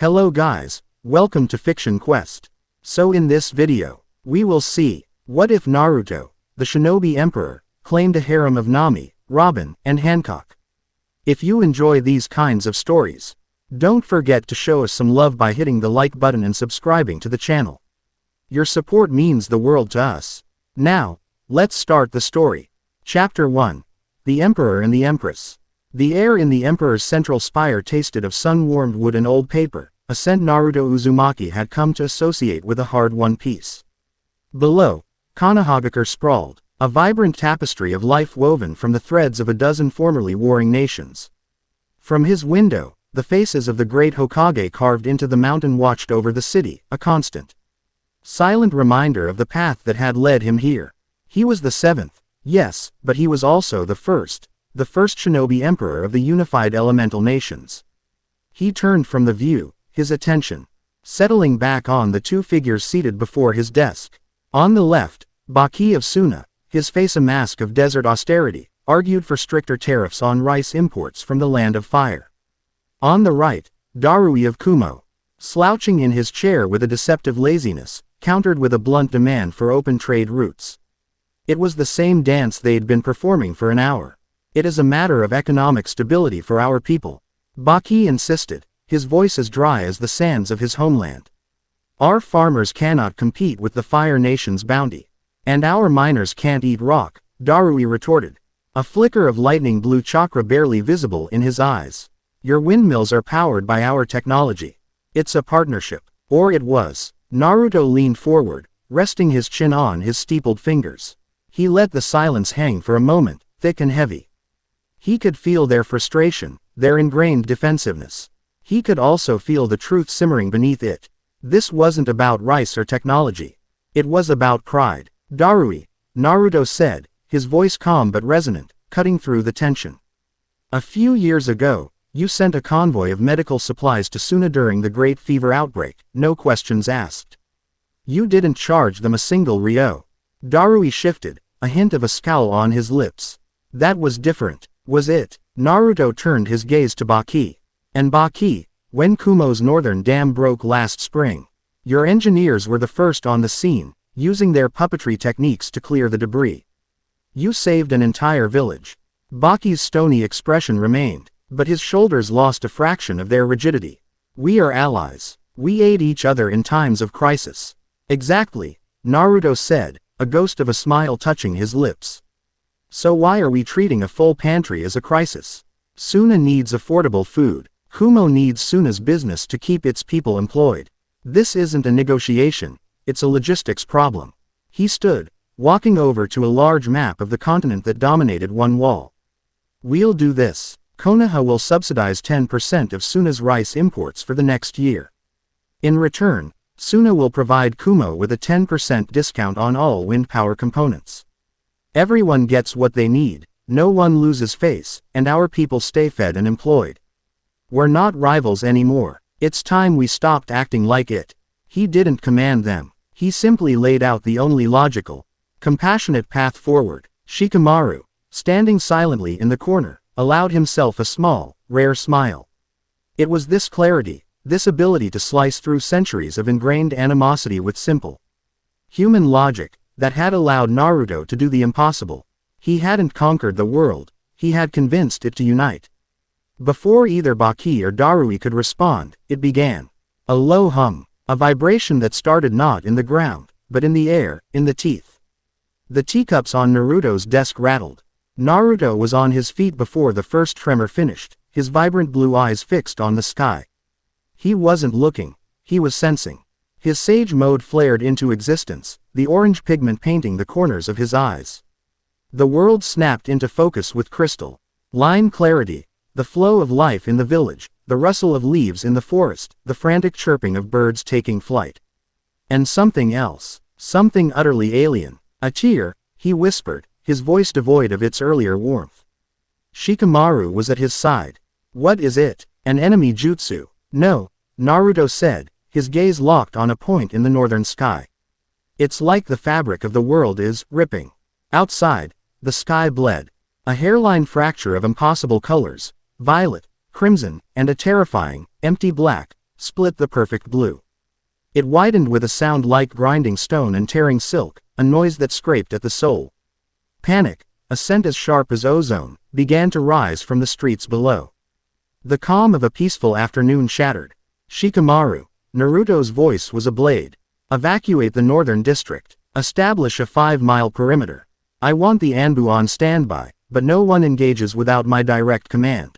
Hello guys, welcome to Fiction Quest. So in this video, we will see, what if Naruto, the Shinobi Emperor, claimed a harem of Nami, Robin, and Hancock? If you enjoy these kinds of stories, don't forget to show us some love by hitting the like button and subscribing to the channel. Your support means the world to us. Now, let's start the story. Chapter 1. The Emperor and the Empress. The air in the Emperor's central spire tasted of sun-warmed wood and old paper, a scent Naruto Uzumaki had come to associate with a hard-won peace. Below, Konohagakure sprawled, a vibrant tapestry of life woven from the threads of a dozen formerly warring nations. From his window, the faces of the great Hokage carved into the mountain watched over the city, a constant, silent reminder of the path that had led him here. He was the seventh, yes, but he was also the first Shinobi Emperor of the unified elemental nations. He turned from the view, his attention settling back on the two figures seated before his desk. On the left, Baki of Suna, his face a mask of desert austerity, argued for stricter tariffs on rice imports from the land of fire. On the right, Darui of Kumo, slouching in his chair with a deceptive laziness, countered with a blunt demand for open trade routes. It was the same dance they'd been performing for an hour. It is a matter of economic stability for our people, Baki insisted, his voice as dry as the sands of his homeland. Our farmers cannot compete with the Fire Nation's bounty. And our miners can't eat rock, Darui retorted, a flicker of lightning blue chakra barely visible in his eyes. Your windmills are powered by our technology. It's a partnership. Or it was. Naruto leaned forward, resting his chin on his steepled fingers. He let the silence hang for a moment, thick and heavy. He could feel their frustration, their ingrained defensiveness. He could also feel the truth simmering beneath it. This wasn't about rice or technology. It was about pride. Darui, Naruto said, his voice calm but resonant, cutting through the tension. A few years ago, you sent a convoy of medical supplies to Suna during the Great Fever outbreak, no questions asked. You didn't charge them a single ryo. Darui shifted, a hint of a scowl on his lips. That was different, was it? Naruto turned his gaze to Baki. And Baki, when Kumo's northern dam broke last spring, your engineers were the first on the scene, using their puppetry techniques to clear the debris. You saved an entire village. Baki's stony expression remained, but his shoulders lost a fraction of their rigidity. We are allies. We aid each other in times of crisis. Exactly, Naruto said, a ghost of a smile touching his lips. So why are we treating a full pantry as a crisis? Suna needs affordable food. Kumo needs Suna's business to keep its people employed. This isn't a negotiation, it's a logistics problem. He stood, walking over to a large map of the continent that dominated one wall. We'll do this. Konoha will subsidize 10% of Suna's rice imports for the next year. In return, Suna will provide Kumo with a 10% discount on all wind power components. Everyone gets what they need, no one loses face, and our people stay fed and employed. We're not rivals anymore. It's time we stopped acting like it. He didn't command them. He simply laid out the only logical, compassionate path forward. Shikamaru, standing silently in the corner, allowed himself a small, rare smile. It was this clarity, this ability to slice through centuries of ingrained animosity with simple human logic, that had allowed Naruto to do the impossible. He hadn't conquered the world, he had convinced it to unite. Before either Baki or Darui could respond, it began. A low hum, a vibration that started not in the ground, but in the air, in the teeth. The teacups on Naruto's desk rattled. Naruto was on his feet before the first tremor finished, his vibrant blue eyes fixed on the sky. He wasn't looking, he was sensing. His sage mode flared into existence, the orange pigment painting the corners of his eyes. The world snapped into focus with crystal line clarity. The flow of life in the village, the rustle of leaves in the forest, the frantic chirping of birds taking flight. And something else, something utterly alien. A tear, he whispered, his voice devoid of its earlier warmth. Shikamaru was at his side. What is it? An enemy jutsu? No, Naruto said, his gaze locked on a point in the northern sky. It's like the fabric of the world is ripping. Outside, the sky bled. A hairline fracture of impossible colors. Violet, crimson, and a terrifying, empty black, split the perfect blue. It widened with a sound like grinding stone and tearing silk, a noise that scraped at the soul. Panic, a scent as sharp as ozone, began to rise from the streets below. The calm of a peaceful afternoon shattered. Shikamaru, Naruto's voice was a blade. Evacuate the northern district. Establish a 5-mile perimeter. I want the Anbu on standby, but no one engages without my direct command.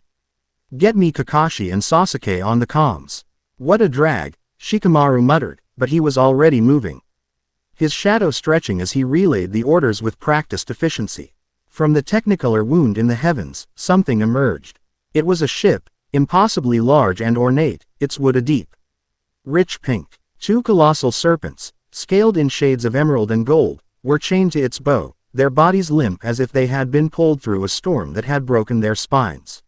Get me Kakashi and Sasuke on the comms. What a drag, Shikamaru muttered, but he was already moving. His shadow stretching as he relayed the orders with practiced efficiency. From the technicolor wound in the heavens, something emerged. It was a ship, impossibly large and ornate, its wood a deep, rich pink. 2 colossal serpents, scaled in shades of emerald and gold, were chained to its bow, their bodies limp as if they had been pulled through a storm that had broken their spines.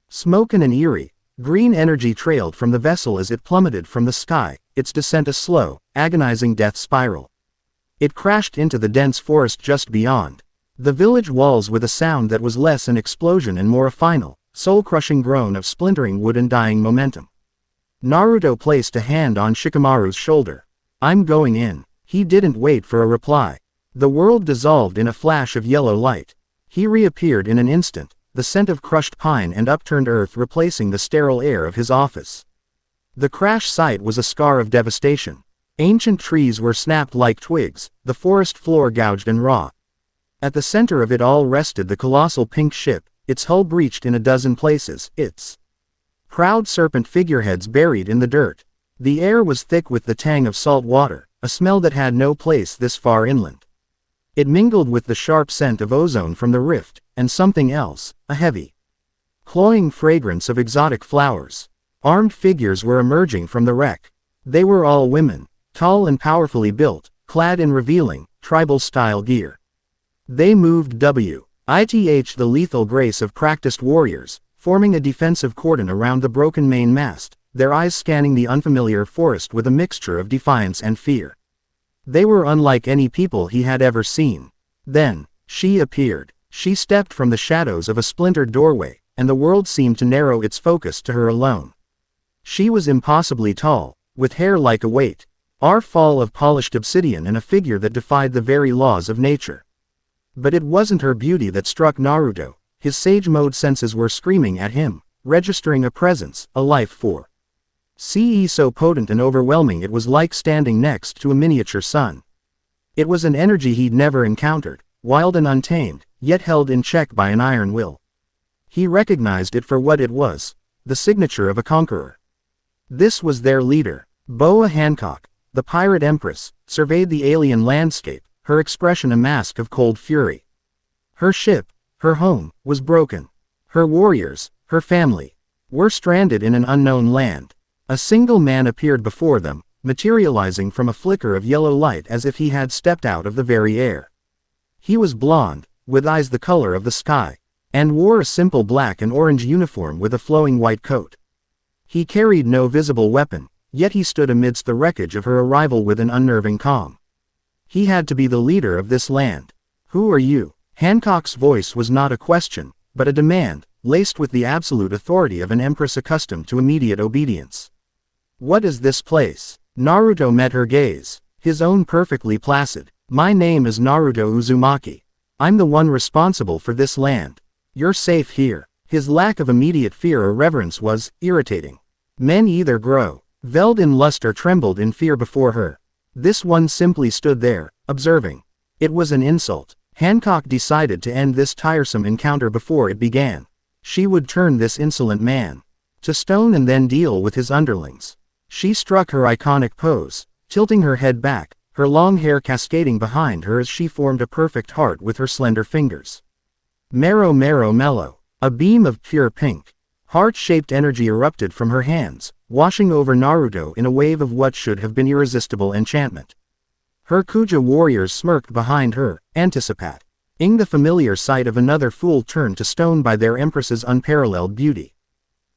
Smoke and an eerie, green energy trailed from the vessel as it plummeted from the sky, its descent a slow, agonizing death spiral. It crashed into the dense forest just beyond the village walls with a sound that was less an explosion and more a final, soul-crushing groan of splintering wood and dying momentum. Naruto placed a hand on Shikamaru's shoulder. I'm going in. He didn't wait for a reply. The world dissolved in a flash of yellow light. He reappeared in an instant, the scent of crushed pine and upturned earth replacing the sterile air of his office. The crash site was a scar of devastation. Ancient trees were snapped like twigs, the forest floor gouged and raw. At the center of it all rested the colossal pink ship, its hull breached in a dozen places, its proud serpent figureheads buried in the dirt. The air was thick with the tang of salt water, a smell that had no place this far inland. It mingled with the sharp scent of ozone from the rift, and something else, a heavy, cloying fragrance of exotic flowers. Armed figures were emerging from the wreck. They were all women, tall and powerfully built, clad in revealing, tribal-style gear. They moved with the lethal grace of practiced warriors, forming a defensive cordon around the broken main mast, their eyes scanning the unfamiliar forest with a mixture of defiance and fear. They were unlike any people he had ever seen. Then, she appeared. She stepped from the shadows of a splintered doorway, and the world seemed to narrow its focus to her alone. She was impossibly tall, with hair like a weight, fall of polished obsidian and a figure that defied the very laws of nature. But it wasn't her beauty that struck Naruto. His sage mode senses were screaming at him, registering a presence, a life force so potent and overwhelming it was like standing next to a miniature sun. It was an energy he'd never encountered, wild and untamed, yet held in check by an iron will. He recognized it for what it was, the signature of a conqueror. This was their leader. Boa Hancock, the pirate empress, surveyed the alien landscape, her expression a mask of cold fury. Her ship, her home, was broken. Her warriors, her family, were stranded in an unknown land. A single man appeared before them, materializing from a flicker of yellow light as if he had stepped out of the very air. He was blond, with eyes the color of the sky, and wore a simple black and orange uniform with a flowing white coat. He carried no visible weapon, yet he stood amidst the wreckage of her arrival with an unnerving calm. He had to be the leader of this land. Who are you? Hancock's voice was not a question, but a demand, laced with the absolute authority of an empress accustomed to immediate obedience. What is this place? Naruto met her gaze, his own perfectly placid. My name is Naruto Uzumaki. I'm the one responsible for this land. You're safe here. His lack of immediate fear or reverence was irritating. Men either velled in lust or trembled in fear before her. This one simply stood there, observing. It was an insult. Hancock decided to end this tiresome encounter before it began. She would turn this insolent man to stone and then deal with his underlings. She struck her iconic pose, tilting her head back, her long hair cascading behind her as she formed a perfect heart with her slender fingers. Marrow mellow. A beam of pure pink, heart-shaped energy erupted from her hands, washing over Naruto in a wave of what should have been irresistible enchantment. Her Kuja warriors smirked behind her, anticipating the familiar sight of another fool turned to stone by their empress's unparalleled beauty.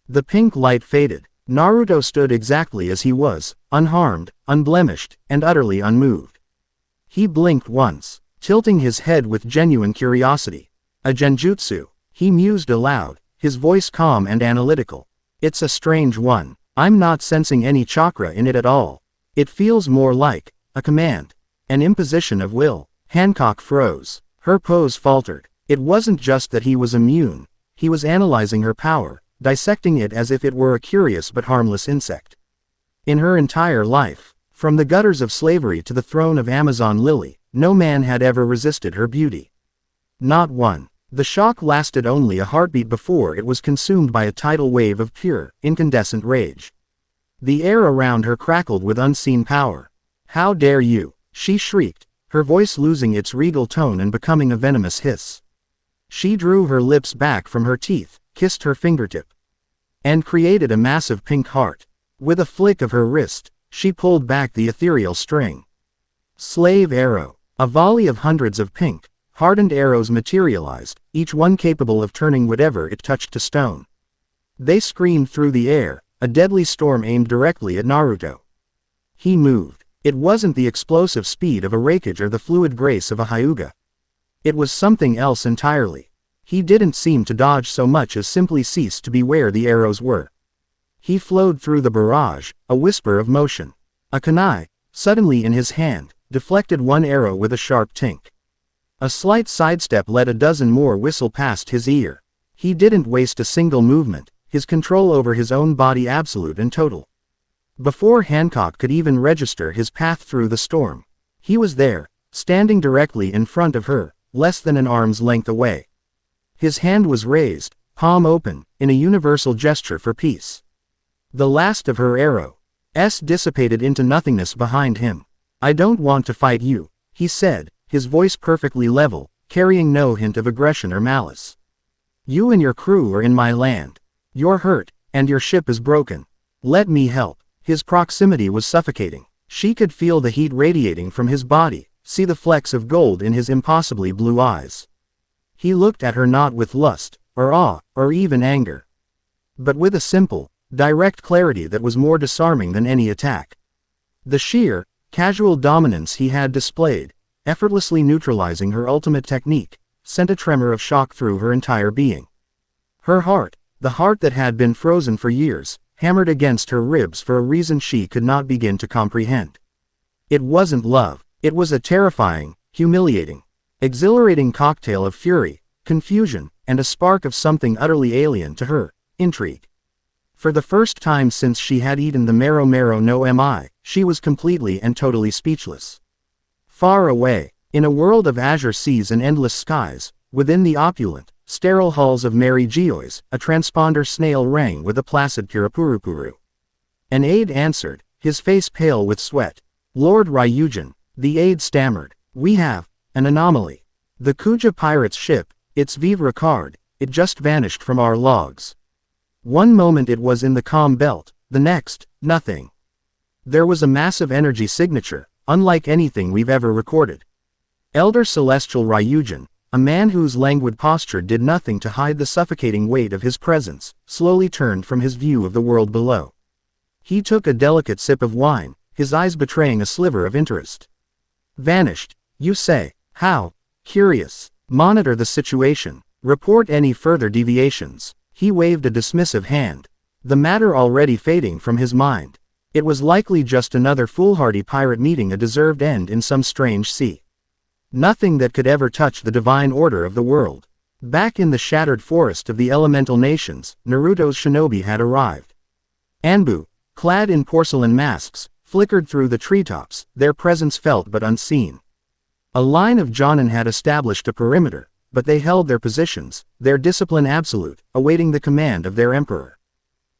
The pink light faded. Naruto stood exactly as he was, unharmed, unblemished, and utterly unmoved. He blinked once, tilting his head with genuine curiosity. A genjutsu, he mused aloud, his voice calm and analytical. It's a strange one. I'm not sensing any chakra in it at all. It feels more like a command, an imposition of will. Hancock froze. Her pose faltered. It wasn't just that he was immune. He was analyzing her power, dissecting it as if it were a curious but harmless insect. In her entire life, from the gutters of slavery to the throne of Amazon Lily, no man had ever resisted her beauty. Not one. The shock lasted only a heartbeat before it was consumed by a tidal wave of pure, incandescent rage. The air around her crackled with unseen power. "How dare you!" she shrieked, her voice losing its regal tone and becoming a venomous hiss. She drew her lips back from her teeth, kissed her fingertip, and created a massive pink heart. With a flick of her wrist, she pulled back the ethereal string. Slave arrow. A volley of hundreds of pink, hardened arrows materialized, each one capable of turning whatever it touched to stone. They screamed through the air, a deadly storm aimed directly at Naruto. He moved. It wasn't the explosive speed of a Raikage or the fluid grace of a Hyuga. It was something else entirely. He didn't seem to dodge so much as simply cease to be where the arrows were. He flowed through the barrage, a whisper of motion. A kunai, suddenly in his hand, deflected one arrow with a sharp tink. A slight sidestep let a dozen more whistle past his ear. He didn't waste a single movement, his control over his own body absolute and total. Before Hancock could even register his path through the storm, he was there, standing directly in front of her, less than an arm's length away. His hand was raised, palm open, in a universal gesture for peace. The last of her arrows dissipated into nothingness behind him. "I don't want to fight you," he said, his voice perfectly level, carrying no hint of aggression or malice. "You and your crew are in my land. You're hurt, and your ship is broken. Let me help." His proximity was suffocating. She could feel the heat radiating from his body, see the flecks of gold in his impossibly blue eyes. He looked at her not with lust, or awe, or even anger, but with a simple, direct clarity that was more disarming than any attack. The sheer, casual dominance he had displayed, effortlessly neutralizing her ultimate technique, sent a tremor of shock through her entire being. Her heart, the heart that had been frozen for years, hammered against her ribs for a reason she could not begin to comprehend. It wasn't love. It was a terrifying, humiliating, exhilarating cocktail of fury, confusion, and a spark of something utterly alien to her, intrigue. For the first time since she had eaten the Mero no Mi, she was completely and totally speechless. Far away, in a world of azure seas and endless skies, within the opulent, sterile halls of Mary Geoise, a transponder snail rang with a placid purupurupuru. An aide answered, his face pale with sweat. "Lord Ryujin," the aide stammered, "we have an anomaly. The Kuja pirate's ship, its vivre card, it just vanished from our logs. One moment it was in the calm belt, the next, nothing. There was a massive energy signature, unlike anything we've ever recorded." Elder Celestial Ryujin, a man whose languid posture did nothing to hide the suffocating weight of his presence, slowly turned from his view of the world below. He took a delicate sip of wine, his eyes betraying a sliver of interest. "Vanished, you say? How? Curious. Monitor the situation. Report any further deviations." He waved a dismissive hand, the matter already fading from his mind. It was likely just another foolhardy pirate meeting a deserved end in some strange sea. Nothing that could ever touch the divine order of the world. Back in the shattered forest of the elemental nations, Naruto's shinobi had arrived. Anbu, clad in porcelain masks, flickered through the treetops, their presence felt but unseen. A line of Jonin had established a perimeter, but they held their positions, their discipline absolute, awaiting the command of their emperor.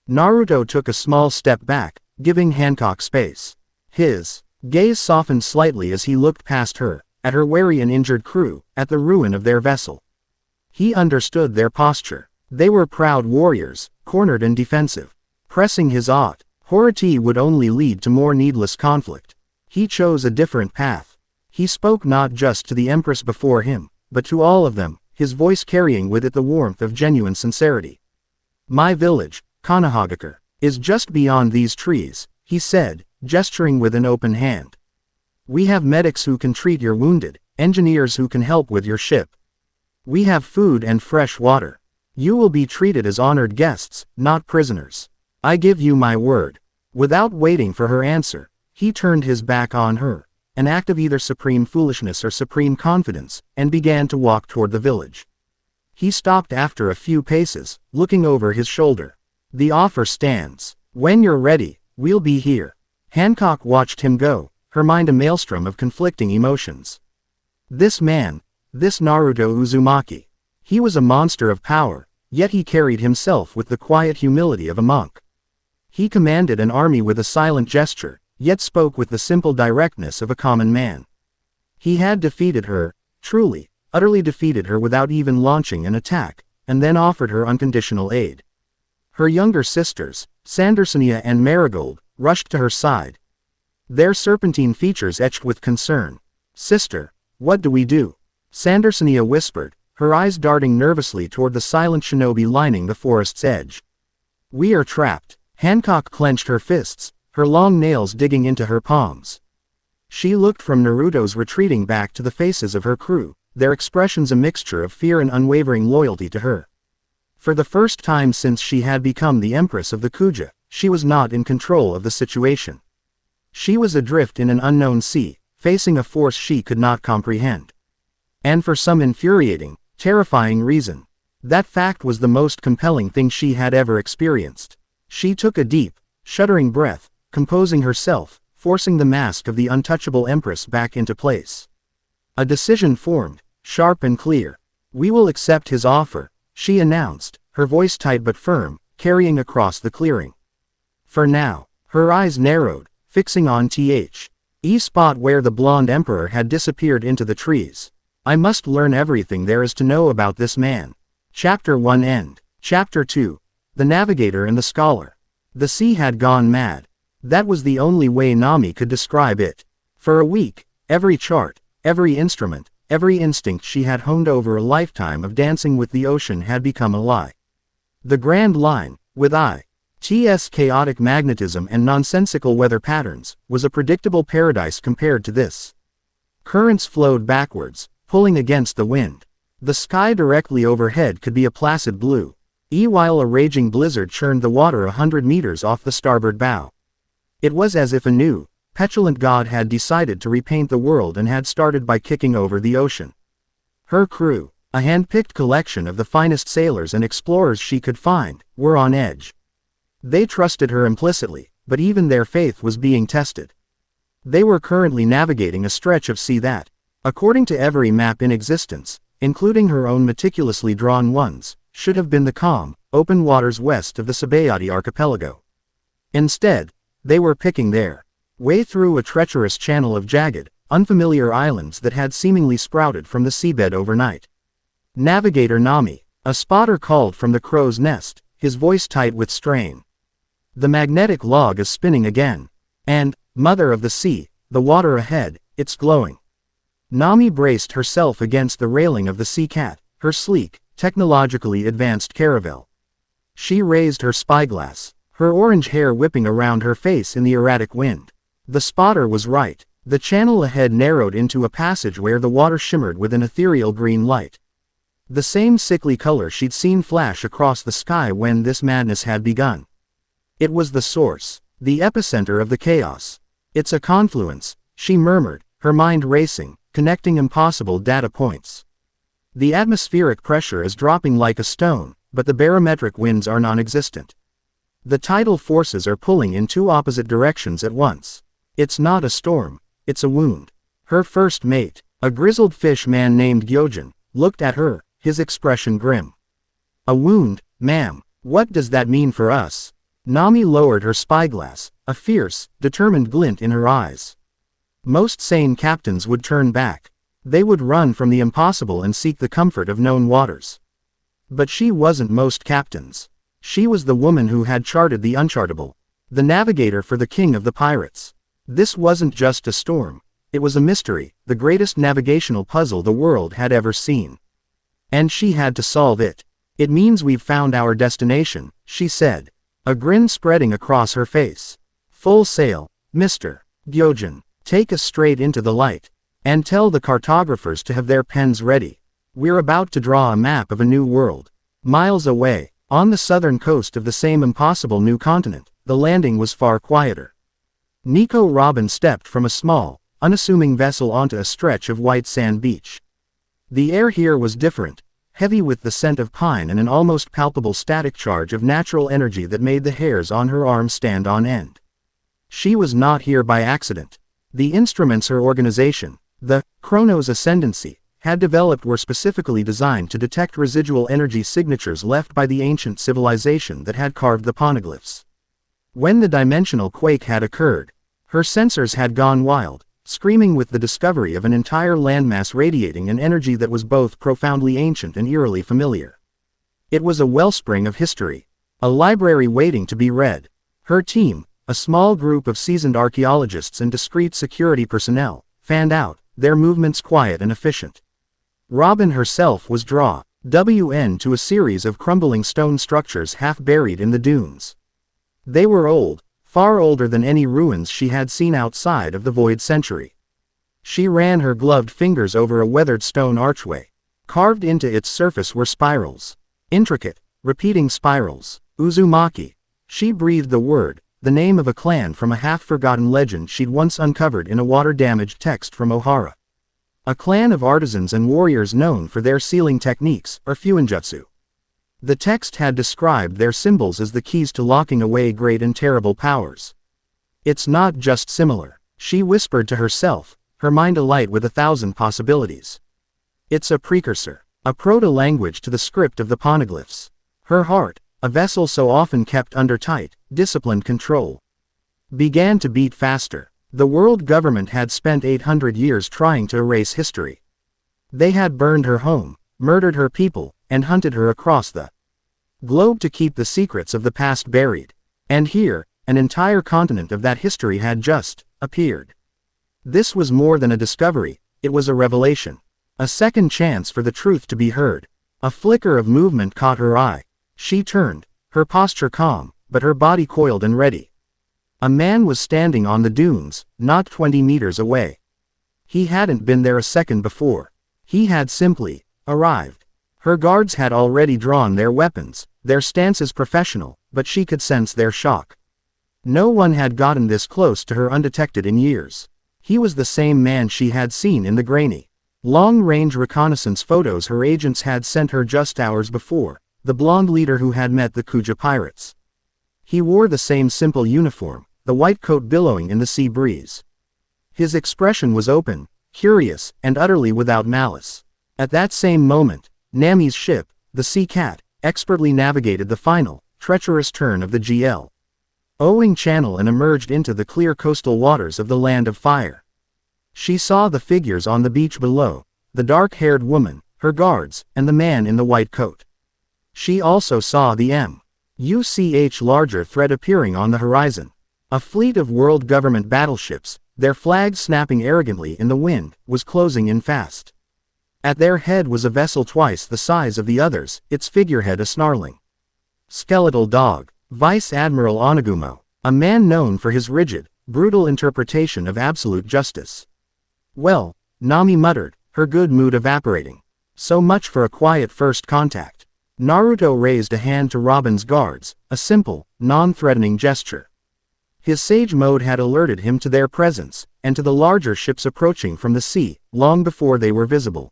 Naruto took a small step back, giving Hancock space. His gaze softened slightly as he looked past her, at her weary and injured crew, at the ruin of their vessel. He understood their posture. They were proud warriors, cornered and defensive. Pressing his authority would only lead to more needless conflict. He chose a different path. He spoke not just to the empress before him, but to all of them, his voice carrying with it the warmth of genuine sincerity. "My village, Konohagakure, is just beyond these trees," he said, gesturing with an open hand. "We have medics who can treat your wounded, engineers who can help with your ship. We have food and fresh water. You will be treated as honored guests, not prisoners." I give you my word. Without waiting for her answer, he turned his back on her, an act of either supreme foolishness or supreme confidence, and began to walk toward the village. He stopped after a few paces, looking over his shoulder. The offer stands. When you're ready, we'll be here. Hancock watched him go, her mind a maelstrom of conflicting emotions. This man, this Naruto Uzumaki. He was a monster of power, yet he carried himself with the quiet humility of a monk. He commanded an army with a silent gesture, yet spoke with the simple directness of a common man. He had defeated her, truly, utterly defeated her without even launching an attack, and then offered her unconditional aid. Her younger sisters, Sandersonia and Marigold, rushed to her side. Their serpentine features etched with concern. Sister, what do we do? Sandersonia whispered, her eyes darting nervously toward the silent shinobi lining the forest's edge. We are trapped. Hancock clenched her fists, her long nails digging into her palms. She looked from Naruto's retreating back to the faces of her crew, their expressions a mixture of fear and unwavering loyalty to her. For the first time since she had become the Empress of the Kuja, she was not in control of the situation. She was adrift in an unknown sea, facing a force she could not comprehend. And for some infuriating, terrifying reason, that fact was the most compelling thing she had ever experienced. She took a deep, shuddering breath, composing herself, forcing the mask of the untouchable Empress back into place. A decision formed, sharp and clear. We will accept his offer, she announced, her voice tight but firm, carrying across the clearing. For now, her eyes narrowed, fixing on the spot where the blonde emperor had disappeared into the trees. I must learn everything there is to know about this man. Chapter 1 End. Chapter 2. The Navigator and the Scholar. The sea had gone mad. That was the only way Nami could describe it. For a week, every chart, every instrument, every instinct she had honed over a lifetime of dancing with the ocean had become a lie. The Grand Line, with its chaotic magnetism and nonsensical weather patterns, was a predictable paradise compared to this. Currents flowed backwards, pulling against the wind. The sky directly overhead could be a placid blue, while a raging blizzard churned the water 100 meters off the starboard bow. It was as if a new, petulant god had decided to repaint the world and had started by kicking over the ocean. Her crew, a hand-picked collection of the finest sailors and explorers she could find, were on edge. They trusted her implicitly, but even their faith was being tested. They were currently navigating a stretch of sea that, according to every map in existence, including her own meticulously drawn ones, should have been the calm, open waters west of the Sabayati archipelago. Instead, they were picking their way through a treacherous channel of jagged, unfamiliar islands that had seemingly sprouted from the seabed overnight. Navigator Nami, a spotter called from the crow's nest, his voice tight with strain. The magnetic log is spinning again. And, mother of the sea, the water ahead, it's glowing. Nami braced herself against the railing of the Sea Cat, her sleek, technologically advanced caravel. She raised her spyglass, her orange hair whipping around her face in the erratic wind. The spotter was right. The channel ahead narrowed into a passage where the water shimmered with an ethereal green light. The same sickly color she'd seen flash across the sky when this madness had begun. It was the source, the epicenter of the chaos. It's a confluence, she murmured, her mind racing, connecting impossible data points. The atmospheric pressure is dropping like a stone, but the barometric winds are non-existent. The tidal forces are pulling in two opposite directions at once. It's not a storm, it's a wound. Her first mate, a grizzled fish man named Gyojin, looked at her, his expression grim. A wound, ma'am, what does that mean for us? Nami lowered her spyglass, a fierce, determined glint in her eyes. Most sane captains would turn back. They would run from the impossible and seek the comfort of known waters. But she wasn't most captains. She was the woman who had charted the unchartable, the navigator for the king of the pirates. This wasn't just a storm. It was a mystery, the greatest navigational puzzle the world had ever seen. And she had to solve it. It means we've found our destination, she said, a grin spreading across her face. Full sail, Mr. Gyojin. Take us straight into the light. And tell the cartographers to have their pens ready. We're about to draw a map of a new world. Miles away, On the southern coast of the same impossible new continent, the landing was far quieter. Nico Robin stepped from a small, unassuming vessel onto a stretch of white sand beach. The air here was different, heavy with the scent of pine and an almost palpable static charge of natural energy that made the hairs on her arms stand on end. She was not here by accident. The instruments her organization, the Chronos Ascendancy, had developed were specifically designed to detect residual energy signatures left by the ancient civilization that had carved the poneglyphs. When the dimensional quake had occurred, her sensors had gone wild, screaming with the discovery of an entire landmass radiating an energy that was both profoundly ancient and eerily familiar. It was a wellspring of history, a library waiting to be read. Her team, a small group of seasoned archaeologists and discreet security personnel, fanned out, their movements quiet and efficient. Robin herself was drawn to a series of crumbling stone structures half buried in the dunes. They were old, far older than any ruins she had seen outside of the Void Century. She ran her gloved fingers over a weathered stone archway. Carved into its surface were spirals. Intricate, repeating spirals. Uzumaki. She breathed the word, the name of a clan from a half-forgotten legend she'd once uncovered in a water-damaged text from Ohara. A clan of artisans and warriors known for their sealing techniques, or fuinjutsu. The text had described their symbols as the keys to locking away great and terrible powers. It's not just similar, she whispered to herself, her mind alight with 1,000 possibilities. It's a precursor, a proto-language to the script of the poneglyphs. Her heart, a vessel so often kept under tight, disciplined control, began to beat faster. The world government had spent 800 years trying to erase history. They had burned her home, murdered her people, and hunted her across the globe to keep the secrets of the past buried. And here, an entire continent of that history had just appeared. This was more than a discovery, it was a revelation. A second chance for the truth to be heard. A flicker of movement caught her eye. She turned, her posture calm, but her body coiled and ready. A man was standing on the dunes, not 20 meters away. He hadn't been there a second before. He had simply arrived. Her guards had already drawn their weapons, their stances professional, but she could sense their shock. No one had gotten this close to her undetected in years. He was the same man she had seen in the grainy, long-range reconnaissance photos her agents had sent her just hours before, the blonde leader who had met the Kuja pirates. He wore the same simple uniform, the white coat billowing in the sea breeze. His expression was open, curious, and utterly without malice. At that same moment, Nami's ship, the Sea Cat, expertly navigated the final, treacherous turn of the Owing Channel and emerged into the clear coastal waters of the Land of Fire. She saw the figures on the beach below, the dark-haired woman, her guards, and the man in the white coat. She also saw the much larger threat appearing on the horizon. A fleet of world government battleships, their flags snapping arrogantly in the wind, was closing in fast. At their head was a vessel twice the size of the others, its figurehead a snarling skeletal dog. Vice Admiral Onagumo, a man known for his rigid, brutal interpretation of absolute justice. Well, Nami muttered, her good mood evaporating. So much for a quiet first contact. Naruto raised a hand to Robin's guards, a simple, non-threatening gesture. His sage mode had alerted him to their presence, and to the larger ships approaching from the sea, long before they were visible.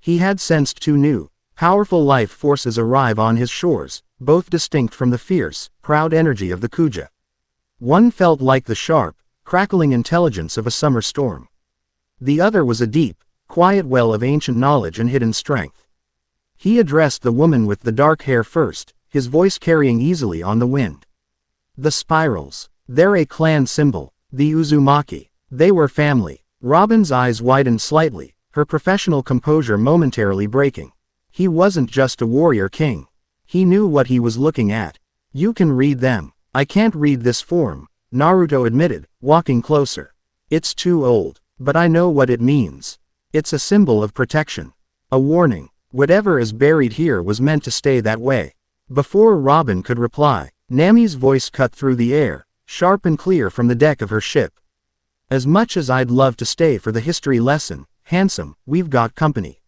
He had sensed two new, powerful life forces arrive on his shores, both distinct from the fierce, proud energy of the Kuja. One felt like the sharp, crackling intelligence of a summer storm. The other was a deep, quiet well of ancient knowledge and hidden strength. He addressed the woman with the dark hair first, his voice carrying easily on the wind. The spirals. They're a clan symbol. The Uzumaki. They were family. Robin's eyes widened slightly, her professional composure momentarily breaking. He wasn't just a warrior king. He knew what he was looking at. You can read them. I can't read this form, Naruto admitted, walking closer. It's too old, but I know what it means. It's a symbol of protection. A warning. Whatever is buried here was meant to stay that way. Before Robin could reply, Nami's voice cut through the air, sharp and clear from the deck of her ship. As much as I'd love to stay for the history lesson, handsome, we've got company.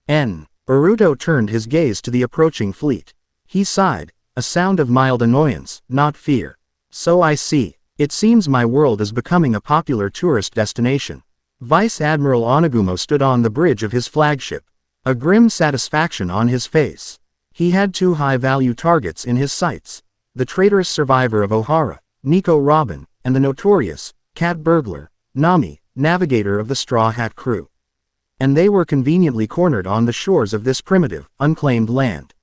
Naruto turned his gaze to the approaching fleet. He sighed, a sound of mild annoyance, not fear. So I see. It seems my world is becoming a popular tourist destination. Vice Admiral Onagumo stood on the bridge of his flagship, a grim satisfaction on his face. He had two high-value targets in his sights: the traitorous survivor of Ohara, Nico Robin, and the notorious, cat burglar, Nami, navigator of the Straw Hat crew. And they were conveniently cornered on the shores of this primitive, unclaimed land.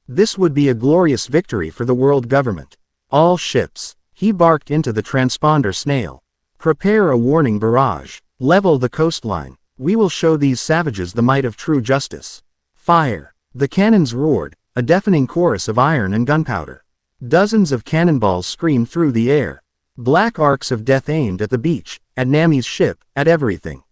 This would be a glorious victory for the world government. All ships. He barked into the transponder snail. Prepare a warning barrage. Level the coastline. We will show these savages the might of true justice. Fire. The cannons roared, a deafening chorus of iron and gunpowder. Dozens of cannonballs screamed through the air. Black arcs of death aimed at the beach, at Nami's ship, at everything.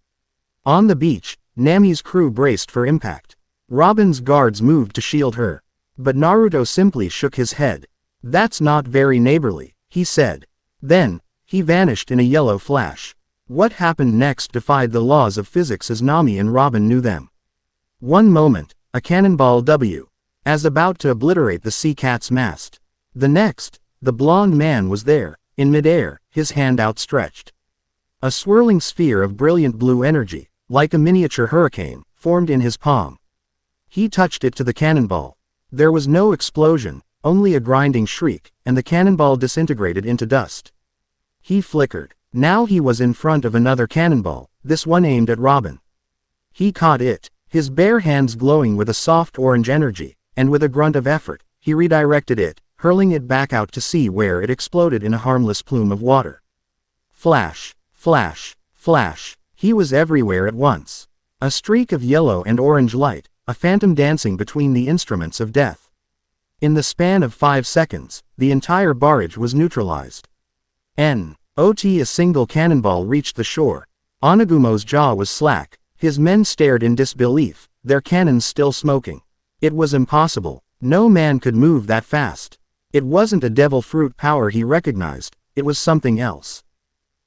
On the beach, Nami's crew braced for impact. Robin's guards moved to shield her. But Naruto simply shook his head. That's not very neighborly, he said. Then, he vanished in a yellow flash. What happened next defied the laws of physics as Nami and Robin knew them. One moment, a cannonball W, as about to obliterate the sea cat's mast. The next, the blond man was there, in midair, his hand outstretched. A swirling sphere of brilliant blue energy, like a miniature hurricane, formed in his palm. He touched it to the cannonball. There was no explosion, only a grinding shriek, and the cannonball disintegrated into dust. He flickered. Now he was in front of another cannonball, this one aimed at Robin. He caught it, his bare hands glowing with a soft orange energy, and with a grunt of effort, he redirected it, hurling it back out to sea where it exploded in a harmless plume of water. Flash, flash, flash. He was everywhere at once. A streak of yellow and orange light, a phantom dancing between the instruments of death. In the span of 5 seconds, the entire barrage was neutralized. A single cannonball reached the shore. Onagumo's jaw was slack. His men stared in disbelief, their cannons still smoking. It was impossible. No man could move that fast. It wasn't a devil fruit power he recognized, it was something else.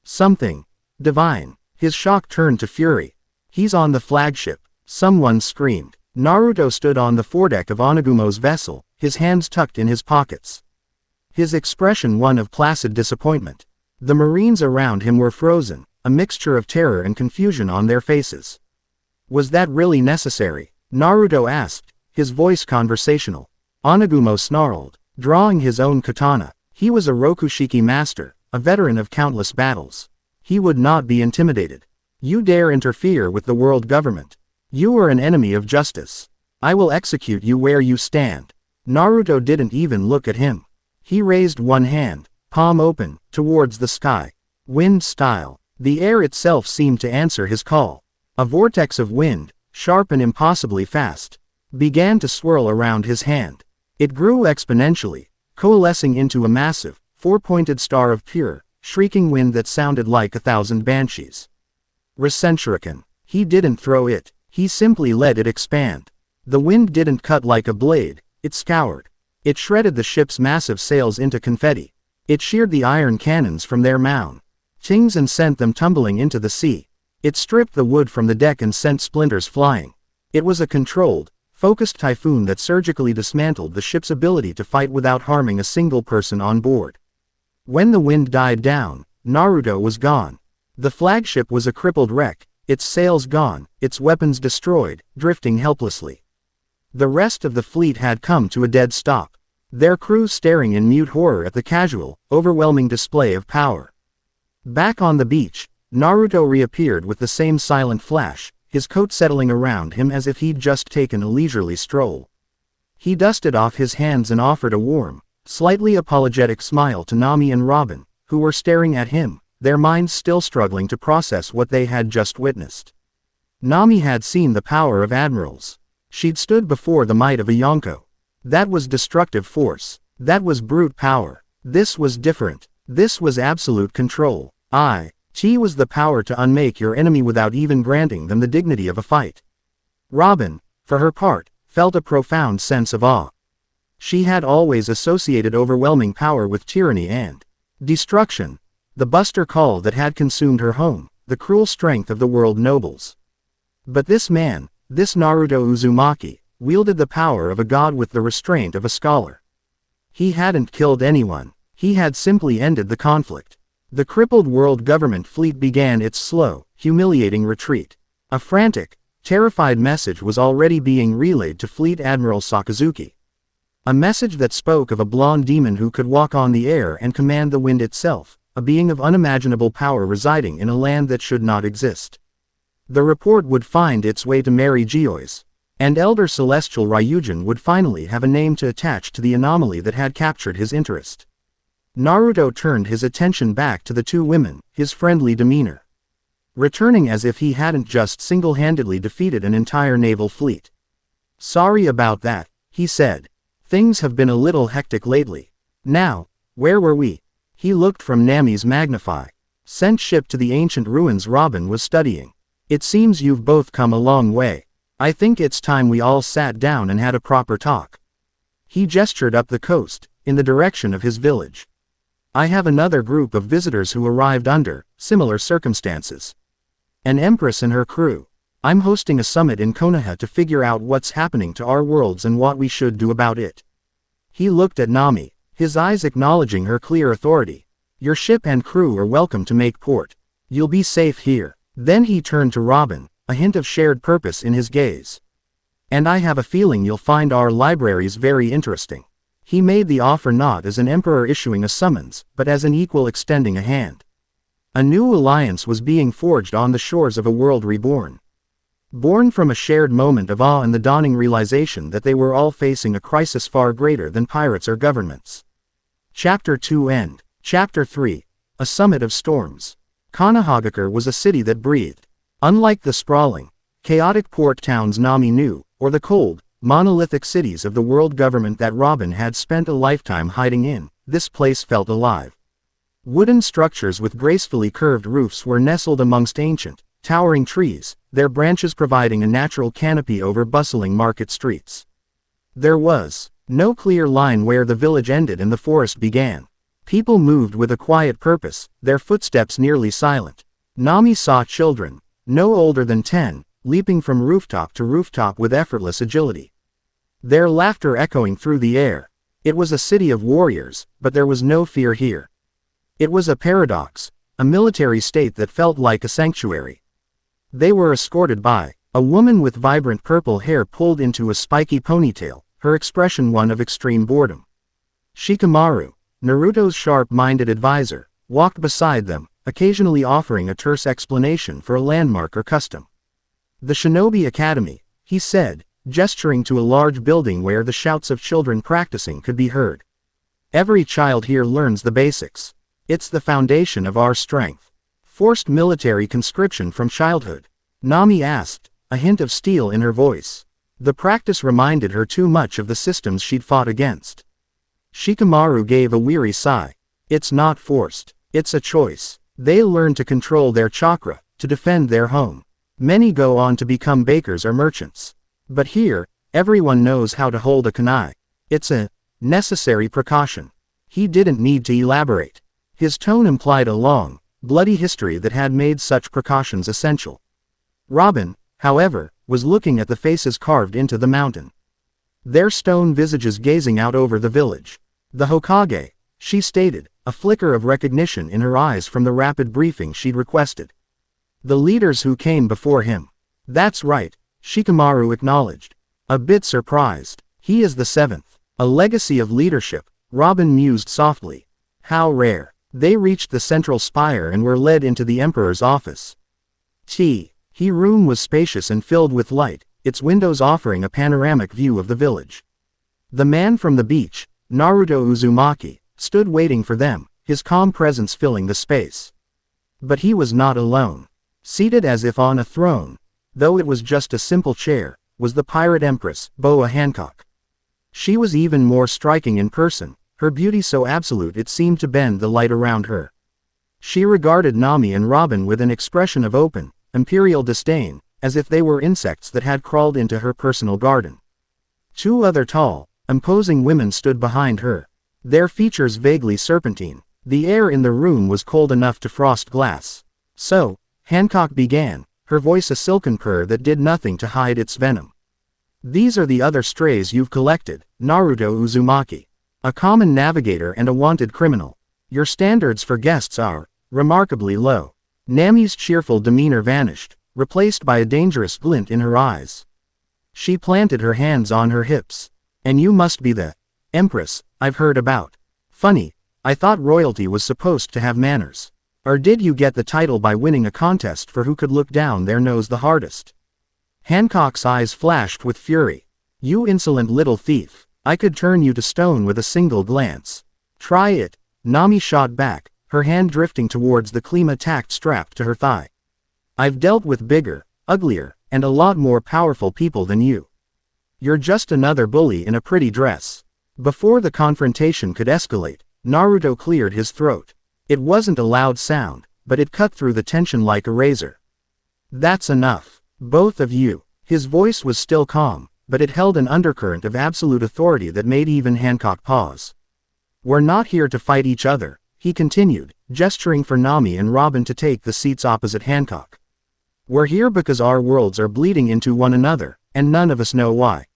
Something divine. His shock turned to fury. He's on the flagship, someone screamed. Naruto stood on the foredeck of Onagumo's vessel, his hands tucked in his pockets. His expression one of placid disappointment. The Marines around him were frozen, a mixture of terror and confusion on their faces. Was that really necessary? Naruto asked, his voice conversational. Onagumo snarled, drawing his own katana. He was a Rokushiki master, a veteran of countless battles. He would not be intimidated. You dare interfere with the world government. You are an enemy of justice. I will execute you where you stand. Naruto didn't even look at him. He raised one hand, palm open, towards the sky. Wind style. The air itself seemed to answer his call. A vortex of wind, sharp and impossibly fast, began to swirl around his hand. It grew exponentially, coalescing into a massive, four-pointed star of pure, shrieking wind that sounded like 1,000 banshees. Recentrican. He didn't throw it, he simply let it expand. The wind didn't cut like a blade, it scoured. It shredded the ship's massive sails into confetti. It sheared the iron cannons from their mountings and sent them tumbling into the sea. It stripped the wood from the deck and sent splinters flying. It was a controlled, focused typhoon that surgically dismantled the ship's ability to fight without harming a single person on board. When the wind died down, Naruto was gone. The flagship was a crippled wreck, its sails gone, its weapons destroyed, drifting helplessly. The rest of the fleet had come to a dead stop, their crews staring in mute horror at the casual, overwhelming display of power. Back on the beach, Naruto reappeared with the same silent flash, his coat settling around him as if he'd just taken a leisurely stroll. He dusted off his hands and offered a warm, slightly apologetic smile to Nami and Robin, who were staring at him, their minds still struggling to process what they had just witnessed. Nami had seen the power of admirals. She'd stood before the might of a Yonko. That was destructive force. That was brute power. This was different. This was absolute control. Chi was the power to unmake your enemy without even granting them the dignity of a fight. Robin, for her part, felt a profound sense of awe. She had always associated overwhelming power with tyranny and destruction. The Buster Call that had consumed her home, the cruel strength of the world nobles. But this man, this Naruto Uzumaki, wielded the power of a god with the restraint of a scholar. He hadn't killed anyone. He had simply ended the conflict. The crippled world government fleet began its slow, humiliating retreat. A frantic, terrified message was already being relayed to Fleet Admiral Sakazuki. A message that spoke of a blonde demon who could walk on the air and command the wind itself, a being of unimaginable power residing in a land that should not exist. The report would find its way to Mary Geoise, and Elder Celestial Ryujin would finally have a name to attach to the anomaly that had captured his interest. Naruto turned his attention back to the two women, his friendly demeanor returning as if he hadn't just single-handedly defeated an entire naval fleet. "Sorry about that," he said. "Things have been a little hectic lately. Now, where were we?" He looked from Nami's sent ship to the ancient ruins Robin was studying. "It seems you've both come a long way. I think it's time we all sat down and had a proper talk." He gestured up the coast, in the direction of his village. "I have another group of visitors who arrived under similar circumstances. An empress and her crew. I'm hosting a summit in Konoha to figure out what's happening to our worlds and what we should do about it." He looked at Nami, his eyes acknowledging her clear authority. "Your ship and crew are welcome to make port. You'll be safe here." Then he turned to Robin, a hint of shared purpose in his gaze. "And I have a feeling you'll find our libraries very interesting." He made the offer not as an emperor issuing a summons, but as an equal extending a hand. A new alliance was being forged on the shores of a world reborn. Born from a shared moment of awe and the dawning realization that they were all facing a crisis far greater than pirates or governments. Chapter 2 End. Chapter 3. A Summit of Storms. Konohagakure was a city that breathed. Unlike the sprawling, chaotic port towns Nami knew, or the cold, monolithic cities of the world government that Robin had spent a lifetime hiding in, this place felt alive. Wooden structures with gracefully curved roofs were nestled amongst ancient, towering trees, their branches providing a natural canopy over bustling market streets. There was no clear line where the village ended and the forest began. People moved with a quiet purpose, their footsteps nearly silent. Nami saw children, no older than 10, leaping from rooftop to rooftop with effortless agility. Their laughter echoing through the air. It was a city of warriors, but there was no fear here. It was a paradox, a military state that felt like a sanctuary. They were escorted by a woman with vibrant purple hair pulled into a spiky ponytail, her expression one of extreme boredom. Shikamaru, Naruto's sharp-minded advisor, walked beside them, occasionally offering a terse explanation for a landmark or custom. "The Shinobi Academy," he said, gesturing to a large building where the shouts of children practicing could be heard. "Every child here learns the basics. It's the foundation of our strength." "Forced military conscription from childhood?" Nami asked, a hint of steel in her voice. The practice reminded her too much of the systems she'd fought against. Shikamaru gave a weary sigh. "It's not forced. It's a choice. They learn to control their chakra, to defend their home. Many go on to become bakers or merchants. But here, everyone knows how to hold a kunai. It's a necessary precaution." He didn't need to elaborate. His tone implied a long, bloody history that had made such precautions essential. Robin, however, was looking at the faces carved into the mountain. Their stone visages gazing out over the village. "The Hokage," she stated, a flicker of recognition in her eyes from the rapid briefing she'd requested. "The leaders who came before him." "That's right," Shikamaru acknowledged, a bit surprised. "He is the seventh. A legacy of leadership," Robin mused softly. "How rare." They reached the central spire and were led into the emperor's office. The room was spacious and filled with light, its windows offering a panoramic view of the village. The man from the beach, Naruto Uzumaki, stood waiting for them, his calm presence filling the space. But he was not alone. Seated as if on a throne, though it was just a simple chair, was the pirate empress, Boa Hancock. She was even more striking in person, her beauty so absolute it seemed to bend the light around her. She regarded Nami and Robin with an expression of open, imperial disdain, as if they were insects that had crawled into her personal garden. Two other tall, imposing women stood behind her, their features vaguely serpentine. The air in the room was cold enough to frost glass. "So," Hancock began, her voice a silken purr that did nothing to hide its venom. These are the other strays you've collected, Naruto Uzumaki. A common navigator and a wanted criminal. Your standards for guests are remarkably low. Nami's cheerful demeanor vanished, replaced by a dangerous glint in her eyes. She planted her hands on her hips. And you must be the Empress I've heard about. Funny, I thought royalty was supposed to have manners. Or did you get the title by winning a contest for who could look down their nose the hardest? Hancock's eyes flashed with fury. You insolent little thief, I could turn you to stone with a single glance. Try it, Nami shot back, her hand drifting towards the klima tacked strapped to her thigh. I've dealt with bigger, uglier, and a lot more powerful people than you. You're just another bully in a pretty dress. Before the confrontation could escalate, Naruto cleared his throat. It wasn't a loud sound, but it cut through the tension like a razor. That's enough. Both of you. His voice was still calm, but it held an undercurrent of absolute authority that made even Hancock pause. We're not here to fight each other, he continued, gesturing for Nami and Robin to take the seats opposite Hancock. We're here because our worlds are bleeding into one another, and none of us know why.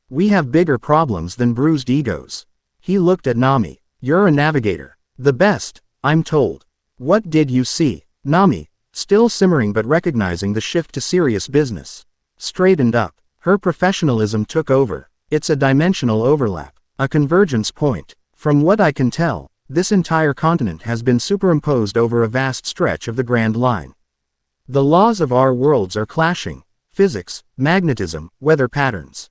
We have bigger problems than bruised egos. He looked at Nami. You're a navigator. The best, I'm told. What did you see? Nami, still simmering but recognizing the shift to serious business, straightened up. Her professionalism took over. It's a dimensional overlap, a convergence point. From what I can tell, this entire continent has been superimposed over a vast stretch of the Grand Line. The laws of our worlds are clashing. Physics, magnetism, weather patterns.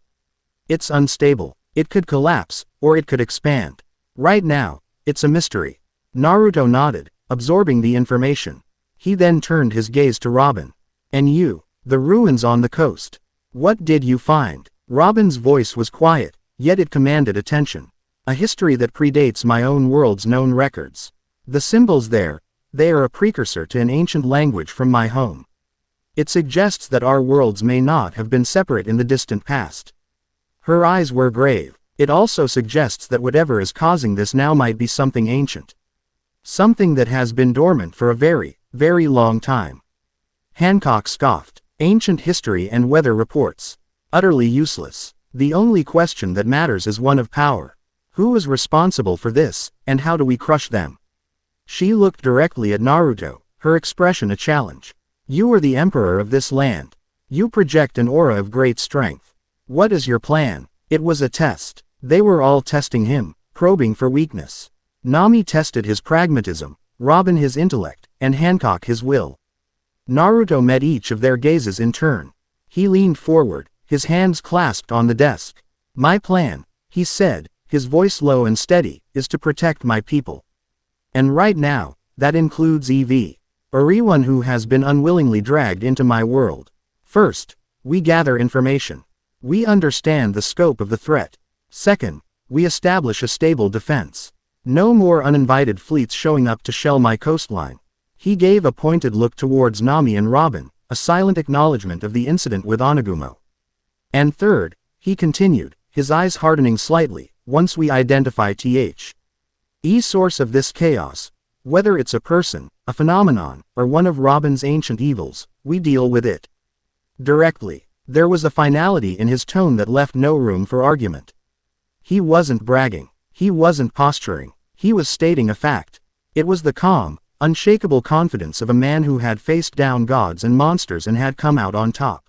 It's unstable. It could collapse, or it could expand. Right now, it's a mystery. Naruto nodded, absorbing the information. He then turned his gaze to Robin. And you, the ruins on the coast. What did you find? Robin's voice was quiet, yet it commanded attention. A history that predates my own world's known records. The symbols there, they are a precursor to an ancient language from my home. It suggests that our worlds may not have been separate in the distant past. Her eyes were grave. It also suggests that whatever is causing this now might be something ancient. Something that has been dormant for a very, very long time. Hancock scoffed. Ancient history and weather reports. Utterly useless. The only question that matters is one of power. Who is responsible for this, and how do we crush them? She looked directly at Naruto, her expression a challenge. You are the emperor of this land. You project an aura of great strength. What is your plan? It was a test. They were all testing him, probing for weakness. Nami tested his pragmatism, Robin his intellect, and Hancock his will. Naruto met each of their gazes in turn. He leaned forward, his hands clasped on the desk. My plan, he said, his voice low and steady, is to protect my people. And right now, that includes everyone who has been unwillingly dragged into my world. First, we gather information. We understand the scope of the threat. Second, we establish a stable defense. No more uninvited fleets showing up to shell my coastline. He gave a pointed look towards Nami and Robin, a silent acknowledgement of the incident with Onagumo. And third, he continued, his eyes hardening slightly, once we identify the source of this chaos, whether it's a person, a phenomenon, or one of Robin's ancient evils, we deal with it directly. There was a finality in his tone that left no room for argument. He wasn't bragging. He wasn't posturing. He was stating a fact. It was the calm, unshakable confidence of a man who had faced down gods and monsters and had come out on top.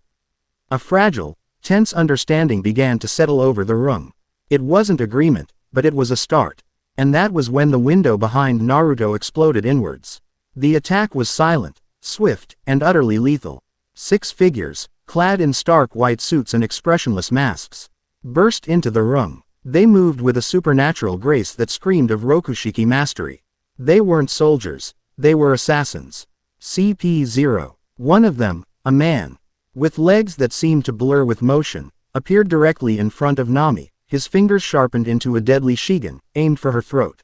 A fragile, tense understanding began to settle over the room. It wasn't agreement, but it was a start. And that was when the window behind Naruto exploded inwards. The attack was silent, swift, and utterly lethal. 6 figures, clad in stark white suits and expressionless masks, burst into the room. They moved with a supernatural grace that screamed of Rokushiki mastery. They weren't soldiers. They were assassins. CP0. One of them, a man, with legs that seemed to blur with motion, appeared directly in front of Nami, his fingers sharpened into a deadly shigan, aimed for her throat.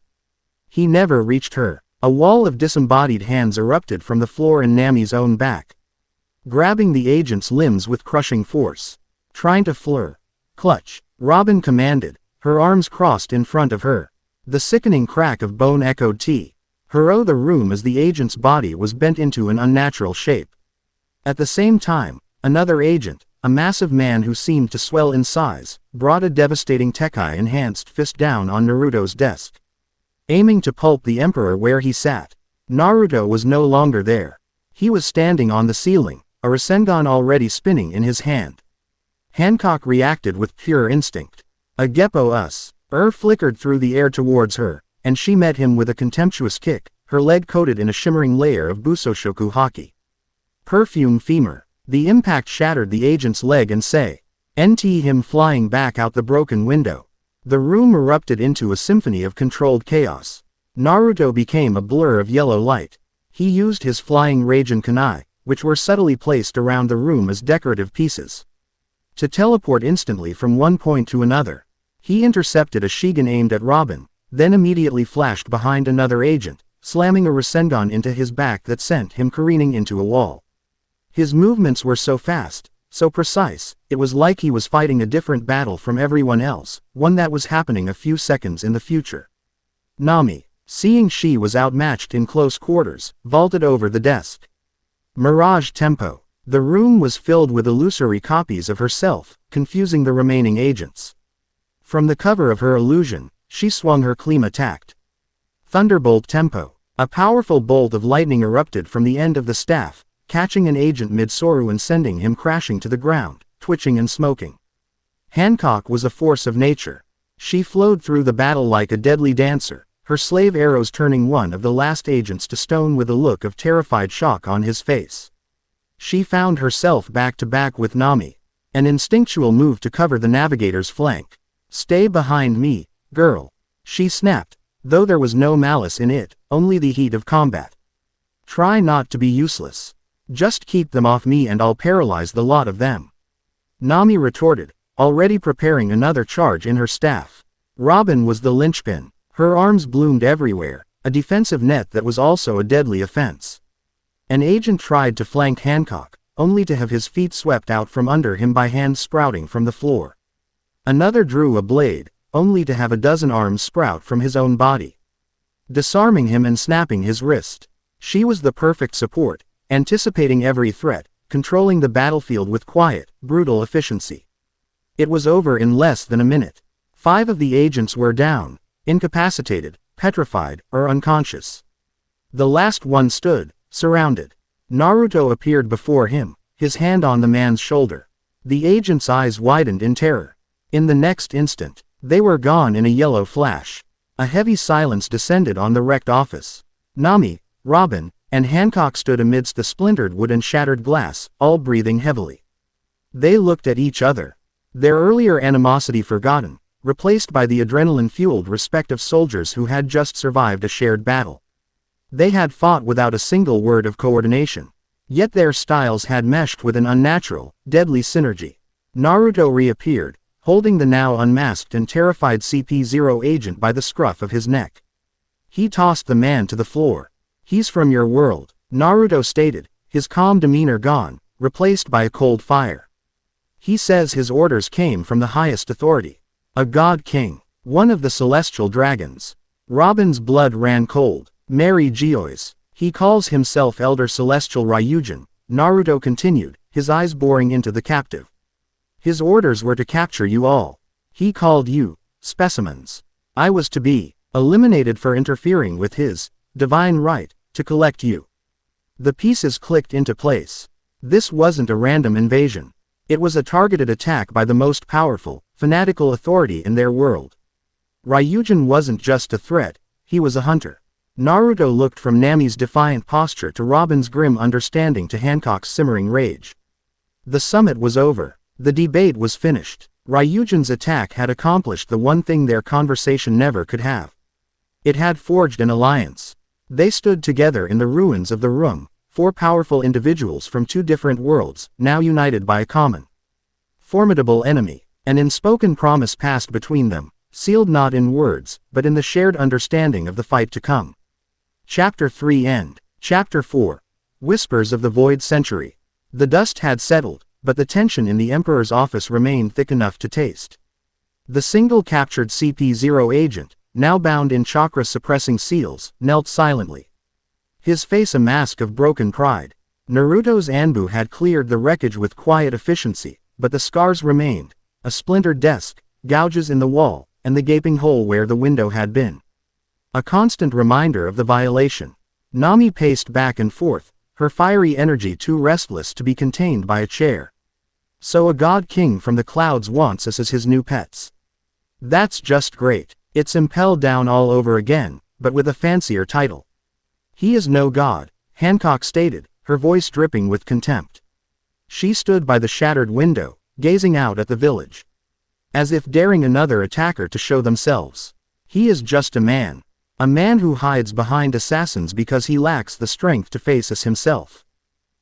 He never reached her. A wall of disembodied hands erupted from the floor in Nami's own back, grabbing the agent's limbs with crushing force. Trying to clutch, Robin commanded, her arms crossed in front of her. The sickening crack of bone echoed the room as the agent's body was bent into an unnatural shape. At the same time, another agent, a massive man who seemed to swell in size, brought a devastating Tekai-enhanced fist down on Naruto's desk, aiming to pulp the Emperor where he sat. Naruto was no longer there. He was standing on the ceiling, a Rasengan already spinning in his hand. Hancock reacted with pure instinct. A Geppo flickered through the air towards her, and she met him with a contemptuous kick, her leg coated in a shimmering layer of Busoshoku Haki. Perfume femur. The impact shattered the agent's leg and sent him flying back out the broken window. The room erupted into a symphony of controlled chaos. Naruto became a blur of yellow light. He used his flying Raijin kunai, which were subtly placed around the room as decorative pieces, to teleport instantly from one point to another. He intercepted a Shigen aimed at Robin, then immediately flashed behind another agent, slamming a Rasengan into his back that sent him careening into a wall. His movements were so fast, so precise, it was like he was fighting a different battle from everyone else, one that was happening a few seconds in the future. Nami, seeing she was outmatched in close quarters, vaulted over the desk. Mirage Tempo. The room was filled with illusory copies of herself, confusing the remaining agents. From the cover of her illusion, she swung her Klima tact. Thunderbolt Tempo. A powerful bolt of lightning erupted from the end of the staff, catching an agent mid-soru and sending him crashing to the ground, twitching and smoking. Hancock was a force of nature. She flowed through the battle like a deadly dancer, her slave arrows turning one of the last agents to stone with a look of terrified shock on his face. She found herself back-to-back with Nami, an instinctual move to cover the navigator's flank. "Stay behind me, girl," she snapped, though there was no malice in it, only the heat of combat. "Try not to be useless. Just keep them off me and I'll paralyze the lot of them," Nami retorted, already preparing another charge in her staff. Robin was the linchpin. Her arms bloomed everywhere, a defensive net that was also a deadly offense. An agent tried to flank Hancock, only to have his feet swept out from under him by hands sprouting from the floor. Another drew a blade, only to have a dozen arms sprout from his own body, disarming him and snapping his wrist. She was the perfect support, anticipating every threat, controlling the battlefield with quiet, brutal efficiency. It was over in less than a minute. 5 of the agents were down, incapacitated, petrified, or unconscious. The last one stood, surrounded. Naruto appeared before him, his hand on the man's shoulder. The agent's eyes widened in terror. In the next instant, they were gone in a yellow flash. A heavy silence descended on the wrecked office. Nami, Robin, and Hancock stood amidst the splintered wood and shattered glass, all breathing heavily. They looked at each other, their earlier animosity forgotten, replaced by the adrenaline-fueled respect of soldiers who had just survived a shared battle. They had fought without a single word of coordination, yet their styles had meshed with an unnatural, deadly synergy. Naruto reappeared, holding the now unmasked and terrified CP0 agent by the scruff of his neck. He tossed the man to the floor. "He's from your world," Naruto stated, his calm demeanor gone, replaced by a cold fire. "He says his orders came from the highest authority. A god king, one of the celestial dragons." Robin's blood ran cold. "Mary Geoise. He calls himself Elder Celestial Ryujin," Naruto continued, his eyes boring into the captive. "His orders were to capture you all. He called you specimens. I was to be eliminated for interfering with his divine right to collect you." The pieces clicked into place. This wasn't a random invasion. It was a targeted attack by the most powerful, fanatical authority in their world. Ryujin wasn't just a threat, he was a hunter. Naruto looked from Nami's defiant posture to Robin's grim understanding to Hancock's simmering rage. The summit was over. The debate was finished. Ryujin's attack had accomplished the one thing their conversation never could have. It had forged an alliance. They stood together in the ruins of the room, 4 powerful individuals from 2 different worlds, now united by a common, formidable enemy. An unspoken promise passed between them, sealed not in words, but in the shared understanding of the fight to come. Chapter 3 End. Chapter 4. Whispers of the Void Century. The dust had settled, but the tension in the Emperor's office remained thick enough to taste. The single captured CP0 agent, now bound in chakra-suppressing seals, knelt silently, his face a mask of broken pride. Naruto's Anbu had cleared the wreckage with quiet efficiency, but the scars remained. A splintered desk, gouges in the wall, and the gaping hole where the window had been. A constant reminder of the violation. Nami paced back and forth, her fiery energy too restless to be contained by a chair. So a god king from the clouds wants us as his new pets. That's just great. It's impelled down all over again, but with a fancier title. He is no god, Hancock stated, her voice dripping with contempt. She stood by the shattered window, gazing out at the village. As if daring another attacker to show themselves. He is just a man. A man who hides behind assassins because he lacks the strength to face us himself.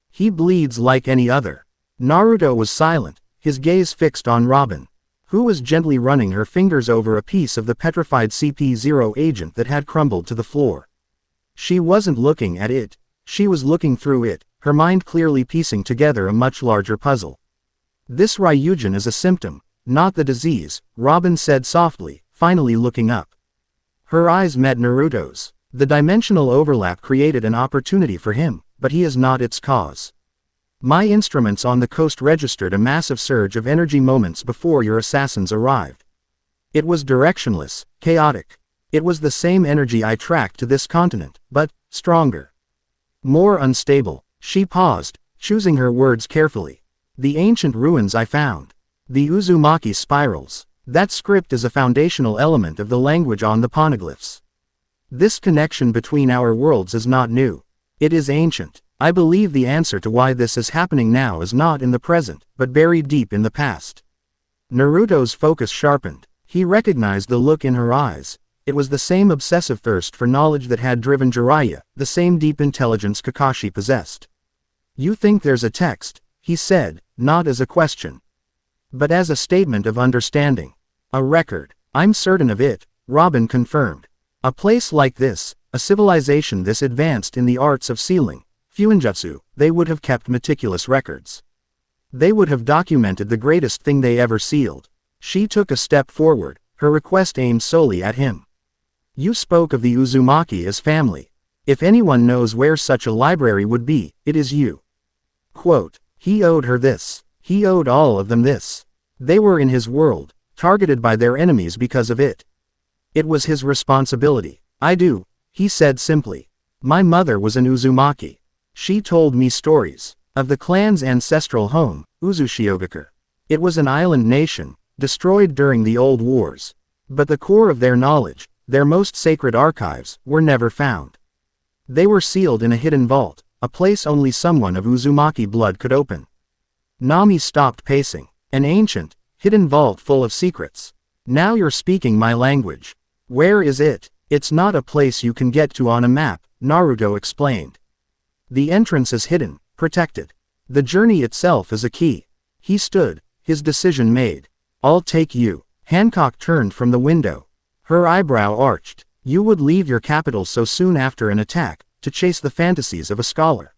He bleeds like any other. Naruto was silent, his gaze fixed on Robin, who was gently running her fingers over a piece of the petrified CP0 agent that had crumbled to the floor. She wasn't looking at it, she was looking through it, her mind clearly piecing together a much larger puzzle. This Ryujin is a symptom, not the disease, Robin said softly, finally looking up. Her eyes met Naruto's. The dimensional overlap created an opportunity for him, but he is not its cause. My instruments on the coast registered a massive surge of energy moments before your assassins arrived. It was directionless, chaotic. It was the same energy I tracked to this continent, but stronger. More unstable. She paused, choosing her words carefully. The ancient ruins I found. The Uzumaki spirals. That script is a foundational element of the language on the poneglyphs. This connection between our worlds is not new. It is ancient. I believe the answer to why this is happening now is not in the present, but buried deep in the past. Naruto's focus sharpened. He recognized the look in her eyes. It was the same obsessive thirst for knowledge that had driven Jiraiya, the same deep intelligence Kakashi possessed. You think there's a text, he said, not as a question, but as a statement of understanding. A record. I'm certain of it, Robin confirmed. A place like this, a civilization this advanced in the arts of sealing, Fuinjutsu, they would have kept meticulous records. They would have documented the greatest thing they ever sealed. She took a step forward, her request aimed solely at him. You spoke of the Uzumaki as family. If anyone knows where such a library would be, it is you. Quote, he owed her this. He owed all of them this. They were in his world, targeted by their enemies because of it. It was his responsibility. I do, he said simply. My mother was an Uzumaki. She told me stories of the clan's ancestral home, Uzushiogakure. It was an island nation, destroyed during the old wars. But the core of their knowledge, their most sacred archives, were never found. They were sealed in a hidden vault, a place only someone of Uzumaki blood could open. Nami stopped pacing. An ancient, hidden vault full of secrets. Now you're speaking my language. Where is it? It's not a place you can get to on a map, Naruto explained. The entrance is hidden, protected. The journey itself is a key. He stood, his decision made. I'll take you. Hancock turned from the window. Her eyebrow arched. You would leave your capital so soon after an attack, to chase the fantasies of a scholar.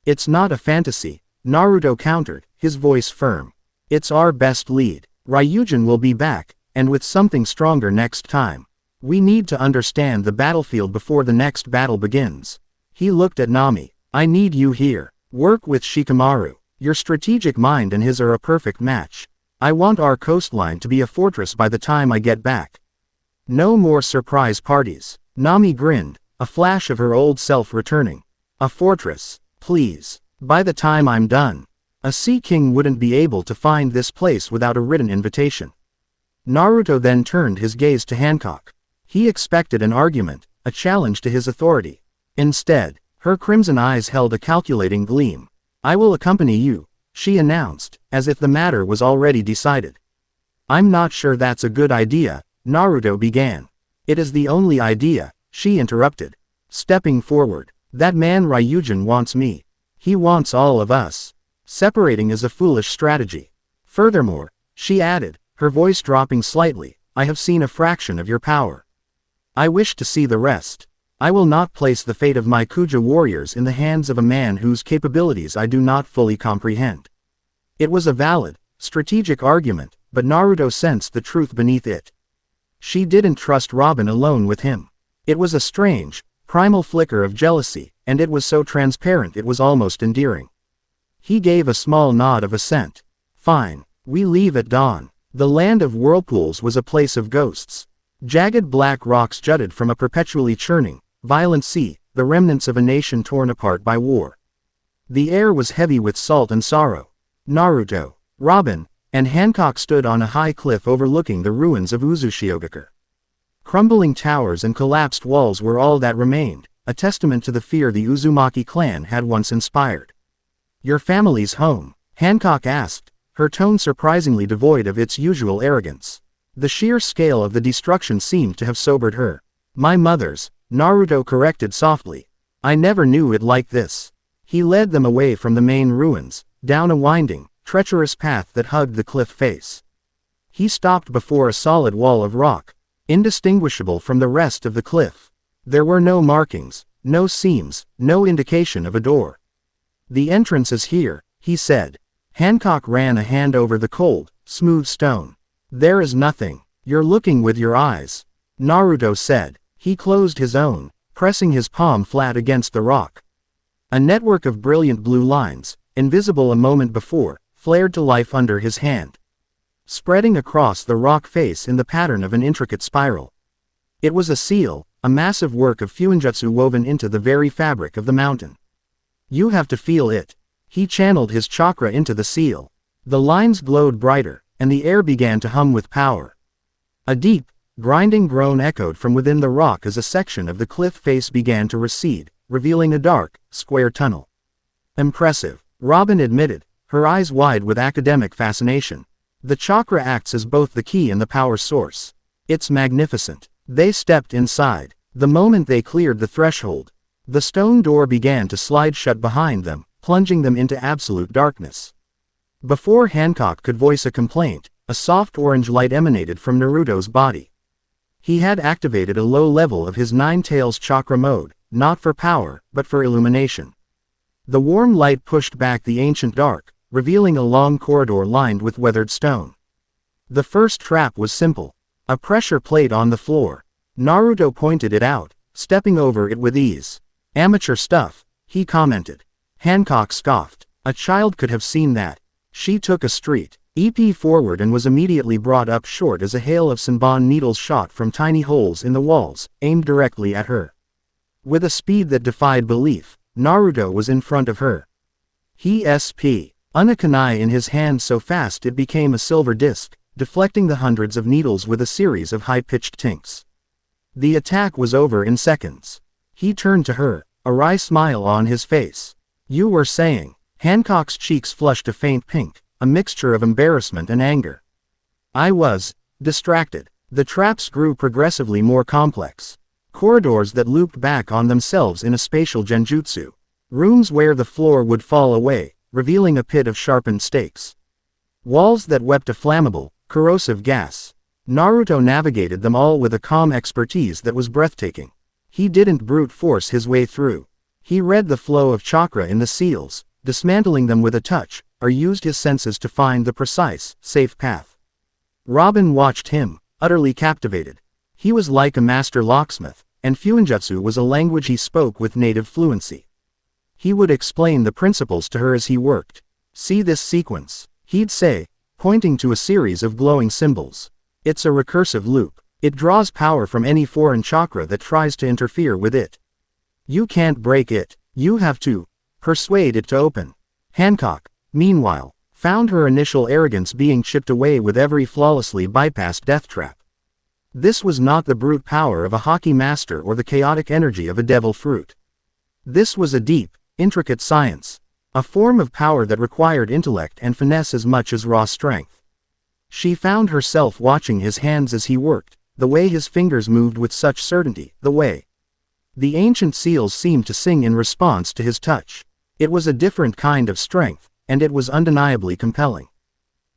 It's not a fantasy, Naruto countered, his voice firm. It's our best lead. Ryujin will be back, and with something stronger next time. We need to understand the battlefield before the next battle begins. He looked at Nami. I need you here. Work with Shikamaru. Your strategic mind and his are a perfect match. I want our coastline to be a fortress by the time I get back. No more surprise parties. Nami grinned, a flash of her old self returning. A fortress, please. By the time I'm done. A Sea King wouldn't be able to find this place without a written invitation. Naruto then turned his gaze to Hancock. He expected an argument, a challenge to his authority. Instead, her crimson eyes held a calculating gleam. I will accompany you, she announced, as if the matter was already decided. I'm not sure that's a good idea, Naruto began. It is the only idea, she interrupted. Stepping forward, that man Ryujin wants me. He wants all of us. Separating is a foolish strategy. Furthermore, she added, her voice dropping slightly, I have seen a fraction of your power. I wish to see the rest. I will not place the fate of my Kuja warriors in the hands of a man whose capabilities I do not fully comprehend. It was a valid, strategic argument, but Naruto sensed the truth beneath it. She didn't trust Robin alone with him. It was a strange, primal flicker of jealousy, and it was so transparent it was almost endearing. He gave a small nod of assent. Fine. We leave at dawn. The land of whirlpools was a place of ghosts. Jagged black rocks jutted from a perpetually churning, violent sea, the remnants of a nation torn apart by war. The air was heavy with salt and sorrow. Naruto, Robin, and Hancock stood on a high cliff overlooking the ruins of Uzushiogakure. Crumbling towers and collapsed walls were all that remained, a testament to the fear the Uzumaki clan had once inspired. "Your family's home?" Hancock asked, her tone surprisingly devoid of its usual arrogance. The sheer scale of the destruction seemed to have sobered her. "My mother's," Naruto corrected softly. "I never knew it like this." He led them away from the main ruins, down a winding, treacherous path that hugged the cliff face. He stopped before a solid wall of rock, indistinguishable from the rest of the cliff. There were no markings, no seams, no indication of a door. "The entrance is here," he said. Hancock ran a hand over the cold, smooth stone. "There is nothing. You're looking with your eyes," Naruto said. He closed his own, pressing his palm flat against the rock. A network of brilliant blue lines, invisible a moment before, flared to life under his hand, spreading across the rock face in the pattern of an intricate spiral. It was a seal, a massive work of fuinjutsu woven into the very fabric of the mountain. "You have to feel it." He channeled his chakra into the seal. The lines glowed brighter, and the air began to hum with power. A deep, grinding groan echoed from within the rock as a section of the cliff face began to recede, revealing a dark, square tunnel. "Impressive," Robin admitted, her eyes wide with academic fascination. "The chakra acts as both the key and the power source. It's magnificent." They stepped inside. The moment they cleared the threshold, the stone door began to slide shut behind them, plunging them into absolute darkness. Before Hancock could voice a complaint, a soft orange light emanated from Naruto's body. He had activated a low level of his Nine Tails chakra mode, not for power, but for illumination. The warm light pushed back the ancient dark, revealing a long corridor lined with weathered stone. The first trap was simple. A pressure plate on the floor. Naruto pointed it out, stepping over it with ease. "Amateur stuff," he commented. Hancock scoffed. "A child could have seen that." She took a street EP forward and was immediately brought up short as a hail of Senbon needles shot from tiny holes in the walls, aimed directly at her. With a speed that defied belief, Naruto was in front of her. He spun a kunai in his hand so fast it became a silver disc, deflecting the hundreds of needles with a series of high-pitched tinks. The attack was over in seconds. He turned to her, a wry smile on his face. "You were saying." Hancock's cheeks flushed a faint pink, a mixture of embarrassment and anger. "I was distracted." The traps grew progressively more complex. Corridors that looped back on themselves in a spatial genjutsu. Rooms where the floor would fall away, revealing a pit of sharpened stakes. Walls that wept a flammable, corrosive gas. Naruto navigated them all with a calm expertise that was breathtaking. He didn't brute force his way through. He read the flow of chakra in the seals, dismantling them with a touch, or used his senses to find the precise, safe path. Robin watched him, utterly captivated. He was like a master locksmith, and fuinjutsu was a language he spoke with native fluency. He would explain the principles to her as he worked. "See this sequence," he'd say, pointing to a series of glowing symbols. "It's a recursive loop. It draws power from any foreign chakra that tries to interfere with it. You can't break it. You have to persuade it to open." Hancock, meanwhile, found her initial arrogance being chipped away with every flawlessly bypassed death trap. This was not the brute power of a hockey master or the chaotic energy of a devil fruit. This was a deep, intricate science. A form of power that required intellect and finesse as much as raw strength. She found herself watching his hands as he worked, the way his fingers moved with such certainty, the way the ancient seals seemed to sing in response to his touch. It was a different kind of strength, and it was undeniably compelling.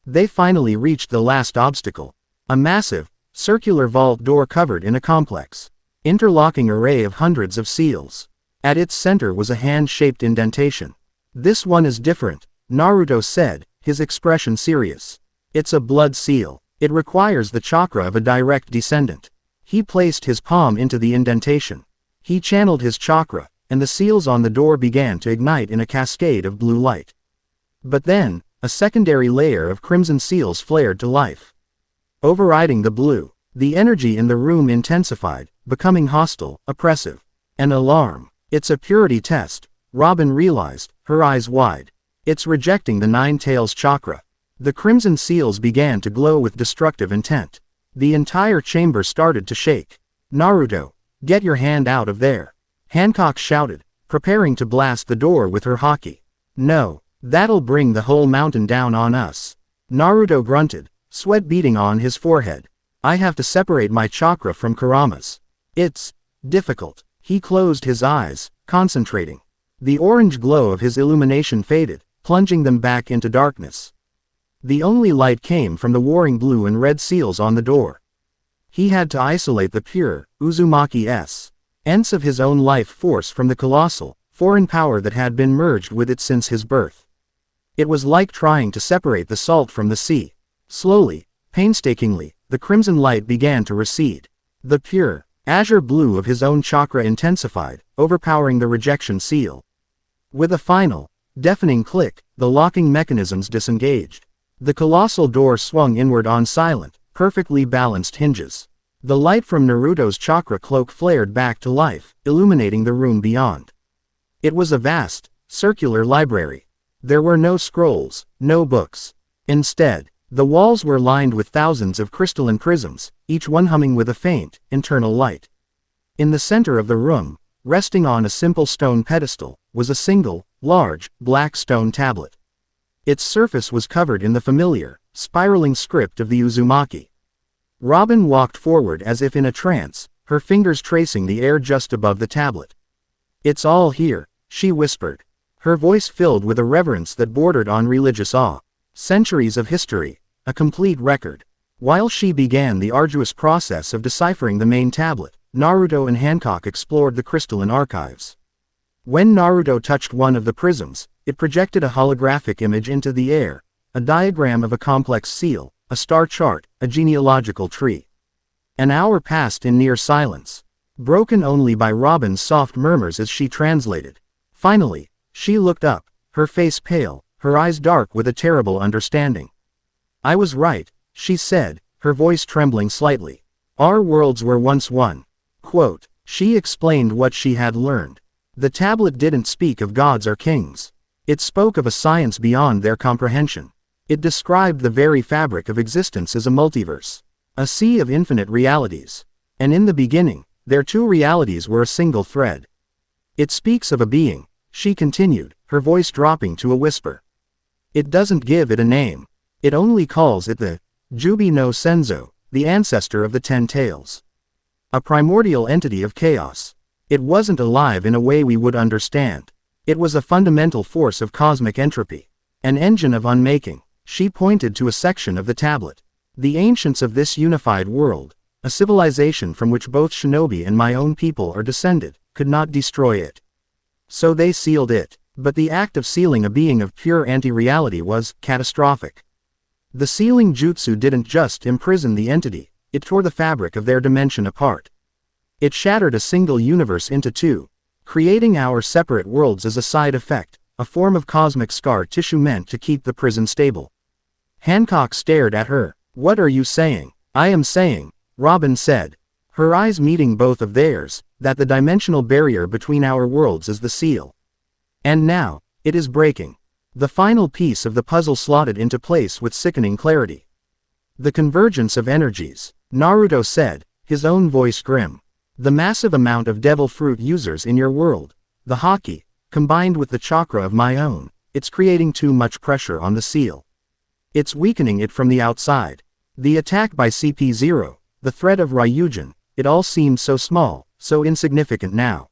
They finally reached the last obstacle. A massive, circular vault door covered in a complex, interlocking array of hundreds of seals. At its center was a hand-shaped indentation. "This one is different," Naruto said, his expression serious. "It's a blood seal. It requires the chakra of a direct descendant." He placed his palm into the indentation. He channeled his chakra, and the seals on the door began to ignite in a cascade of blue light. But then, a secondary layer of crimson seals flared to life. Overriding the blue, the energy in the room intensified, becoming hostile, oppressive. An alarm. It's a purity test, Robin realized, her eyes wide. It's rejecting the Nine Tails chakra. The crimson seals began to glow with destructive intent. The entire chamber started to shake. Naruto, get your hand out of there. Hancock shouted, preparing to blast the door with her haki. No, that'll bring the whole mountain down on us. Naruto grunted, sweat beading on his forehead. I have to separate my chakra from Kurama's. It's difficult. He closed his eyes, concentrating. The orange glow of his illumination faded, plunging them back into darkness. The only light came from the warring blue and red seals on the door. He had to isolate the pure, Uzumaki's essence of his own life force from the colossal, foreign power that had been merged with it since his birth. It was like trying to separate the salt from the sea. Slowly, painstakingly, the crimson light began to recede. The pure, azure blue of his own chakra intensified, overpowering the rejection seal. With a final, deafening click, the locking mechanisms disengaged. The colossal door swung inward on silent, perfectly balanced hinges. The light from Naruto's chakra cloak flared back to life, illuminating the room beyond. It was a vast, circular library. There were no scrolls, no books. Instead, the walls were lined with thousands of crystalline prisms, each one humming with a faint, internal light. In the center of the room, resting on a simple stone pedestal, was a single, large, black stone tablet. Its surface was covered in the familiar, spiraling script of the Uzumaki. Robin walked forward as if in a trance, her fingers tracing the air just above the tablet. It's all here, she whispered. Her voice filled with a reverence that bordered on religious awe. Centuries of history, a complete record. While she began the arduous process of deciphering the main tablet, Naruto and Hancock explored the crystalline archives. When Naruto touched one of the prisms, it projected a holographic image into the air, a diagram of a complex seal, a star chart, a genealogical tree. An hour passed in near silence, broken only by Robin's soft murmurs as she translated. Finally, she looked up, her face pale, her eyes dark with a terrible understanding. I was right, she said, her voice trembling slightly. Our worlds were once one. Quote, she explained what she had learned. The tablet didn't speak of gods or kings. It spoke of a science beyond their comprehension. It described the very fabric of existence as a multiverse, a sea of infinite realities. And in the beginning, their two realities were a single thread. It speaks of a being, she continued, her voice dropping to a whisper. It doesn't give it a name. It only calls it the Jubi no Senzo, the ancestor of the 10 Tails. A primordial entity of chaos. It wasn't alive in a way we would understand. It was a fundamental force of cosmic entropy. An engine of unmaking. She pointed to a section of the tablet. The ancients of this unified world, a civilization from which both Shinobi and my own people are descended, could not destroy it. So they sealed it. But the act of sealing a being of pure anti-reality was catastrophic. The sealing jutsu didn't just imprison the entity, it tore the fabric of their dimension apart. It shattered a single universe into two, creating our separate worlds as a side effect, a form of cosmic scar tissue meant to keep the prison stable. Hancock stared at her. What are you saying? I am saying, Robin said, her eyes meeting both of theirs, that the dimensional barrier between our worlds is the seal. And now, it is breaking. The final piece of the puzzle slotted into place with sickening clarity. The convergence of energies, Naruto said, his own voice grim. The massive amount of devil fruit users in your world, the haki, combined with the chakra of my own, it's creating too much pressure on the seal. It's weakening it from the outside. The attack by CP0, the threat of Ryujin, it all seemed so small, so insignificant now.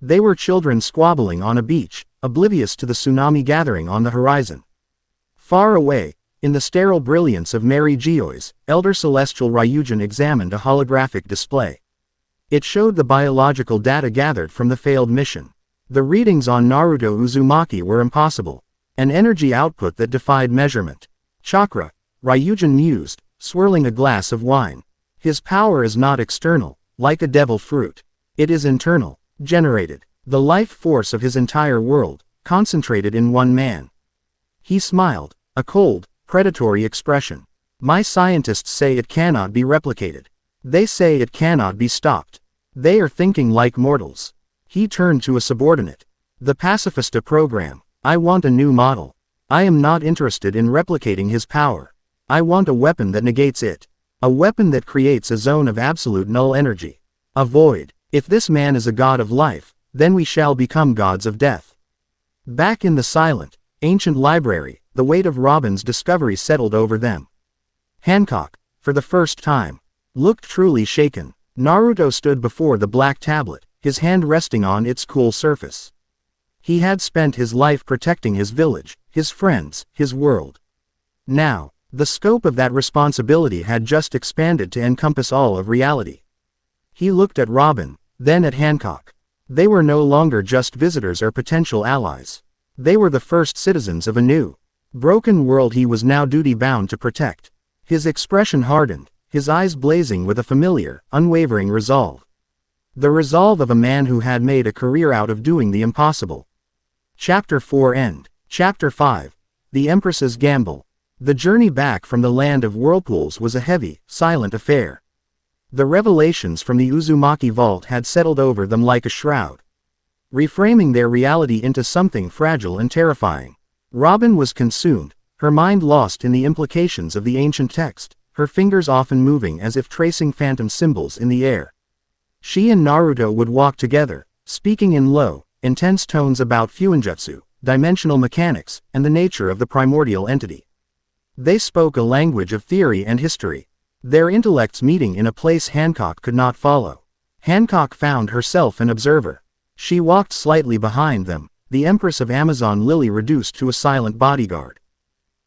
They were children squabbling on a beach, oblivious to the tsunami gathering on the horizon. Far away, in the sterile brilliance of Mary Geoy's, Elder Celestial Ryujin examined a holographic display. It showed the biological data gathered from the failed mission. The readings on Naruto Uzumaki were impossible. An energy output that defied measurement. Chakra, Ryujin mused, swirling a glass of wine. His power is not external, like a devil fruit. It is internal, generated. The life force of his entire world, concentrated in one man. He smiled, A cold, predatory expression. My scientists say it cannot be replicated. They say it cannot be stopped. They are thinking like mortals. He turned to a subordinate. The Pacifista program. I want a new model. I am not interested in replicating his power. I want a weapon that negates it. A weapon that creates a zone of absolute null energy. A void. If this man is a god of life, then we shall become gods of death. Back in the silent, ancient library, the weight of Robin's discovery settled over them. Hancock, for the first time, looked truly shaken. Naruto stood before the black tablet, his hand resting on its cool surface. He had spent his life protecting his village, his friends, his world. Now, the scope of that responsibility had just expanded to encompass all of reality. He looked at Robin, then at Hancock. They were no longer just visitors or potential allies. They were the first citizens of a new, broken world he was now duty-bound to protect. His expression hardened, his eyes blazing with a familiar, unwavering resolve. The resolve of a man who had made a career out of doing the impossible. Chapter 4 End. Chapter 5. The Empress's Gamble. The journey back from the land of whirlpools was a heavy, silent affair. The revelations from the Uzumaki vault had settled over them like a shroud, reframing their reality into something fragile and terrifying. Robin was consumed, her mind lost in the implications of the ancient text, her fingers often moving as if tracing phantom symbols in the air. She and Naruto would walk together, speaking in low, intense tones about fuinjutsu, dimensional mechanics, and the nature of the primordial entity. They spoke a language of theory and history, their intellects meeting in a place Hancock could not follow. Hancock found herself an observer. She walked slightly behind them, the Empress of Amazon Lily reduced to a silent bodyguard.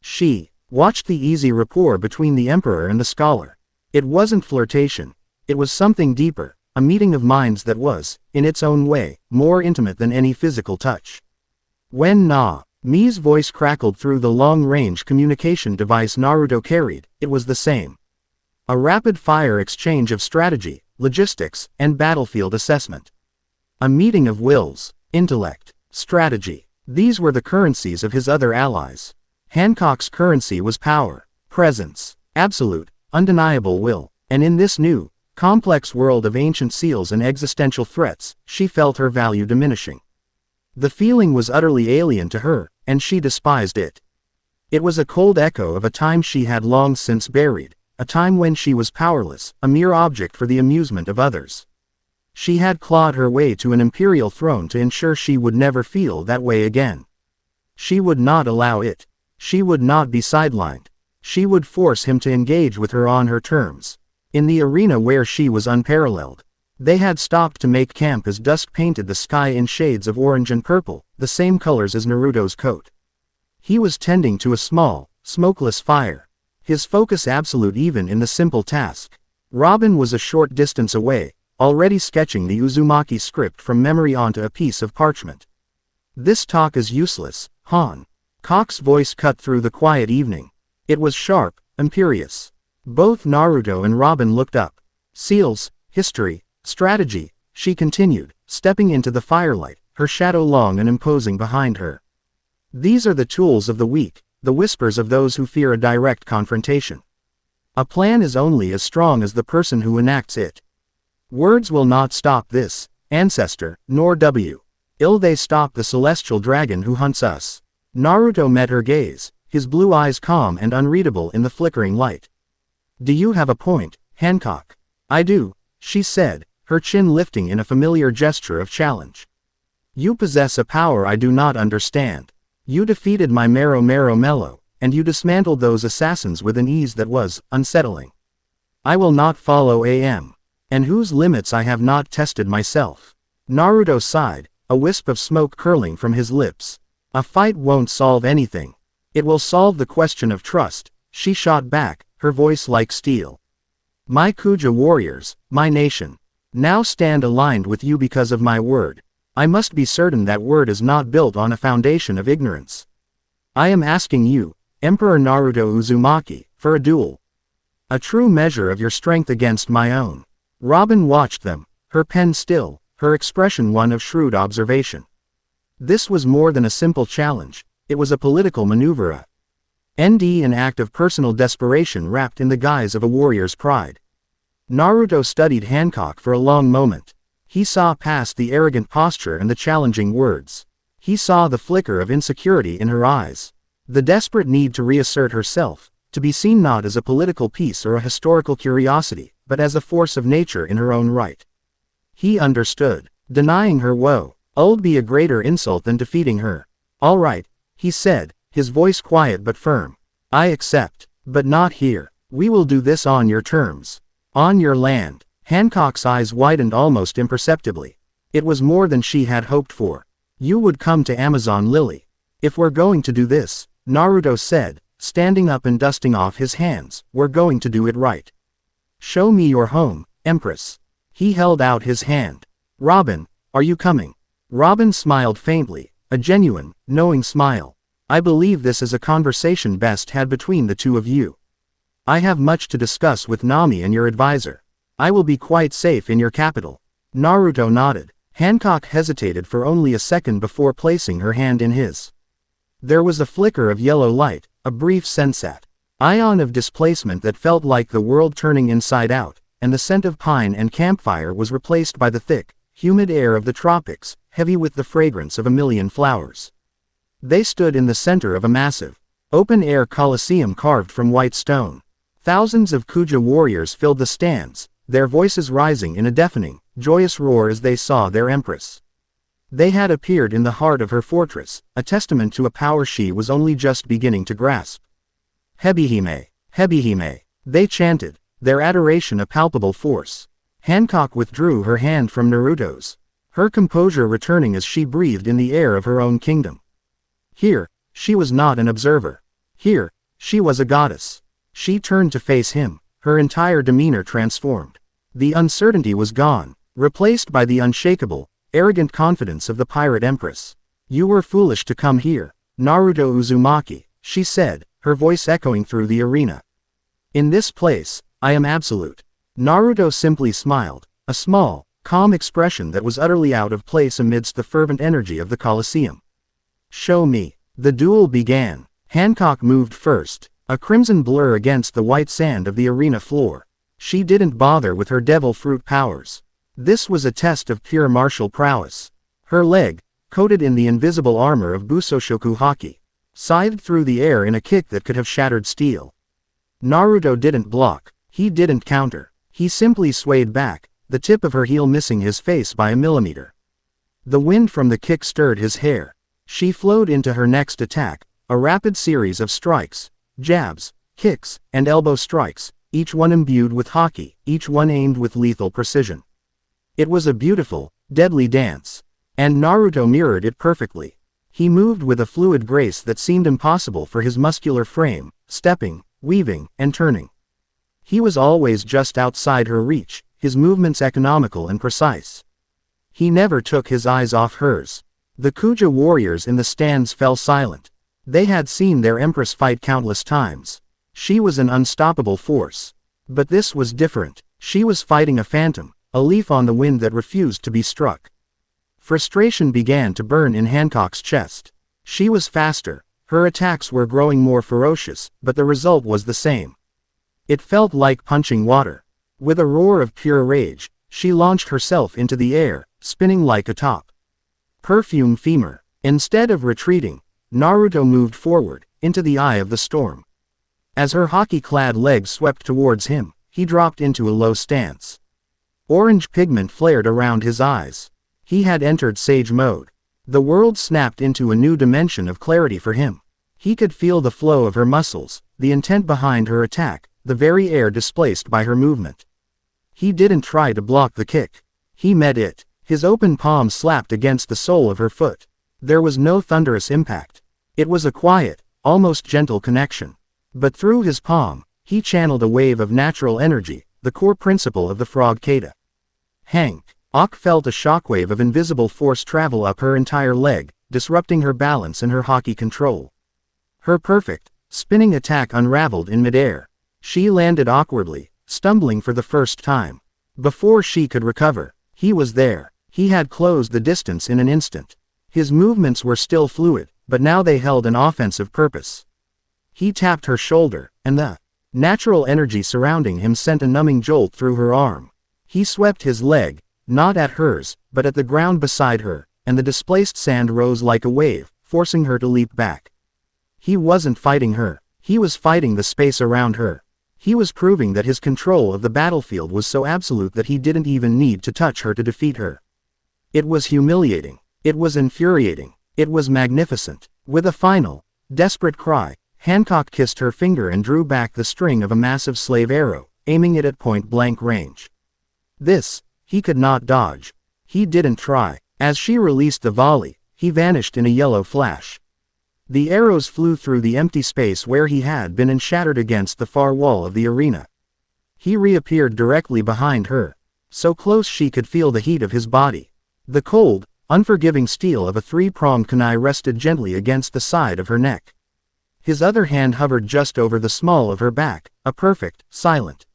She watched the easy rapport between the Emperor and the scholar. It wasn't flirtation. It was something deeper, a meeting of minds that was, in its own way, more intimate than any physical touch. When Mi's voice crackled through the long-range communication device Naruto carried, it was the same. A rapid-fire exchange of strategy, logistics, and battlefield assessment. A meeting of wills, intellect, strategy. These were the currencies of his other allies. Hancock's currency was power, presence, absolute, undeniable will, and in this new, complex world of ancient seals and existential threats, she felt her value diminishing. The feeling was utterly alien to her, and she despised it. It was a cold echo of a time she had long since buried, a time when she was powerless, a mere object for the amusement of others. She had clawed her way to an imperial throne to ensure she would never feel that way again. She would not allow it. She would not be sidelined. She would force him to engage with her on her terms. In the arena where she was unparalleled. They had stopped to make camp as dusk painted the sky in shades of orange and purple, the same colors as Naruto's coat. He was tending to a small, smokeless fire. His focus absolute even in the simple task. Robin was a short distance away, already sketching the Uzumaki script from memory onto a piece of parchment. This talk is useless, Hancock's voice cut through the quiet evening. It was sharp, imperious. Both Naruto and Robin looked up. Seals, history, strategy, she continued, stepping into the firelight, her shadow long and imposing behind her. These are the tools of the weak, the whispers of those who fear a direct confrontation. A plan is only as strong as the person who enacts it. Words will not stop this, ancestor, nor will they stop the celestial dragon who hunts us. Naruto met her gaze, his blue eyes calm and unreadable in the flickering light. Do you have a point, Hancock? I do, she said, her chin lifting in a familiar gesture of challenge. You possess a power I do not understand. You defeated my Mello, and you dismantled those assassins with an ease that was unsettling. I will not follow and whose limits I have not tested myself. Naruto sighed, a wisp of smoke curling from his lips. A fight won't solve anything. It will solve the question of trust, she shot back, her voice like steel. My Kuja warriors, my nation, now stand aligned with you because of my word. I must be certain that word is not built on a foundation of ignorance. I am asking you, Emperor Naruto Uzumaki, for a duel. A true measure of your strength against my own. Robin watched them, her pen still, her expression one of shrewd observation. This was more than a simple challenge, it was a political maneuver. An act of personal desperation wrapped in the guise of a warrior's pride. Naruto studied Hancock for a long moment. He saw past the arrogant posture and the challenging words. He saw the flicker of insecurity in her eyes. The desperate need to reassert herself, to be seen not as a political piece or a historical curiosity, but as a force of nature in her own right. He understood. Denying her would be a greater insult than defeating her. "All right," he said, his voice quiet but firm. "I accept. But not here. We will do this on your terms. On your land." Hancock's eyes widened almost imperceptibly. It was more than she had hoped for. "You would come to Amazon Lily. If we're going to do this," Naruto said, standing up and dusting off his hands, "we're going to do it right. Show me your home, Empress." He held out his hand. "Robin, are you coming?" Robin smiled faintly, a genuine, knowing smile. "I believe this is a conversation best had between the two of you. I have much to discuss with Nami and your advisor. I will be quite safe in your capital." Naruto nodded. Hancock hesitated for only a second before placing her hand in his. There was a flicker of yellow light, a brief sensat ion of displacement that felt like the world turning inside out, and the scent of pine and campfire was replaced by the thick, humid air of the tropics, heavy with the fragrance of a million flowers. They stood in the center of a massive, open-air coliseum carved from white stone. Thousands of Kuja warriors filled the stands, their voices rising in a deafening, joyous roar as they saw their empress. They had appeared in the heart of her fortress, a testament to a power she was only just beginning to grasp. "Hebihime, Hebihime," they chanted, their adoration a palpable force. Hancock withdrew her hand from Naruto's, her composure returning as she breathed in the air of her own kingdom. Here, she was not an observer. Here, she was a goddess. She turned to face him, her entire demeanor transformed. The uncertainty was gone, replaced by the unshakable, arrogant confidence of the pirate empress. "You were foolish to come here, Naruto Uzumaki," she said, her voice echoing through the arena. "In this place, I am absolute." Naruto simply smiled, a small, calm expression that was utterly out of place amidst the fervent energy of the Colosseum. "Show me." The duel began. Hancock moved first, a crimson blur against the white sand of the arena floor. She didn't bother with her devil fruit powers. This was a test of pure martial prowess. Her leg, coated in the invisible armor of Busoshoku Haki, scythed through the air in a kick that could have shattered steel. Naruto didn't block, he didn't counter, he simply swayed back, the tip of her heel missing his face by a millimeter. The wind from the kick stirred his hair. She flowed into her next attack, a rapid series of strikes, jabs, kicks, and elbow strikes, each one imbued with haki, each one aimed with lethal precision. It was a beautiful, deadly dance. And Naruto mirrored it perfectly. He moved with a fluid grace that seemed impossible for his muscular frame, stepping, weaving, and turning. He was always just outside her reach, his movements economical and precise. He never took his eyes off hers. The Kuja warriors in the stands fell silent. They had seen their empress fight countless times. She was an unstoppable force. But this was different. She was fighting a phantom, a leaf on the wind that refused to be struck. Frustration began to burn in Hancock's chest. She was faster, her attacks were growing more ferocious, but the result was the same. It felt like punching water. With a roar of pure rage, she launched herself into the air, spinning like a top. Perfume femur. Instead of retreating, Naruto moved forward, into the eye of the storm. As her hockey-clad legs swept towards him, he dropped into a low stance. Orange pigment flared around his eyes. He had entered sage mode. The world snapped into a new dimension of clarity for him. He could feel the flow of her muscles, the intent behind her attack, the very air displaced by her movement. He didn't try to block the kick. He met it. His open palm slapped against the sole of her foot. There was no thunderous impact. It was a quiet, almost gentle connection. But through his palm, he channeled a wave of natural energy, the core principle of the frog kata. Hancock felt a shockwave of invisible force travel up her entire leg, disrupting her balance and her hockey control. Her perfect, spinning attack unraveled in midair. She landed awkwardly, stumbling for the first time. Before she could recover, he was there. He had closed the distance in an instant. His movements were still fluid, but now they held an offensive purpose. He tapped her shoulder, and the natural energy surrounding him sent a numbing jolt through her arm. He swept his leg, not at hers, but at the ground beside her, and the displaced sand rose like a wave, forcing her to leap back. He wasn't fighting her. He was fighting the space around her. He was proving that his control of the battlefield was so absolute that he didn't even need to touch her to defeat her. It was humiliating. It was infuriating. It was magnificent. With a final, desperate cry, Hancock kissed her finger and drew back the string of a massive slave arrow, aiming it at point-blank range. This, he could not dodge. He didn't try. As she released the volley, he vanished in a yellow flash. The arrows flew through the empty space where he had been and shattered against the far wall of the arena. He reappeared directly behind her, so close she could feel the heat of his body. The cold, unforgiving steel of a three-pronged kunai rested gently against the side of her neck. His other hand hovered just over the small of her back, a perfect, silent,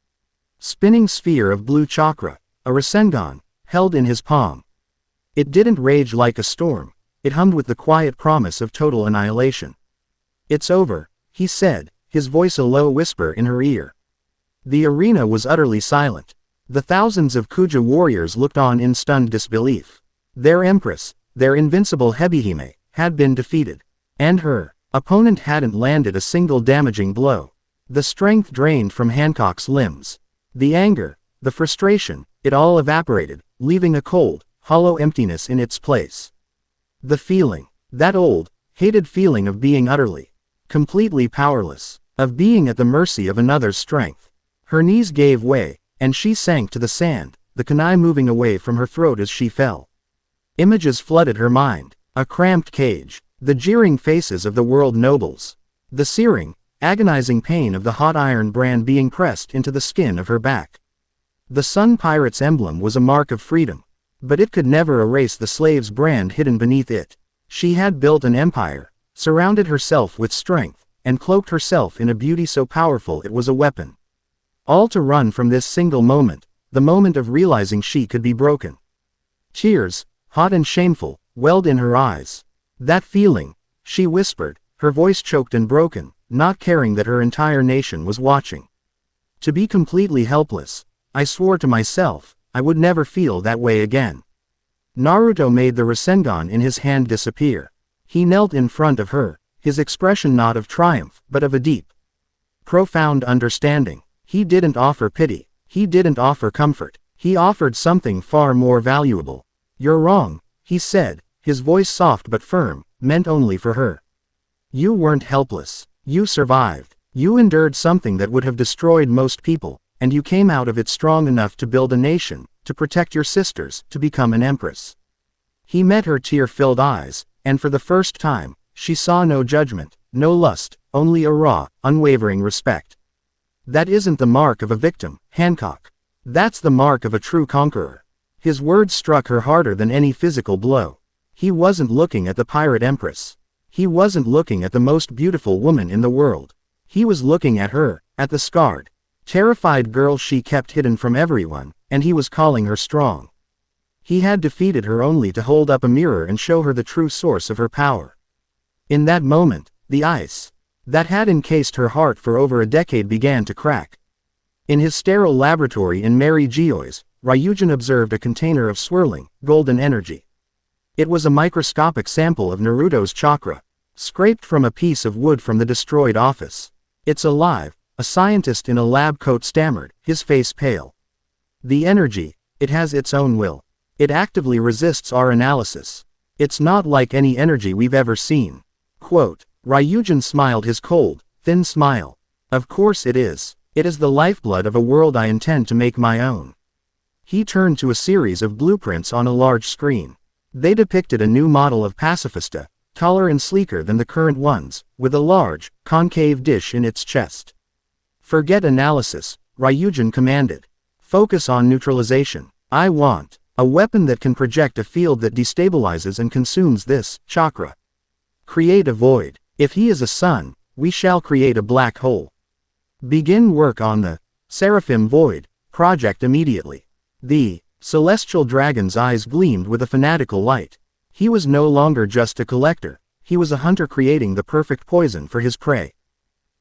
spinning sphere of blue chakra, a Rasengan, held in his palm. It didn't rage like a storm. It hummed with the quiet promise of total annihilation. "It's over," he said, his voice a low whisper in her ear. The arena was utterly silent. The thousands of Kuja warriors looked on in stunned disbelief. Their empress, their invincible Hebihime, had been defeated. And her opponent hadn't landed a single damaging blow. The strength drained from Hancock's limbs. The anger, the frustration, it all evaporated, leaving a cold, hollow emptiness in its place. The feeling, that old, hated feeling of being utterly, completely powerless, of being at the mercy of another's strength. Her knees gave way, and she sank to the sand, the kunai moving away from her throat as she fell. Images flooded her mind, a cramped cage, the jeering faces of the world nobles, the searing, agonizing pain of the hot iron brand being pressed into the skin of her back. The Sun Pirate's emblem was a mark of freedom, but it could never erase the slave's brand hidden beneath it. She had built an empire, surrounded herself with strength, and cloaked herself in a beauty so powerful it was a weapon. All to run from this single moment, the moment of realizing she could be broken. Tears, hot and shameful, welled in her eyes. "That feeling," she whispered, her voice choked and broken, not caring that her entire nation was watching. "To be completely helpless. I swore to myself, I would never feel that way again." Naruto made the Rasengan in his hand disappear. He knelt in front of her, his expression not of triumph, but of a deep, profound understanding. He didn't offer pity. He didn't offer comfort. He offered something far more valuable. "You're wrong," he said, his voice soft but firm, meant only for her. "You weren't helpless. You survived. You endured something that would have destroyed most people. And you came out of it strong enough to build a nation, to protect your sisters, to become an empress." He met her tear-filled eyes, and for the first time, she saw no judgment, no lust, only a raw, unwavering respect. "That isn't the mark of a victim, Hancock. That's the mark of a true conqueror." His words struck her harder than any physical blow. He wasn't looking at the pirate empress. He wasn't looking at the most beautiful woman in the world. He was looking at her, at the scarred, terrified girl she kept hidden from everyone, and he was calling her strong. He had defeated her only to hold up a mirror and show her the true source of her power. In that moment, the ice that had encased her heart for over a decade began to crack. In his sterile laboratory in Mary Geoy's, Ryujin observed a container of swirling, golden energy. It was a microscopic sample of Naruto's chakra, scraped from a piece of wood from the destroyed office. "It's alive," a scientist in a lab coat stammered, his face pale. "The energy, it has its own will. It actively resists our analysis. It's not like any energy we've ever seen." Quote. Ryujin smiled his cold, thin smile. "Of course it is. It is the lifeblood of a world I intend to make my own." He turned to a series of blueprints on a large screen. They depicted a new model of pacifista, taller and sleeker than the current ones, with a large, concave dish in its chest. "Forget analysis," Ryujin commanded. "Focus on neutralization. I want a weapon that can project a field that destabilizes and consumes this chakra. Create a void. If he is a sun, we shall create a black hole. Begin work on the Seraphim Void project immediately." The celestial dragon's eyes gleamed with a fanatical light. He was no longer just a collector, he was a hunter creating the perfect poison for his prey.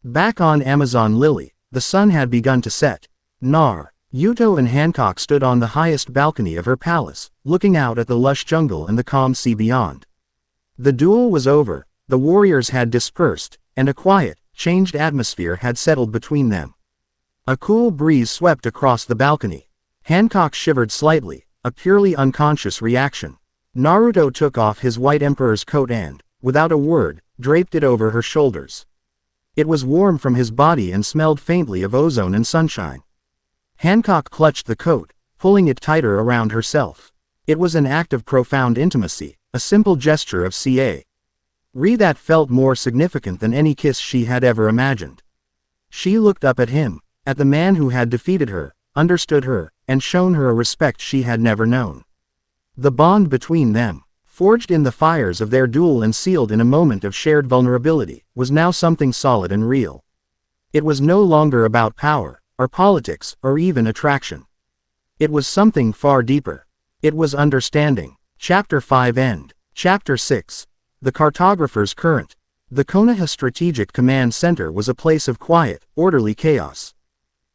Back on Amazon Lily, the sun had begun to set. Naruto and Hancock stood on the highest balcony of her palace, looking out at the lush jungle and the calm sea beyond. The duel was over, the warriors had dispersed, and a quiet, changed atmosphere had settled between them. A cool breeze swept across the balcony. Hancock shivered slightly, a purely unconscious reaction. Naruto took off his white emperor's coat and, without a word, draped it over her shoulders. It was warm from his body and smelled faintly of ozone and sunshine. Hancock clutched the coat, pulling it tighter around herself. It was an act of profound intimacy, a simple gesture of that felt more significant than any kiss she had ever imagined. She looked up at him, at the man who had defeated her, understood her, and shown her a respect she had never known. The bond between them, forged in the fires of their duel and sealed in a moment of shared vulnerability, was now something solid and real. It was no longer about power, or politics, or even attraction. It was something far deeper. It was understanding. Chapter 5 End. Chapter 6. The Cartographer's Current. The Konoha Strategic Command Center was a place of quiet, orderly chaos.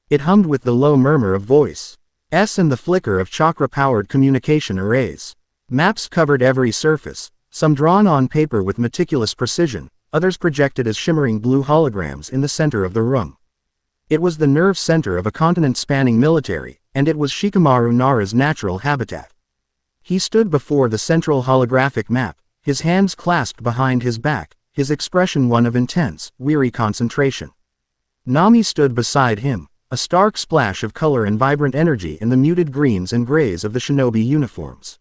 It hummed with the low murmur of voices and the flicker of chakra-powered communication arrays. Maps covered every surface, some drawn on paper with meticulous precision, others projected as shimmering blue holograms in the center of the room. It was the nerve center of a continent-spanning military, and it was Shikamaru Nara's natural habitat. He stood before the central holographic map, his hands clasped behind his back, his expression one of intense, weary concentration. Nami stood beside him, a stark splash of color and vibrant energy in the muted greens and grays of the shinobi uniforms.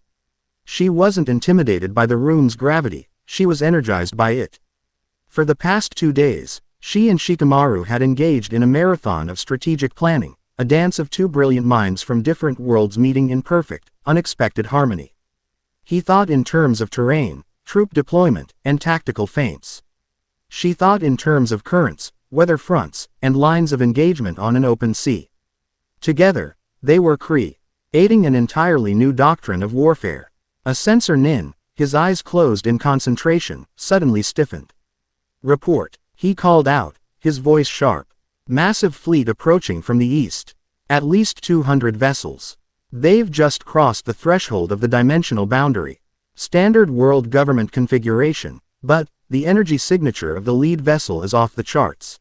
She wasn't intimidated by the room's gravity, she was energized by it. For the past 2 days, she and Shikamaru had engaged in a marathon of strategic planning, a dance of two brilliant minds from different worlds meeting in perfect, unexpected harmony. He thought in terms of terrain, troop deployment, and tactical feints. She thought in terms of currents, weather fronts, and lines of engagement on an open sea. Together, they were creating an entirely new doctrine of warfare. A sensor nin, his eyes closed in concentration, suddenly stiffened. "Report," he called out, his voice sharp. "Massive fleet approaching from the east. At least 200 vessels. They've just crossed the threshold of the dimensional boundary. Standard world government configuration, but the energy signature of the lead vessel is off the charts.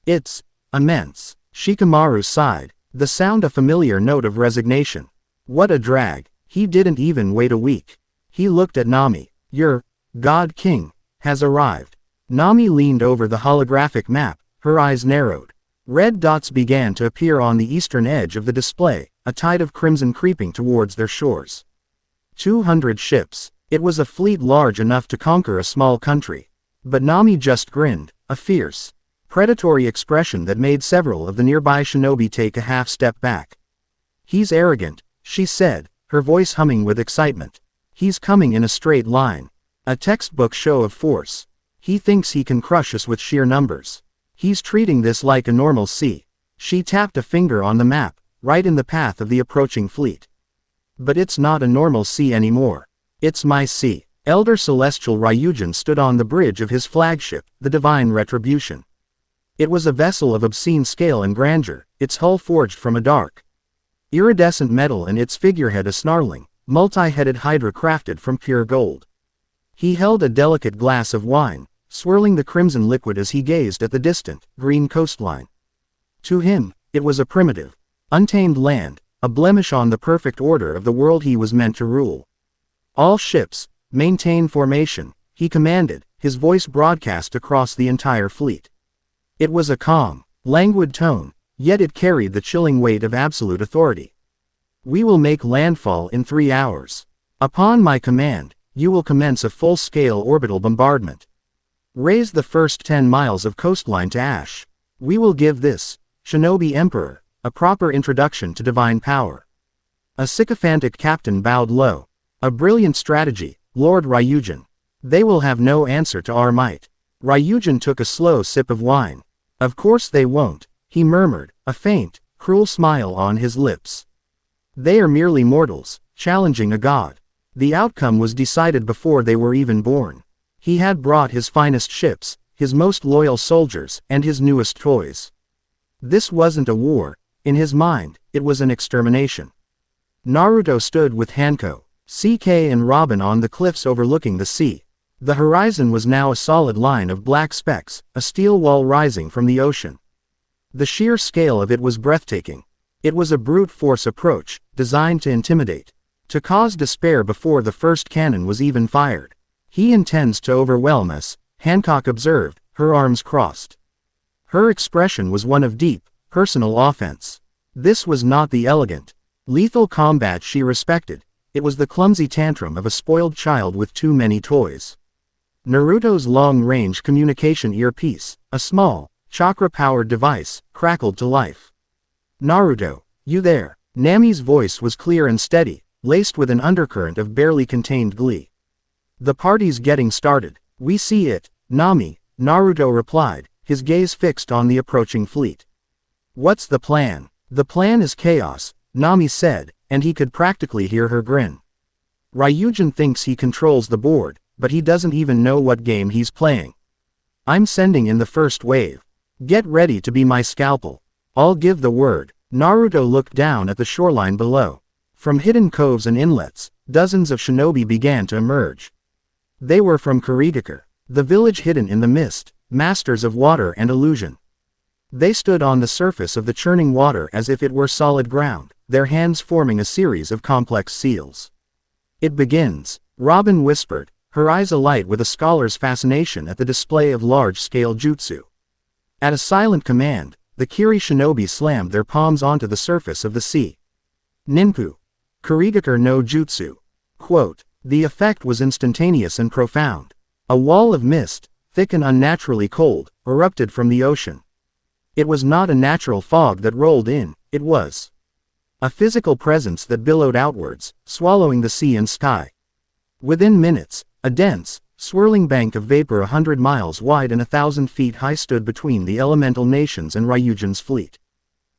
It's immense." Shikamaru sighed, the sound a familiar note of resignation. What a drag. He didn't even wait a week. He looked at Nami. "Your God King has arrived." Nami leaned over the holographic map, her eyes narrowed. Red dots began to appear on the eastern edge of the display, a tide of crimson creeping towards their shores. 200 ships. It was a fleet large enough to conquer a small country. But Nami just grinned, a fierce, predatory expression that made several of the nearby shinobi take a half step back. "He's arrogant," she said, her voice humming with excitement. "He's coming in a straight line. A textbook show of force. He thinks he can crush us with sheer numbers. He's treating this like a normal sea." She tapped a finger on the map, right in the path of the approaching fleet. "But it's not a normal sea anymore. It's my sea." Elder Celestial Ryujin stood on the bridge of his flagship, the Divine Retribution. It was a vessel of obscene scale and grandeur, its hull forged from a dark, iridescent metal and its figurehead a snarling, multi-headed hydra crafted from pure gold. He held a delicate glass of wine, swirling the crimson liquid as he gazed at the distant, green coastline. To him, it was a primitive, untamed land, a blemish on the perfect order of the world he was meant to rule. "All ships, maintain formation," he commanded, his voice broadcast across the entire fleet. It was a calm, languid tone, yet it carried the chilling weight of absolute authority. "We will make landfall in 3 hours. Upon my command, you will commence a full-scale orbital bombardment. Raise the first 10 miles of coastline to ash. We will give this Shinobi Emperor a proper introduction to divine power." A sycophantic captain bowed low. "A brilliant strategy, Lord Ryujin. They will have no answer to our might." Ryujin took a slow sip of wine. "Of course they won't," he murmured, a faint, cruel smile on his lips. "They are merely mortals, challenging a god. The outcome was decided before they were even born. He had brought his finest ships, his most loyal soldiers, and his newest toys. This wasn't a war. In his mind, it was an extermination. Naruto stood with Hancock, CK and Robin on the cliffs overlooking the sea. The horizon was now a solid line of black specks, a steel wall rising from the ocean. The sheer scale of it was breathtaking. It was a brute force approach, designed to intimidate, to cause despair before the first cannon was even fired. "He intends to overwhelm us," Hancock observed, her arms crossed. Her expression was one of deep, personal offense. This was not the elegant, lethal combat she respected. It was the clumsy tantrum of a spoiled child with too many toys. Naruto's long-range communication earpiece, a small, chakra-powered device, crackled to life. "Naruto, you there?" Nami's voice was clear and steady, laced with an undercurrent of barely contained glee. "The party's getting started. We see it, Nami," Naruto replied, his gaze fixed on the approaching fleet. "What's the plan?" "The plan is chaos," Nami said, and he could practically hear her grin. "Ryujin thinks he controls the board, but he doesn't even know what game he's playing. I'm sending in the first wave. Get ready to be my scalpel. I'll give the word." Naruto looked down at the shoreline below. From hidden coves and inlets, dozens of shinobi began to emerge. They were from Kurigakure, the village hidden in the mist, masters of water and illusion. They stood on the surface of the churning water as if it were solid ground, their hands forming a series of complex seals. "It begins," Robin whispered, her eyes alight with a scholar's fascination at the display of large-scale jutsu. At a silent command, the Kiri shinobi slammed their palms onto the surface of the sea. "Ninpu. Kurigakure no Jutsu." Quote. The effect was instantaneous and profound. A wall of mist, thick and unnaturally cold, erupted from the ocean. It was not a natural fog that rolled in, it was a physical presence that billowed outwards, swallowing the sea and sky. Within minutes, a dense, swirling bank of vapor 100 miles wide and 1,000 feet high stood between the elemental nations and Ryujin's fleet.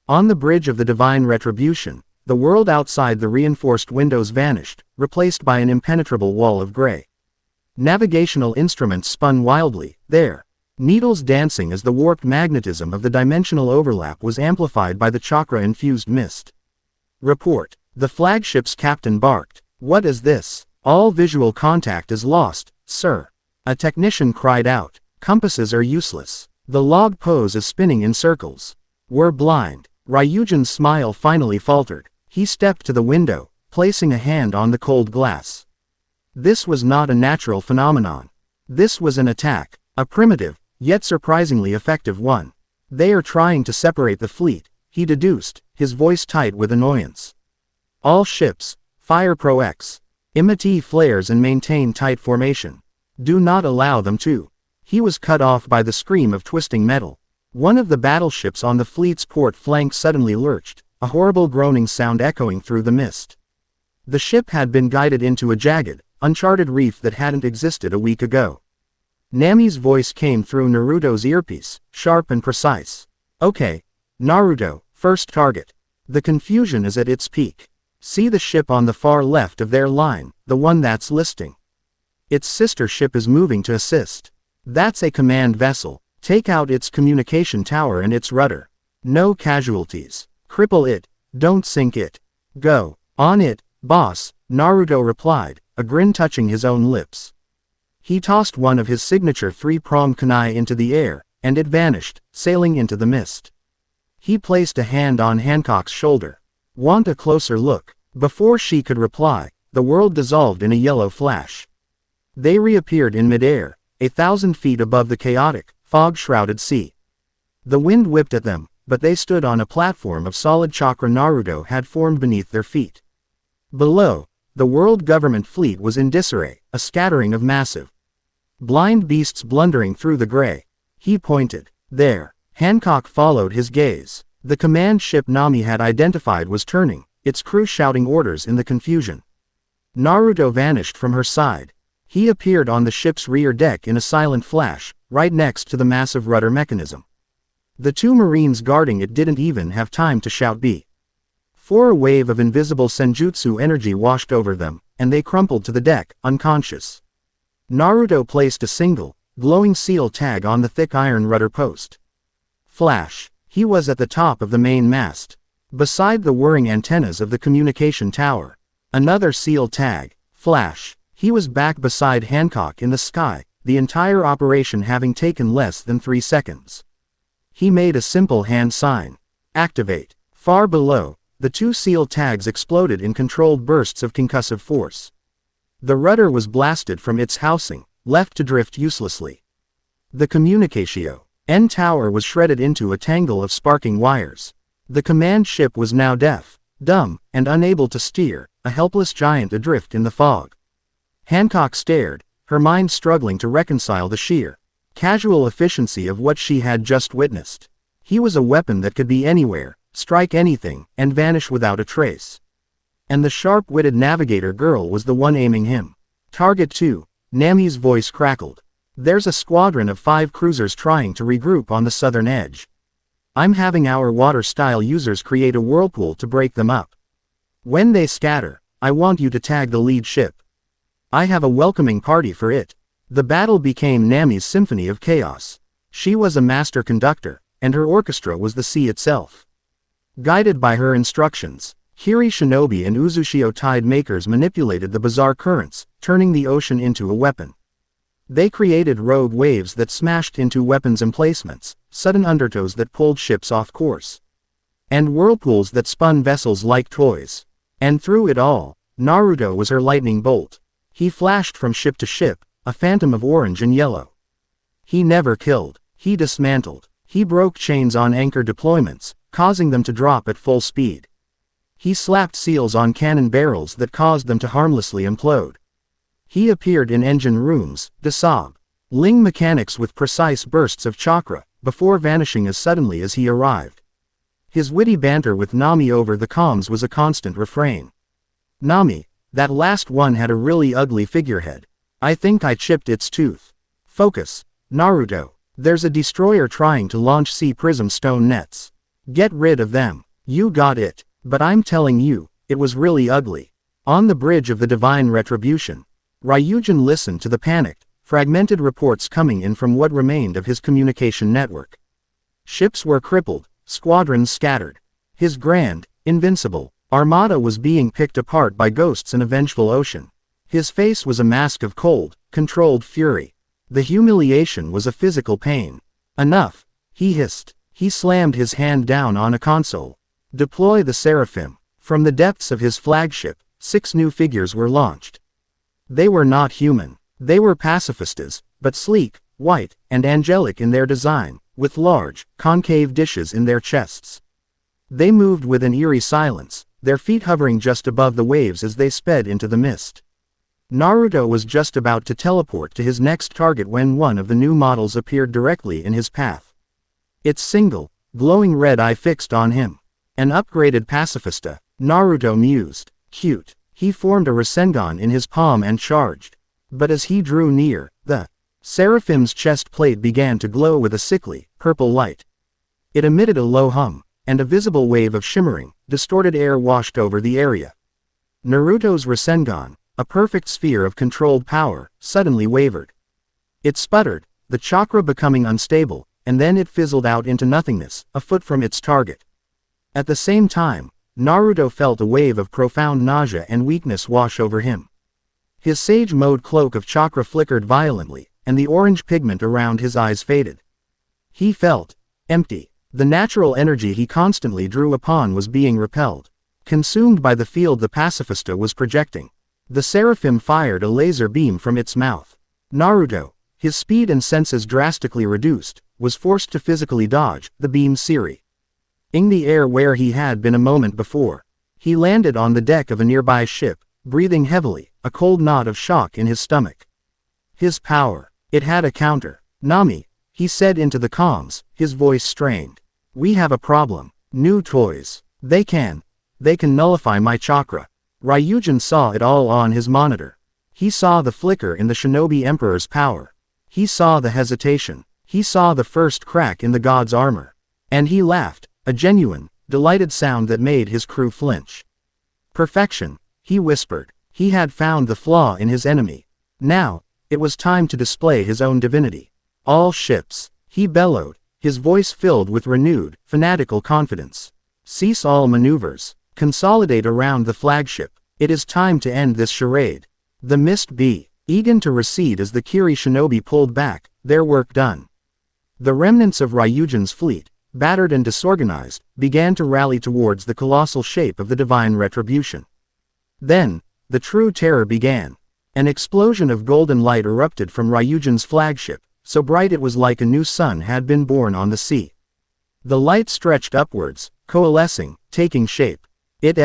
On the bridge of the divine retribution, the world outside the reinforced windows vanished, replaced by an impenetrable wall of gray. Navigational instruments spun wildly, there, needles dancing as the warped magnetism of the dimensional overlap was amplified by the chakra-infused mist. "Report," the flagship's captain barked. "What is this?" "All visual contact is lost, sir," a technician cried out. "Compasses are useless. The log pose is spinning in circles. We're blind." Ryujin's smile finally faltered. He stepped to the window, placing a hand on the cold glass. This was not a natural phenomenon. This was an attack, a primitive, yet surprisingly effective one. "They are trying to separate the fleet," he deduced, his voice tight with annoyance. "All ships, fire Pro X. Imitate flares and maintain tight formation. Do not allow them to." He was cut off by the scream of twisting metal. One of the battleships on the fleet's port flank suddenly lurched, a horrible groaning sound echoing through the mist. The ship had been guided into a jagged, uncharted reef that hadn't existed a week ago. Nami's voice came through Naruto's earpiece, sharp and precise. "Okay, Naruto, first target." The confusion is at its peak. "See the ship on the far left of their line, the one that's listing. Its sister ship is moving to assist. That's a command vessel. Take out its communication tower and its rudder. No casualties. Cripple it, don't sink it. Go. On it, boss," Naruto replied, a grin touching his own lips. He tossed one of his signature three-pronged kunai into the air, and it vanished, sailing into the mist. He placed a hand on Hancock's shoulder. "Want a closer look?" Before she could reply, the world dissolved in a yellow flash. They reappeared in midair, 1,000 feet above the chaotic, fog-shrouded sea. The wind whipped at them, but they stood on a platform of solid chakra Naruto had formed beneath their feet. Below, the world government fleet was in disarray, a scattering of massive blind beasts blundering through the gray. He pointed. There. Hancock followed his gaze. The command ship Nami had identified was turning, its crew shouting orders in the confusion. Naruto vanished from her side. He appeared on the ship's rear deck in a silent flash, right next to the massive rudder mechanism. The two Marines guarding it didn't even have time to shout B. For a wave of invisible senjutsu energy washed over them, and they crumpled to the deck, unconscious. Naruto placed a single, glowing seal tag on the thick iron rudder post. Flash. He was at the top of the main mast. Beside the whirring antennas of the communication tower. Another seal tag. Flash. He was back beside Hancock in the sky, the entire operation having taken less than 3 seconds. He made a simple hand sign. Activate. Far below, the 2 seal tags exploded in controlled bursts of concussive force. The rudder was blasted from its housing, left to drift uselessly. The communicatio N tower was shredded into a tangle of sparking wires. The command ship was now deaf, dumb, and unable to steer, a helpless giant adrift in the fog. Hancock stared, her mind struggling to reconcile the sheer, casual efficiency of what she had just witnessed. He was a weapon that could be anywhere, strike anything, and vanish without a trace. And the sharp-witted navigator girl was the one aiming him. Target 2, Nami's voice crackled. There's a squadron of 5 cruisers trying to regroup on the southern edge. I'm having our water-style users create a whirlpool to break them up. When they scatter, I want you to tag the lead ship. I have a welcoming party for it. The battle became Nami's symphony of chaos. She was a master conductor, and her orchestra was the sea itself. Guided by her instructions, Hiri Shinobi and Uzushio tide makers manipulated the bizarre currents, turning the ocean into a weapon. They created rogue waves that smashed into weapons emplacements, sudden undertows that pulled ships off course, and whirlpools that spun vessels like toys. And through it all, Naruto was her lightning bolt. He flashed from ship to ship, a phantom of orange and yellow. He never killed, he dismantled. He broke chains on anchor deployments, causing them to drop at full speed. He slapped seals on cannon barrels that caused them to harmlessly implode. He appeared in engine rooms, disabling mechanics with precise bursts of chakra, before vanishing as suddenly as he arrived. His witty banter with Nami over the comms was a constant refrain. Nami, that last one had a really ugly figurehead. I think I chipped its tooth. Focus, Naruto. There's a destroyer trying to launch sea prism stone nets. Get rid of them. You got it. But I'm telling you, it was really ugly. On the bridge of the divine retribution, Ryujin listened to the panicked, fragmented reports coming in from what remained of his communication network. Ships were crippled, squadrons scattered. His grand, invincible, armada was being picked apart by ghosts in a vengeful ocean. His face was a mask of cold, controlled fury. The humiliation was a physical pain. Enough, he hissed. He slammed his hand down on a console. Deploy the Seraphim. From the depths of his flagship, 6 new figures were launched. They were not human. They were pacifistas, but sleek, white, and angelic in their design, with large, concave dishes in their chests. They moved with an eerie silence, their feet hovering just above the waves as they sped into the mist. Naruto was just about to teleport to his next target when one of the new models appeared directly in his path. Its single, glowing red eye fixed on him. An upgraded pacifista, Naruto mused. Cute. He formed a Rasengan in his palm and charged. But as he drew near, the Seraphim's chest plate began to glow with a sickly, purple light. It emitted a low hum, and a visible wave of shimmering, distorted air washed over the area. Naruto's Rasengan, a perfect sphere of controlled power, suddenly wavered. It sputtered, the chakra becoming unstable, and then it fizzled out into nothingness, a foot from its target. At the same time, Naruto felt a wave of profound nausea and weakness wash over him. His sage mode cloak of chakra flickered violently, and the orange pigment around his eyes faded. He felt empty. The natural energy he constantly drew upon was being repelled, consumed by the field the pacifista was projecting. The Seraphim fired a laser beam from its mouth. Naruto, his speed and senses drastically reduced, was forced to physically dodge the beam's searing. In the air where he had been a moment before, he landed on the deck of a nearby ship, breathing heavily, a cold knot of shock in his stomach. His power. It had a counter. Nami, he said into the comms, his voice strained. We have a problem. New toys. They can nullify my chakra. Ryujin saw it all on his monitor. He saw the flicker in the Shinobi Emperor's power. He saw the hesitation. He saw the first crack in the god's armor. And he laughed. A genuine, delighted sound that made his crew flinch. Perfection, he whispered. He had found the flaw in his enemy. Now, It was time to display his own divinity. All ships, he bellowed, his voice filled with renewed, fanatical confidence. Cease all maneuvers. Consolidate around the flagship. It is time to end this charade. The mist began to recede as the Kiri Shinobi pulled back, their work done. The remnants of Ryujin's fleet, battered and disorganized, began to rally towards the colossal shape of the divine retribution. Then, the true terror began. An explosion of golden light erupted from Ryujin's flagship, so bright it was like a new sun had been born on the sea. The light stretched upwards, coalescing, taking shape. It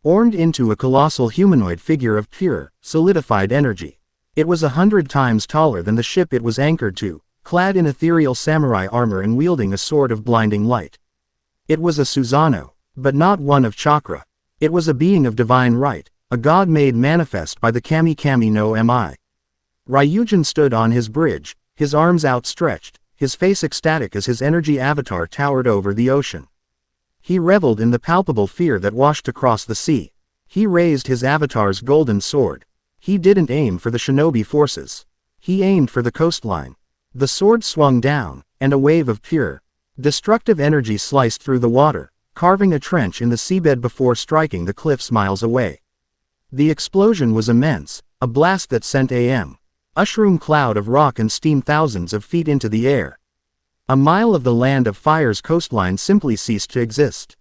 formed into a colossal humanoid figure of pure, solidified energy. It was 100 times taller than the ship it was anchored to, clad in ethereal samurai armor and wielding a sword of blinding light. It was a Susanoo, but not one of chakra. It was a being of divine right, a god made manifest by the Kami Kami no Mi. Ryujin stood on his bridge, his arms outstretched, his face ecstatic as his energy avatar towered over the ocean. He reveled in the palpable fear that washed across the sea. He raised his avatar's golden sword. He didn't aim for the shinobi forces. He aimed for the coastline. The sword swung down, and a wave of pure, destructive energy sliced through the water, carving a trench in the seabed before striking the cliffs miles away. The explosion was immense, a blast that sent a mushroom cloud of rock and steam thousands of feet into the air. A mile of the Land of Fire's coastline simply ceased to exist.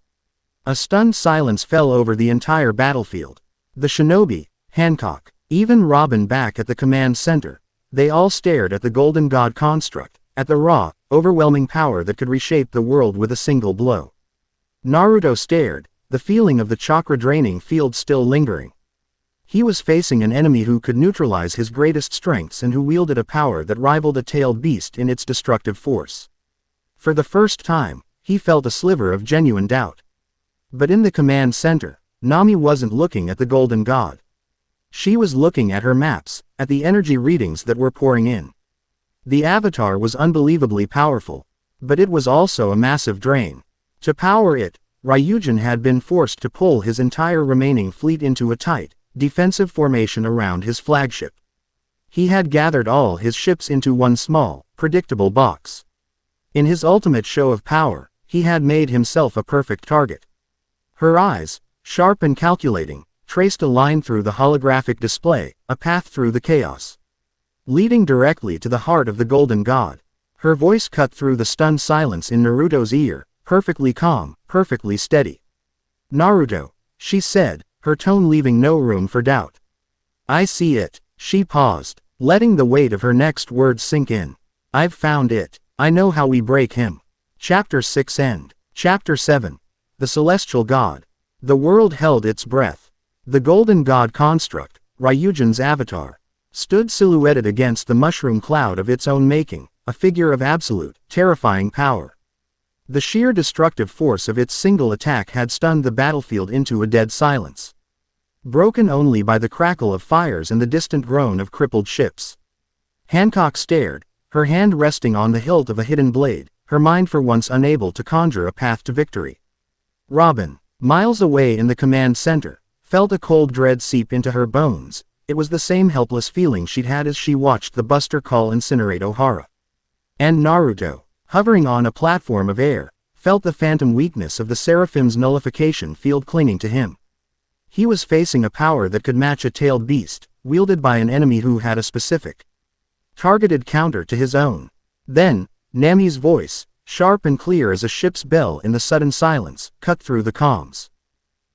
A stunned silence fell over the entire battlefield. The shinobi, Hancock, even Robin back at the command center, they all stared at the Golden God construct, at the raw, overwhelming power that could reshape the world with a single blow. Naruto stared, the feeling of the chakra-draining field still lingering. He was facing an enemy who could neutralize his greatest strengths and who wielded a power that rivaled a tailed beast in its destructive force. For the first time, he felt a sliver of genuine doubt. But in the command center, Nami wasn't looking at the Golden God. She was looking at her maps, at the energy readings that were pouring in. The avatar was unbelievably powerful, but it was also a massive drain. To power it, Ryujin had been forced to pull his entire remaining fleet into a tight, defensive formation around his flagship. He had gathered all his ships into one small, predictable box. In his ultimate show of power, he had made himself a perfect target. Her eyes, sharp and calculating, traced a line through the holographic display, a path through the chaos, leading directly to the heart of the Golden God. Her voice cut through the stunned silence in Naruto's ear, perfectly calm, perfectly steady. "Naruto," she said, her tone leaving no room for doubt. "I see it." She paused, letting the weight of her next words sink in. "I've found it. I know how we break him." Chapter 6 End. Chapter 7. The Celestial God. The world held its breath. The Golden God construct, Ryujin's avatar, stood silhouetted against the mushroom cloud of its own making, a figure of absolute, terrifying power. The sheer destructive force of its single attack had stunned the battlefield into a dead silence, broken only by the crackle of fires and the distant groan of crippled ships. Hancock stared, her hand resting on the hilt of a hidden blade, her mind for once unable to conjure a path to victory. Robin, miles away in the command center, felt a cold dread seep into her bones. It was the same helpless feeling she'd had as she watched the Buster Call incinerate Ohara. And Naruto, hovering on a platform of air, felt the phantom weakness of the Seraphim's nullification field clinging to him. He was facing a power that could match a tailed beast, wielded by an enemy who had a specific, targeted counter to his own. Then, Nami's voice, sharp and clear as a ship's bell in the sudden silence, cut through the comms.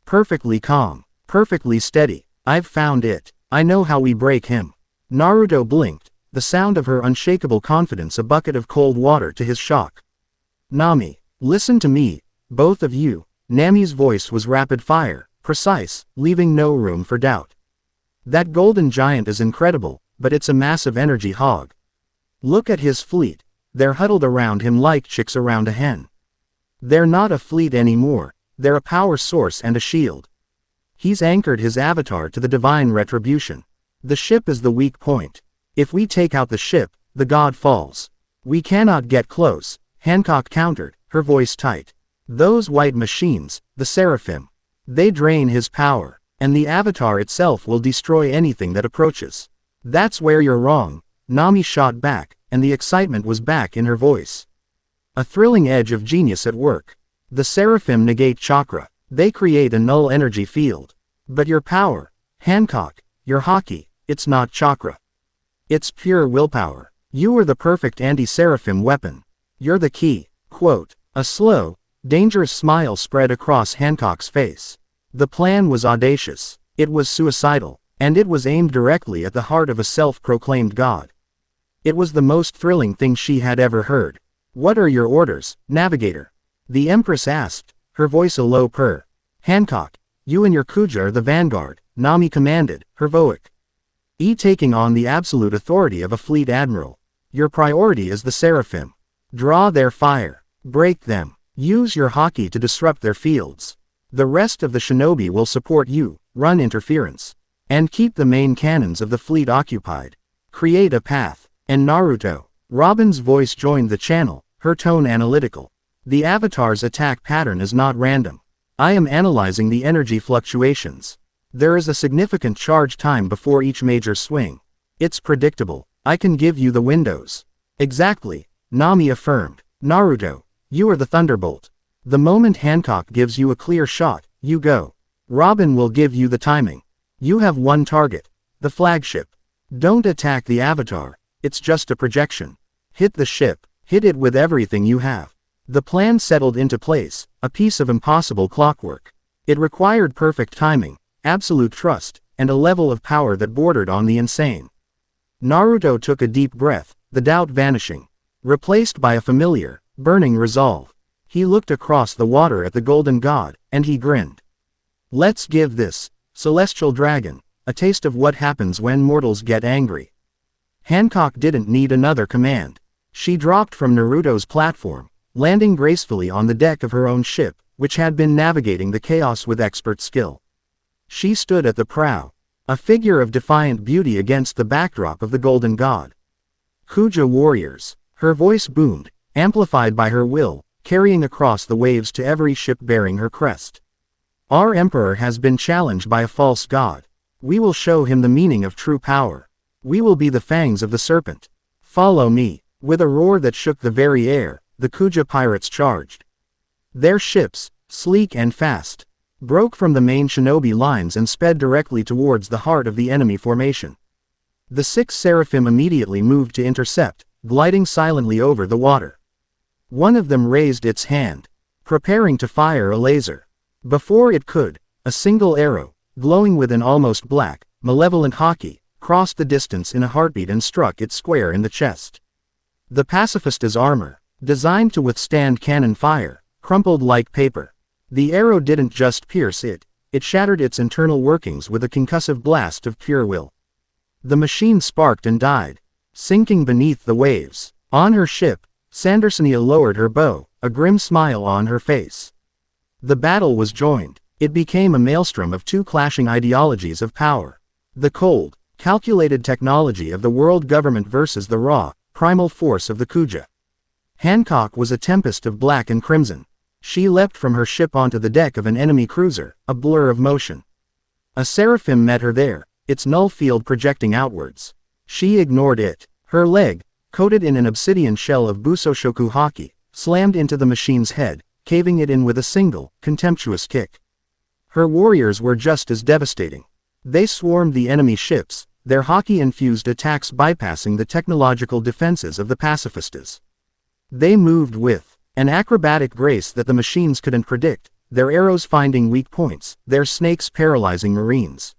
"Perfectly calm, perfectly steady. I've found it. I know how we break him." Naruto blinked, the sound of her unshakable confidence a bucket of cold water to his shock. "Nami, listen to me, both of you." Nami's voice was rapid fire, precise, leaving no room for doubt. "That golden giant is incredible, but it's a massive energy hog. Look at his fleet. They're huddled around him like chicks around a hen. They're not a fleet anymore, they're a power source and a shield. He's anchored his avatar to the divine retribution. The ship is the weak point. If we take out the ship, the god falls. We cannot get close," Hancock countered, her voice tight. "Those white machines, the Seraphim, they drain his power, and the avatar itself will destroy anything that approaches." That's where you're wrong, Nami shot back, and the excitement was back in her voice. A thrilling edge of genius at work. The Seraphim negate chakra. They create a null energy field. But your power, Hancock, your haki, it's not chakra. It's pure willpower. You are the perfect anti-Seraphim weapon. You're the key. Quote. A slow, dangerous smile spread across Hancock's face. The plan was audacious. It was suicidal. And it was aimed directly at the heart of a self-proclaimed god. It was the most thrilling thing she had ever heard. What are your orders, Navigator? The Empress asked, her voice a low purr. Hancock, you and your Kuja are the vanguard, Nami commanded, heroic. Taking on the absolute authority of a fleet admiral. Your priority is the Seraphim. Draw their fire. Break them. Use your haki to disrupt their fields. The rest of the shinobi will support you, run interference. And keep the main cannons of the fleet occupied. Create a path. And Naruto. Robin's voice joined the channel, her tone analytical. The Avatar's attack pattern is not random. I am analyzing the energy fluctuations. There is a significant charge time before each major swing. It's predictable. I can give you the windows. Exactly, Nami affirmed. Naruto, you are the thunderbolt. The moment Hancock gives you a clear shot, you go. Robin will give you the timing. You have one target, the flagship. Don't attack the Avatar, it's just a projection. Hit the ship, hit it with everything you have. The plan settled into place, a piece of impossible clockwork. It required perfect timing, absolute trust, and a level of power that bordered on the insane. Naruto took a deep breath, the doubt vanishing. Replaced by a familiar, burning resolve. He looked across the water at the golden god, and he grinned. Let's give this celestial dragon a taste of what happens when mortals get angry. Hancock didn't need another command. She dropped from Naruto's platform, landing gracefully on the deck of her own ship, which had been navigating the chaos with expert skill. She stood at the prow, a figure of defiant beauty against the backdrop of the golden god. Kuja warriors, her voice boomed, amplified by her will, carrying across the waves to every ship bearing her crest. Our emperor has been challenged by a false god. We will show him the meaning of true power. We will be the fangs of the serpent. Follow me. With a roar that shook the very air, the Kuja pirates charged. Their ships, sleek and fast, broke from the main shinobi lines and sped directly towards the heart of the enemy formation. The 6 Seraphim immediately moved to intercept, gliding silently over the water. One of them raised its hand, preparing to fire a laser. Before it could, a single arrow, glowing with an almost black, malevolent haki, crossed the distance in a heartbeat and struck it square in the chest. The pacifista's armor, designed to withstand cannon fire, crumpled like paper. The arrow didn't just pierce it, it shattered its internal workings with a concussive blast of pure will. The machine sparked and died, sinking beneath the waves. On her ship, Sandersonia lowered her bow, a grim smile on her face. The battle was joined. It became a maelstrom of 2 clashing ideologies of power. The cold, calculated technology of the world government versus the raw, primal force of the Kuja. Hancock was a tempest of black and crimson. She leapt from her ship onto the deck of an enemy cruiser, a blur of motion. A Seraphim met her there, its null field projecting outwards. She ignored it. Her leg, coated in an obsidian shell of Busoshoku haki, slammed into the machine's head, caving it in with a single, contemptuous kick. Her warriors were just as devastating. They swarmed the enemy ships, their haki-infused attacks bypassing the technological defenses of the pacifistas. They moved with an acrobatic grace that the machines couldn't predict, their arrows finding weak points, their snakes paralyzing marines.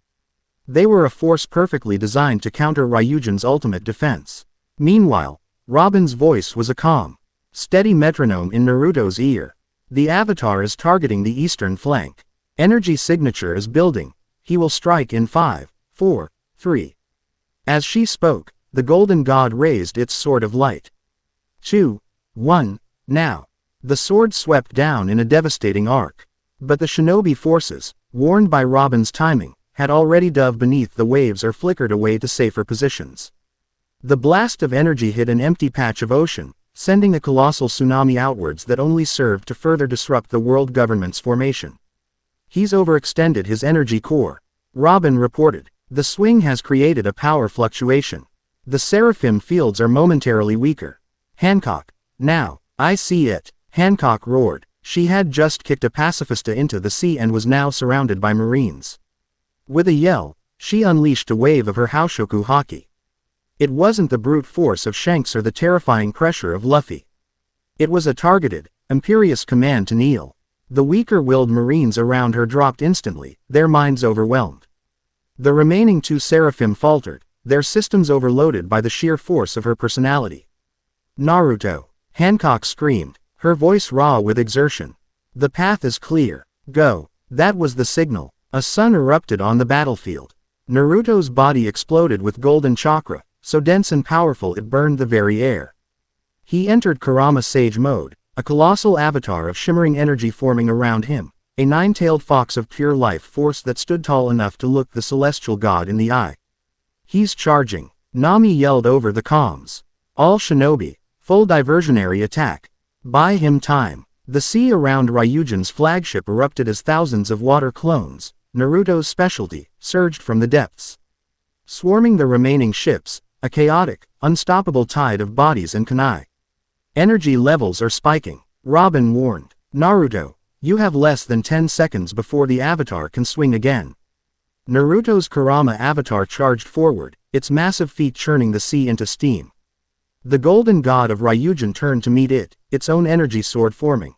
They were a force perfectly designed to counter Ryujin's ultimate defense. Meanwhile, Robin's voice was a calm, steady metronome in Naruto's ear. The Avatar is targeting the eastern flank. Energy signature is building. He will strike in 5, 4, 3. As she spoke, the golden god raised its sword of light. 2, 1, now. The sword swept down in a devastating arc. But the shinobi forces, warned by Robin's timing, had already dove beneath the waves or flickered away to safer positions. The blast of energy hit an empty patch of ocean, sending a colossal tsunami outwards that only served to further disrupt the world government's formation. He's overextended his energy core, Robin reported. The swing has created a power fluctuation. The seraphim fields are momentarily weaker. Hancock. Now, I see it, Hancock roared. She had just kicked a pacifista into the sea and was now surrounded by Marines. With a yell, she unleashed a wave of her Haoshoku haki. It wasn't the brute force of Shanks or the terrifying pressure of Luffy. It was a targeted, imperious command to kneel. The weaker-willed Marines around her dropped instantly, their minds overwhelmed. The remaining two seraphim faltered, their systems overloaded by the sheer force of her personality. Naruto, Hancock screamed, her voice raw with exertion. The path is clear. Go. That was the signal. A sun erupted on the battlefield. Naruto's body exploded with golden chakra, so dense and powerful it burned the very air. He entered Kurama Sage mode, a colossal avatar of shimmering energy forming around him, a nine-tailed fox of pure life force that stood tall enough to look the celestial god in the eye. He's charging. Nami yelled over the comms. All shinobi, full diversionary attack. Buy him time. The sea around Ryujin's flagship erupted as thousands of water clones, Naruto's specialty, surged from the depths. Swarming the remaining ships, a chaotic, unstoppable tide of bodies and kunai. Energy levels are spiking. Robin warned. Naruto, you have less than 10 seconds before the avatar can swing again. Naruto's Kurama avatar charged forward, its massive feet churning the sea into steam. The golden god of Ryujin turned to meet it, its own energy sword forming.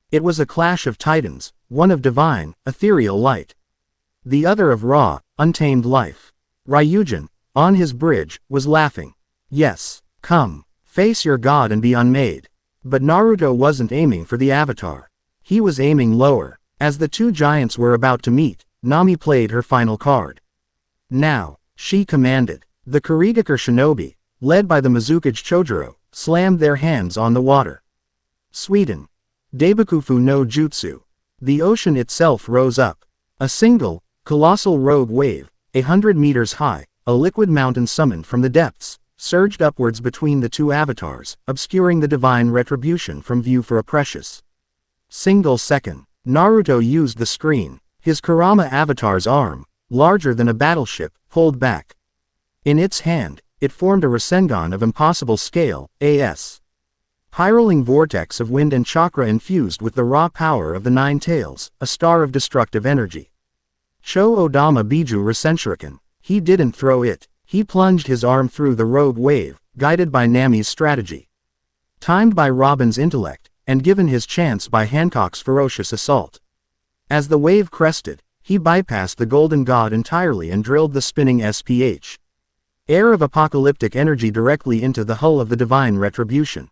It was a clash of titans, one of divine, ethereal light. The other of raw, untamed life. Ryujin, on his bridge, was laughing. Yes, come, face your god and be unmade. But Naruto wasn't aiming for the avatar. He was aiming lower. As the two giants were about to meet, Nami played her final card. Now, she commanded. The Kurigakure shinobi, led by the Mizukage Chojuro, slammed their hands on the water. Sweden. Daibakufu no Jutsu. The ocean itself rose up. A single, colossal rogue wave, 100 meters high, a liquid mountain summoned from the depths, surged upwards between the two avatars, obscuring the divine retribution from view for a precious single second. Naruto used the screen. His Kurama avatar's arm, larger than a battleship, pulled back. In its hand, it formed a Rasengan of impossible scale, a.s. Pyroling vortex of wind and chakra infused with the raw power of the nine tails, a star of destructive energy. Cho Odama Biju Rasenshuriken. He didn't throw it, he plunged his arm through the rogue wave, guided by Nami's strategy. Timed by Robin's intellect, and given his chance by Hancock's ferocious assault. As the wave crested, he bypassed the golden god entirely and drilled the spinning SPH. Air of apocalyptic energy directly into the hull of the divine retribution.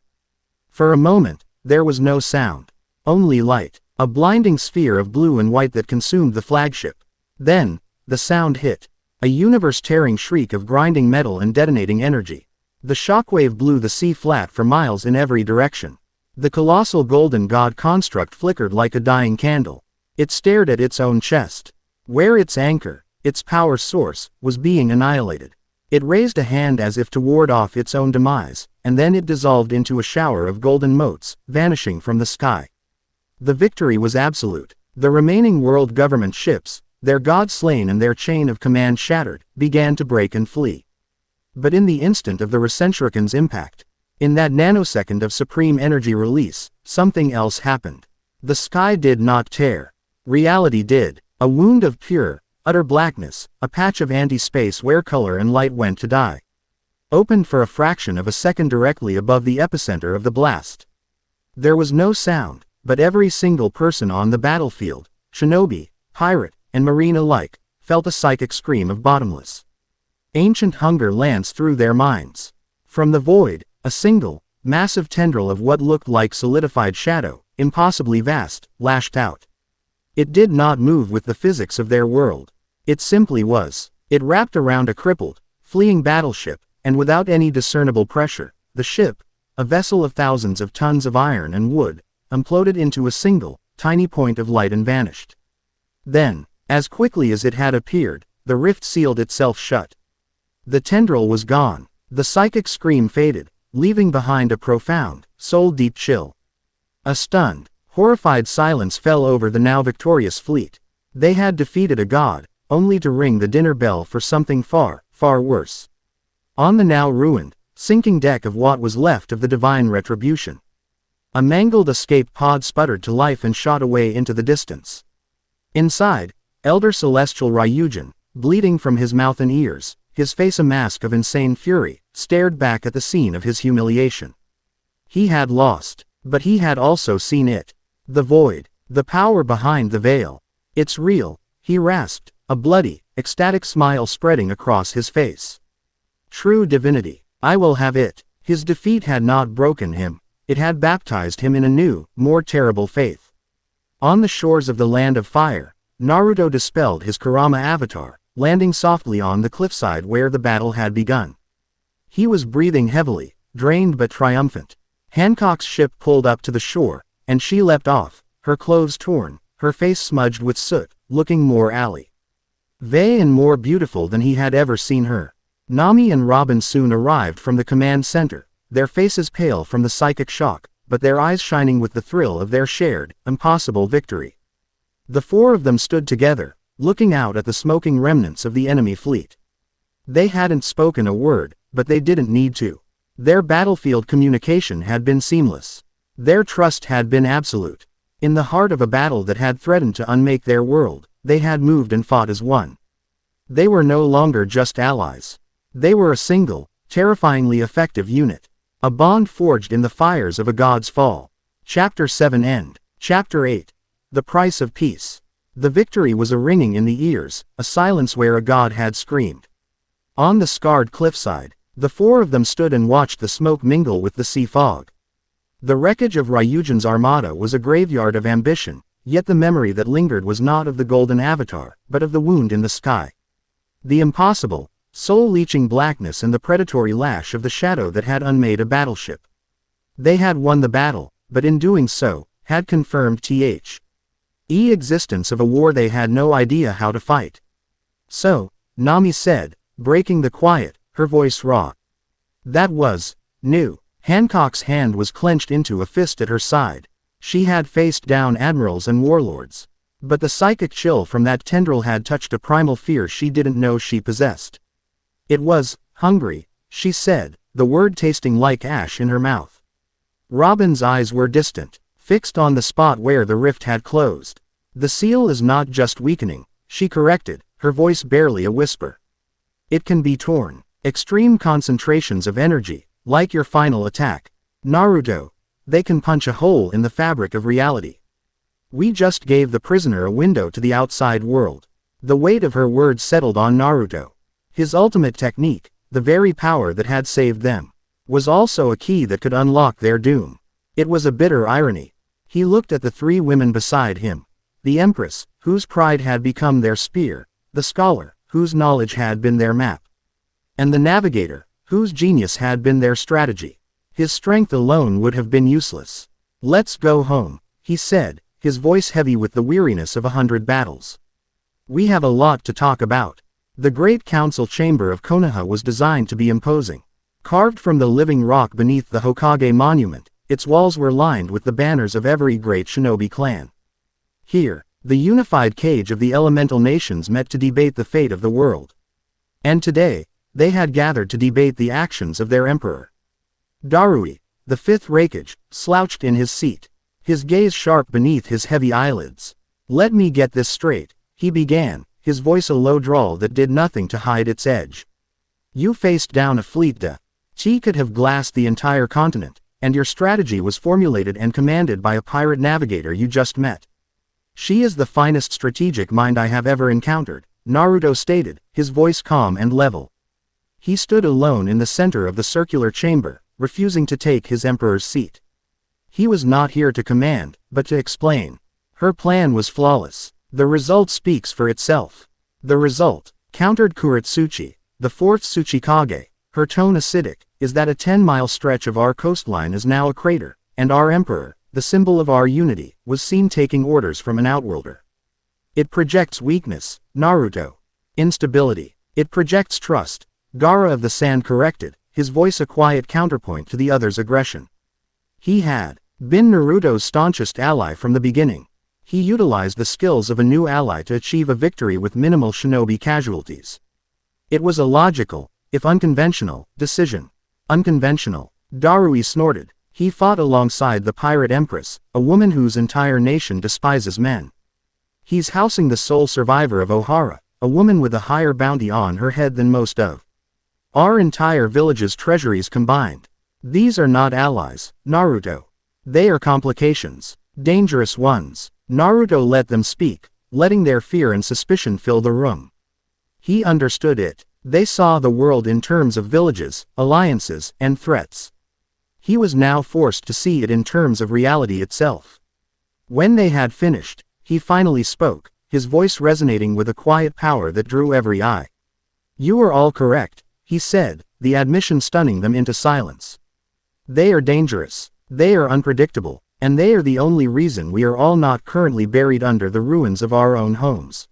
For a moment, there was no sound. Only light, a blinding sphere of blue and white that consumed the flagship. Then, the sound hit. A universe-tearing shriek of grinding metal and detonating energy. The shockwave blew the sea flat for miles in every direction. The colossal golden god construct flickered like a dying candle. It stared at its own chest. Where its anchor, its power source, was being annihilated. It raised a hand as if to ward off its own demise, and then it dissolved into a shower of golden motes, vanishing from the sky. The victory was absolute. The remaining world government ships, their god slain and their chain of command shattered, began to break and flee. But in the instant of the Rasenshuriken's impact, in that nanosecond of supreme energy release, something else happened. The sky did not tear. Reality did. A wound of pure, utter blackness, a patch of anti-space where color and light went to die. Opened for a fraction of a second directly above the epicenter of the blast. There was no sound, but every single person on the battlefield, shinobi, pirate, and marine alike, felt a psychic scream of bottomless, ancient hunger lance through their minds. From the void, a single, massive tendril of what looked like solidified shadow, impossibly vast, lashed out. It did not move with the physics of their world. It simply was. It wrapped around a crippled, fleeing battleship, and without any discernible pressure, the ship, a vessel of thousands of tons of iron and wood, imploded into a single, tiny point of light and vanished. Then, as quickly as it had appeared, the rift sealed itself shut. The tendril was gone. The psychic scream faded, leaving behind a profound, soul-deep chill. A stunned, horrified silence fell over the now victorious fleet. They had defeated a god, only to ring the dinner bell for something far, far worse. On the now ruined, sinking deck of what was left of the divine retribution, a mangled escape pod sputtered to life and shot away into the distance. Inside, Elder Celestial Ryujin, bleeding from his mouth and ears, his face a mask of insane fury, stared back at the scene of his humiliation. He had lost, but he had also seen it. The void, the power behind the veil. It's real, he rasped, a bloody, ecstatic smile spreading across his face. True divinity, I will have it. His defeat had not broken him, it had baptized him in a new, more terrible faith. On the shores of the Land of Fire, Naruto dispelled his Kurama avatar, landing softly on the cliffside where the battle had begun. He was breathing heavily, drained but triumphant. Hancock's ship pulled up to the shore, and she leapt off, her clothes torn, her face smudged with soot, looking more vague and more beautiful than he had ever seen her. Nami and Robin soon arrived from the command center, their faces pale from the psychic shock, but their eyes shining with the thrill of their shared, impossible victory. The four of them stood together, looking out at the smoking remnants of the enemy fleet. They hadn't spoken a word, but they didn't need to. Their battlefield communication had been seamless. Their trust had been absolute. In the heart of a battle that had threatened to unmake their world, they had moved and fought as one. They were no longer just allies. They were a single, terrifyingly effective unit. A bond forged in the fires of a god's fall. Chapter 7 End. Chapter 8. The Price of Peace. The victory was a ringing in the ears, a silence where a god had screamed. On the scarred cliffside, the four of them stood and watched the smoke mingle with the sea fog. The wreckage of Ryujin's armada was a graveyard of ambition, yet the memory that lingered was not of the golden avatar, but of the wound in the sky. The impossible, soul-leeching blackness and the predatory lash of the shadow that had unmade a battleship. They had won the battle, but in doing so, had confirmed the existence of a war they had no idea how to fight. So, Nami said, breaking the quiet, her voice raw. That was new. Hancock's hand was clenched into a fist at her side. She had faced down admirals and warlords. But the psychic chill from that tendril had touched a primal fear she didn't know she possessed. It was hungry, she said, the word tasting like ash in her mouth. Robin's eyes were distant, fixed on the spot where the rift had closed. The seal is not just weakening, she corrected, her voice barely a whisper. It can be torn. Extreme concentrations of energy, like your final attack, Naruto, they can punch a hole in the fabric of reality. We just gave the prisoner a window to the outside world. The weight of her words settled on Naruto. His ultimate technique, the very power that had saved them, was also a key that could unlock their doom. It was a bitter irony. He looked at the three women beside him. The Empress, whose pride had become their spear, the scholar, whose knowledge had been their map, and the navigator, whose genius had been their strategy. His strength alone would have been useless. Let's go home, he said, his voice heavy with the weariness of 100 battles. We have a lot to talk about. The great council chamber of Konoha was designed to be imposing. Carved from the living rock beneath the Hokage monument, its walls were lined with the banners of every great shinobi clan. Here, the unified cage of the elemental nations met to debate the fate of the world. And today, they had gathered to debate the actions of their emperor. Darui, the fifth Raikage, slouched in his seat, his gaze sharp beneath his heavy eyelids. Let me get this straight, he began, his voice a low drawl that did nothing to hide its edge. You faced down a fleet that could have glassed the entire continent, and your strategy was formulated and commanded by a pirate navigator you just met. She is the finest strategic mind I have ever encountered, Naruto stated, his voice calm and level. He stood alone in the center of the circular chamber, refusing to take his emperor's seat. He was not here to command, but to explain. Her plan was flawless. The result speaks for itself. The result, countered Kuretsuchi, the fourth Tsuchikage, her tone acidic, is that a 10-mile stretch of our coastline is now a crater, and our emperor, the symbol of our unity, was seen taking orders from an outworlder. It projects weakness, Naruto. Instability. It projects trust. Gaara of the Sand corrected, his voice a quiet counterpoint to the other's aggression. He had been Naruto's staunchest ally from the beginning. He utilized the skills of a new ally to achieve a victory with minimal shinobi casualties. It was a logical, if unconventional, decision. Unconventional. Darui snorted. He fought alongside the pirate empress, a woman whose entire nation despises men. He's housing the sole survivor of Ohara, a woman with a higher bounty on her head than most of our entire village's treasuries combined. These are not allies, Naruto. They are complications. Dangerous ones. Naruto let them speak, letting their fear and suspicion fill the room. He understood it. They saw the world in terms of villages, alliances, and threats. He was now forced to see it in terms of reality itself. When they had finished, he finally spoke, his voice resonating with a quiet power that drew every eye. "You are all correct," he said, the admission stunning them into silence. "They are dangerous. They are unpredictable, and they are the only reason we are all not currently buried under the ruins of our own homes.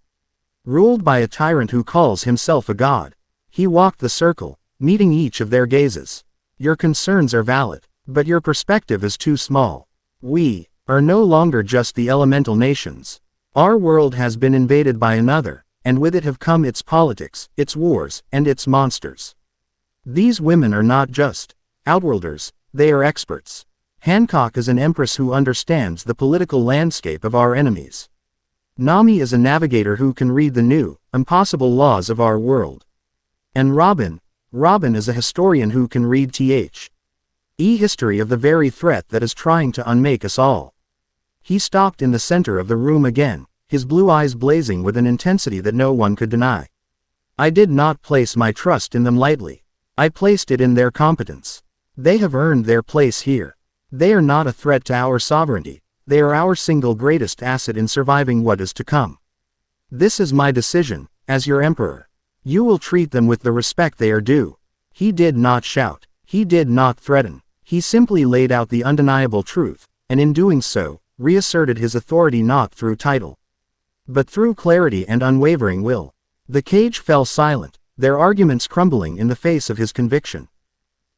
Ruled by a tyrant who calls himself a god." He walked the circle, meeting each of their gazes. "Your concerns are valid, but your perspective is too small. We are no longer just the elemental nations. Our world has been invaded by another, and with it have come its politics, its wars, and its monsters. These women are not just outworlders, they are experts. Hancock is an empress who understands the political landscape of our enemies. Nami is a navigator who can read the new, impossible laws of our world. And Robin is a historian who can read history of the very threat that is trying to unmake us all." He stopped in the center of the room again, his blue eyes blazing with an intensity that no one could deny. "I did not place my trust in them lightly. I placed it in their competence. They have earned their place here. They are not a threat to our sovereignty, they are our single greatest asset in surviving what is to come. This is my decision, as your emperor. You will treat them with the respect they are due." He did not shout. He did not threaten. He simply laid out the undeniable truth, and in doing so, reasserted his authority not through title, but through clarity and unwavering will. The cage fell silent, their arguments crumbling in the face of his conviction.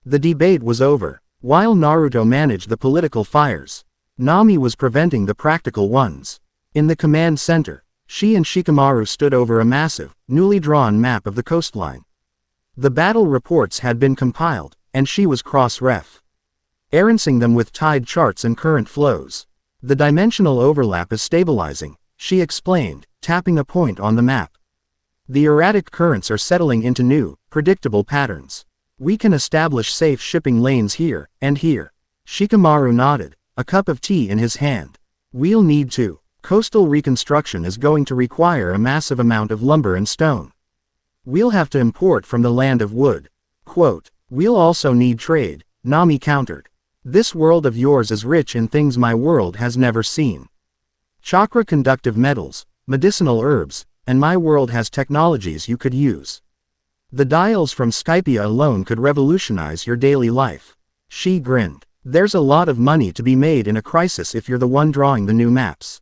The debate was over. While Naruto managed the political fires, Nami was preventing the practical ones. In the command center, she and Shikamaru stood over a massive, newly drawn map of the coastline. The battle reports had been compiled, and she was cross-referencing them with tide charts and current flows. "The dimensional overlap is stabilizing," she explained, tapping a point on the map. "The erratic currents are settling into new, predictable patterns. We can establish safe shipping lanes here, and here." Shikamaru nodded, a cup of tea in his hand. "We'll need to. Coastal reconstruction is going to require a massive amount of lumber and stone. We'll have to import from the land of wood." Quote, "We'll also need trade," Nami countered. "This world of yours is rich in things my world has never seen. Chakra-conductive metals, medicinal herbs, and my world has technologies you could use. The dials from Skypia alone could revolutionize your daily life." She grinned. "There's a lot of money to be made in a crisis if you're the one drawing the new maps."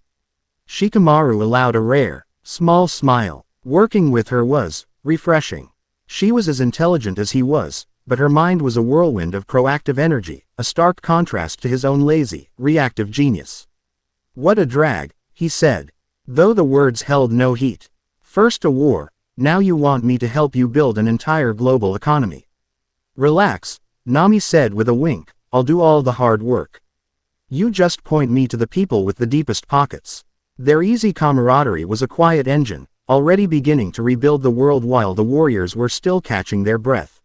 Shikamaru allowed a rare, small smile. Working with her was refreshing. She was as intelligent as he was, but her mind was a whirlwind of proactive energy, a stark contrast to his own lazy, reactive genius. "What a drag," he said, though the words held no heat. "First a war, now you want me to help you build an entire global economy." "Relax," Nami said with a wink, "I'll do all the hard work. You just point me to the people with the deepest pockets." Their easy camaraderie was a quiet engine, already beginning to rebuild the world while the warriors were still catching their breath.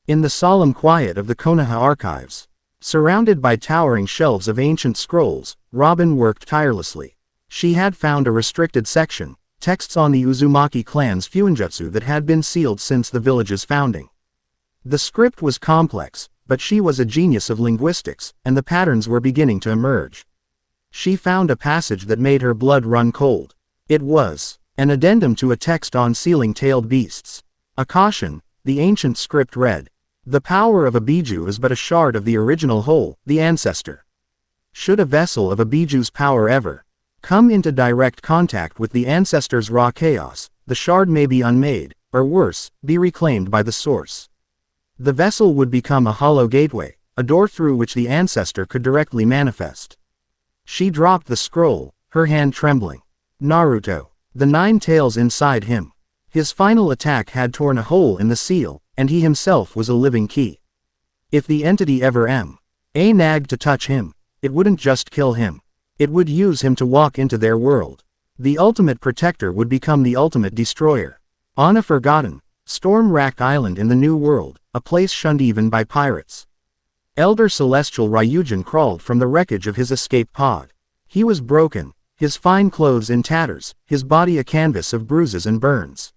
In the solemn quiet of the Konoha archives, surrounded by towering shelves of ancient scrolls, Robin worked tirelessly. She had found a restricted section, texts on the Uzumaki clan's fuinjutsu that had been sealed since the village's founding. The script was complex, but she was a genius of linguistics, and the patterns were beginning to emerge. She found a passage that made her blood run cold. It was an addendum to a text on sealing-tailed beasts. A caution, the ancient script read. "The power of a Biju is but a shard of the original whole, the ancestor. Should a vessel of a Biju's power ever come into direct contact with the ancestor's raw chaos, the shard may be unmade, or worse, be reclaimed by the source. The vessel would become a hollow gateway, a door through which the ancestor could directly manifest." She dropped the scroll, her hand trembling. Naruto. The 9 tails inside him. His final attack had torn a hole in the seal, and he himself was a living key. If the entity ever nagged to touch him, it wouldn't just kill him. It would use him to walk into their world. The ultimate protector would become the ultimate destroyer. On a forgotten, storm-racked island in the New World, a place shunned even by pirates. Elder Celestial Ryujin crawled from the wreckage of his escape pod. He was broken, his fine clothes in tatters, his body a canvas of bruises and burns.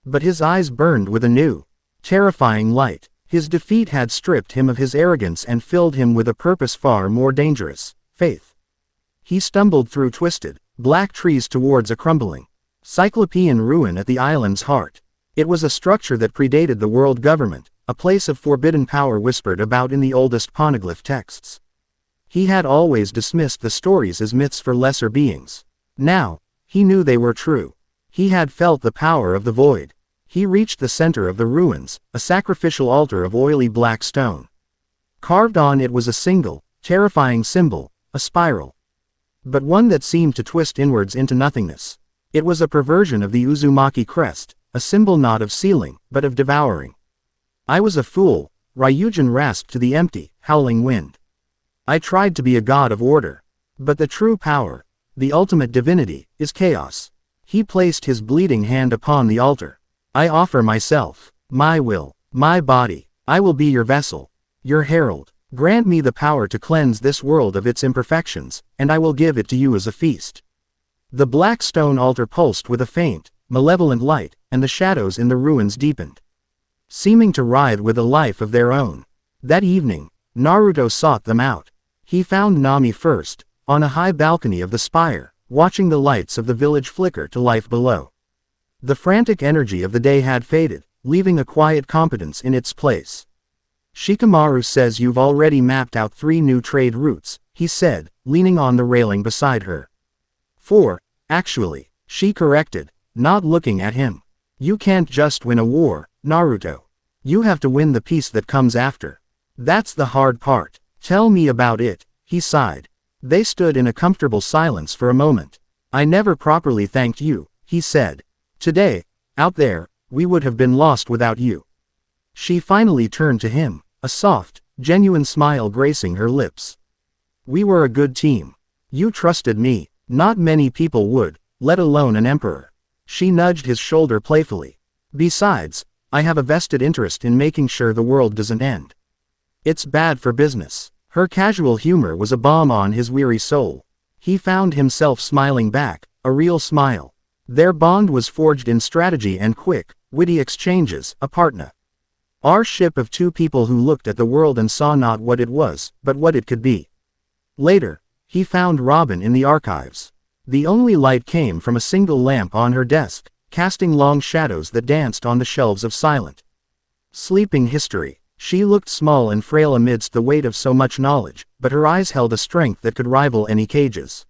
But his eyes burned with a new, terrifying light. His defeat had stripped him of his arrogance and filled him with a purpose far more dangerous: faith. He stumbled through twisted, black trees towards a crumbling, cyclopean ruin at the island's heart. It was a structure that predated the world government, a place of forbidden power whispered about in the oldest poneglyph texts. He had always dismissed the stories as myths for lesser beings. Now, he knew they were true. He had felt the power of the void. He reached the center of the ruins, a sacrificial altar of oily black stone. Carved on it was a single, terrifying symbol, a spiral. But one that seemed to twist inwards into nothingness. It was a perversion of the Uzumaki crest, a symbol not of sealing, but of devouring. I was a fool, Ryujin rasped to the empty, howling wind. I tried to be a god of order. But the true power, the ultimate divinity, is chaos. He placed his bleeding hand upon the altar. I offer myself, my will, my body. I will be your vessel, your herald. Grant me the power to cleanse this world of its imperfections, and I will give it to you as a feast. The black stone altar pulsed with a faint, malevolent light, and the shadows in the ruins deepened, seeming to writhe with a life of their own. That evening, Naruto sought them out. He found Nami first, on a high balcony of the spire, watching the lights of the village flicker to life below. The frantic energy of the day had faded, leaving a quiet competence in its place. Shikamaru says you've already mapped out 3 new trade routes, he said, leaning on the railing beside her. 4, actually, she corrected, not looking at him. You can't just win a war, Naruto. You have to win the peace that comes after. That's the hard part. Tell me about it, he sighed. They stood in a comfortable silence for a moment. I never properly thanked you, he said. Today, out there, we would have been lost without you. She finally turned to him, a soft, genuine smile gracing her lips. We were a good team. You trusted me. Not many people would, let alone an emperor. She nudged his shoulder playfully. Besides, I have a vested interest in making sure the world doesn't end. It's bad for business. Her casual humor was a balm on his weary soul. He found himself smiling back, a real smile. Their bond was forged in strategy and quick, witty exchanges, a partner. Our ship of 2 people who looked at the world and saw not what it was, but what it could be. Later, he found Robin in the archives. The only light came from a single lamp on her desk, casting long shadows that danced on the shelves of silent, sleeping history. She looked small and frail amidst the weight of so much knowledge, but her eyes held a strength that could rival any cage's.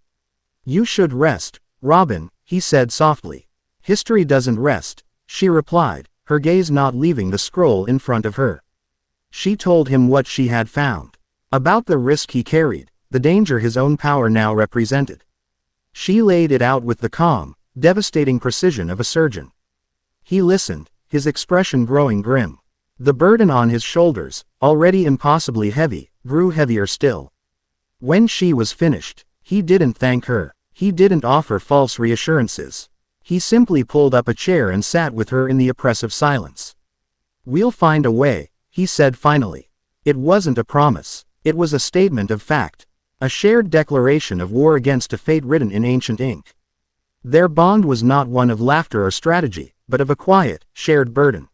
You should rest, Robin, he said softly. History doesn't rest, she replied, her gaze not leaving the scroll in front of her. She told him what she had found. About the risk he carried, the danger his own power now represented. She laid it out with the calm, devastating precision of a surgeon. He listened, his expression growing grim. The burden on his shoulders, already impossibly heavy, grew heavier still. When she was finished, he didn't thank her. He didn't offer false reassurances. He simply pulled up a chair and sat with her in the oppressive silence. We'll find a way, he said finally. It wasn't a promise. It was a statement of fact. A shared declaration of war against a fate written in ancient ink. Their bond was not one of laughter or strategy, but of a quiet, shared burden.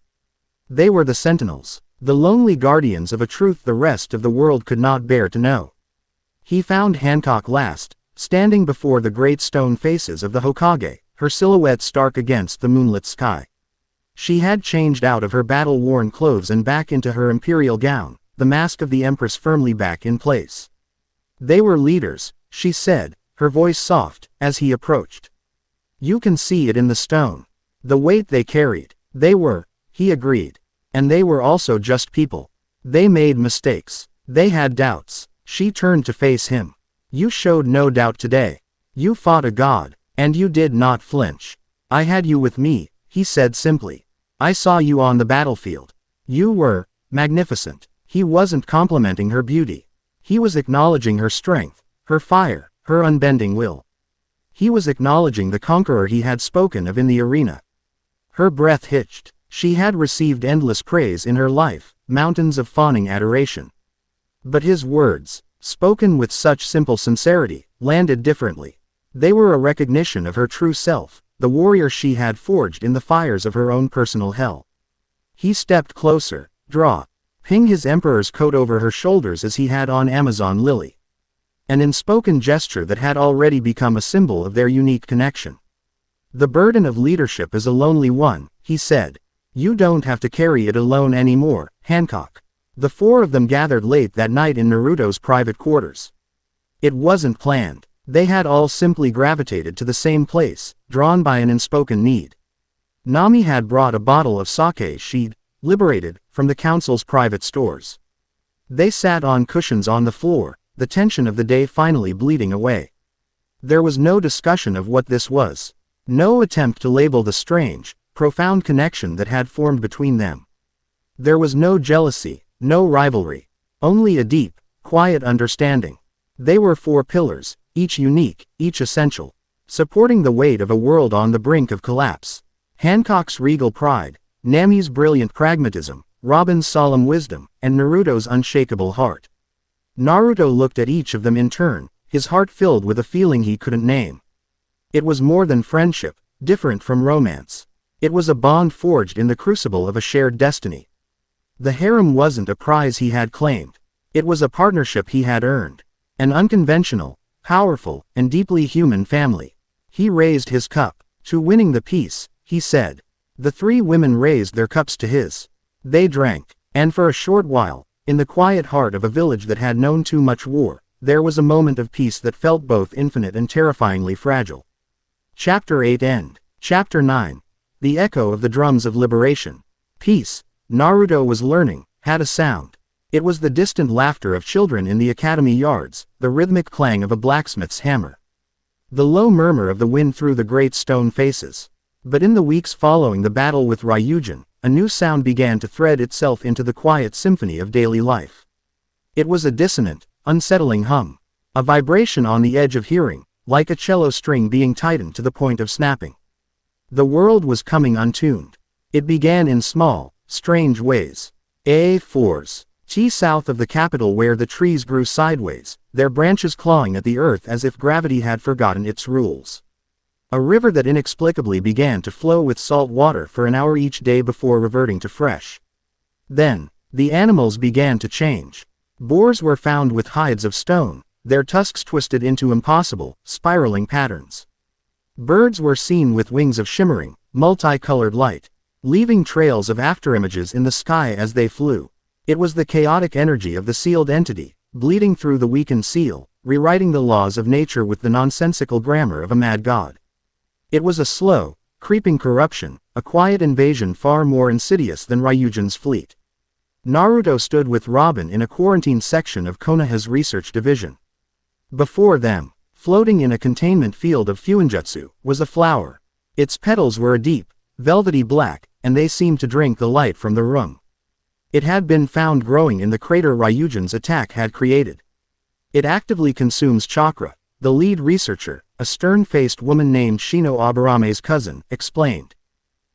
They were the sentinels, the lonely guardians of a truth the rest of the world could not bear to know. He found Hancock last, standing before the great stone faces of the Hokage, her silhouette stark against the moonlit sky. She had changed out of her battle-worn clothes and back into her imperial gown, the mask of the Empress firmly back in place. They were leaders, she said, her voice soft, as he approached. You can see it in the stone. The weight they carried. They were, he agreed. And they were also just people. They made mistakes. They had doubts. She turned to face him. You showed no doubt today. You fought a god, and you did not flinch. I had you with me, he said simply. I saw you on the battlefield. You were magnificent. He wasn't complimenting her beauty. He was acknowledging her strength, her fire, her unbending will. He was acknowledging the conqueror he had spoken of in the arena. Her breath hitched. She had received endless praise in her life, mountains of fawning adoration. But his words, spoken with such simple sincerity, landed differently. They were a recognition of her true self, the warrior she had forged in the fires of her own personal hell. He stepped closer, ping his emperor's coat over her shoulders as he had on Amazon Lily. An unspoken gesture that had already become a symbol of their unique connection. The burden of leadership is a lonely one, he said. You don't have to carry it alone anymore, Hancock. The four of them gathered late that night in Naruto's private quarters. It wasn't planned. They had all simply gravitated to the same place, drawn by an unspoken need. Nami had brought a bottle of sake she'd liberated from the council's private stores. They sat on cushions on the floor, the tension of the day finally bleeding away. There was no discussion of what this was. No attempt to label the strange, profound connection that had formed between them. There was no jealousy, no rivalry. Only a deep, quiet understanding. They were four pillars, each unique, each essential, supporting the weight of a world on the brink of collapse. Hancock's regal pride, Nami's brilliant pragmatism, Robin's solemn wisdom, and Naruto's unshakable heart. Naruto looked at each of them in turn, his heart filled with a feeling he couldn't name. It was more than friendship, different from romance. It was a bond forged in the crucible of a shared destiny. The harem wasn't a prize he had claimed. It was a partnership he had earned. An unconventional, powerful, and deeply human family. He raised his cup. To winning the peace, he said. The three women raised their cups to his. They drank, and for a short while, in the quiet heart of a village that had known too much war, there was a moment of peace that felt both infinite and terrifyingly fragile. Chapter 8 End. Chapter 9. The echo of the drums of liberation. Peace, Naruto was learning, had a sound. It was the distant laughter of children in the academy yards, the rhythmic clang of a blacksmith's hammer. The low murmur of the wind through the great stone faces. But in the weeks following the battle with Ryujin, a new sound began to thread itself into the quiet symphony of daily life. It was a dissonant, unsettling hum. A vibration on the edge of hearing, like a cello string being tightened to the point of snapping. The world was coming untuned. It began in small, strange ways. A4s. South of the capital where the trees grew sideways, their branches clawing at the earth as if gravity had forgotten its rules. A river that inexplicably began to flow with salt water for an hour each day before reverting to fresh. Then, the animals began to change. Boars were found with hides of stone, their tusks twisted into impossible, spiraling patterns. Birds were seen with wings of shimmering, multicolored light, leaving trails of afterimages in the sky as they flew. It was the chaotic energy of the sealed entity, bleeding through the weakened seal, rewriting the laws of nature with the nonsensical grammar of a mad god. It was a slow, creeping corruption, a quiet invasion far more insidious than Ryujin's fleet. Naruto stood with Robin in a quarantine section of Konoha's research division. Before them, floating in a containment field of fuinjutsu, was a flower. Its petals were a deep, velvety black, and they seemed to drink the light from the room. It had been found growing in the crater Ryujin's attack had created. It actively consumes chakra, the lead researcher, a stern-faced woman named Shino Abarame's cousin, explained.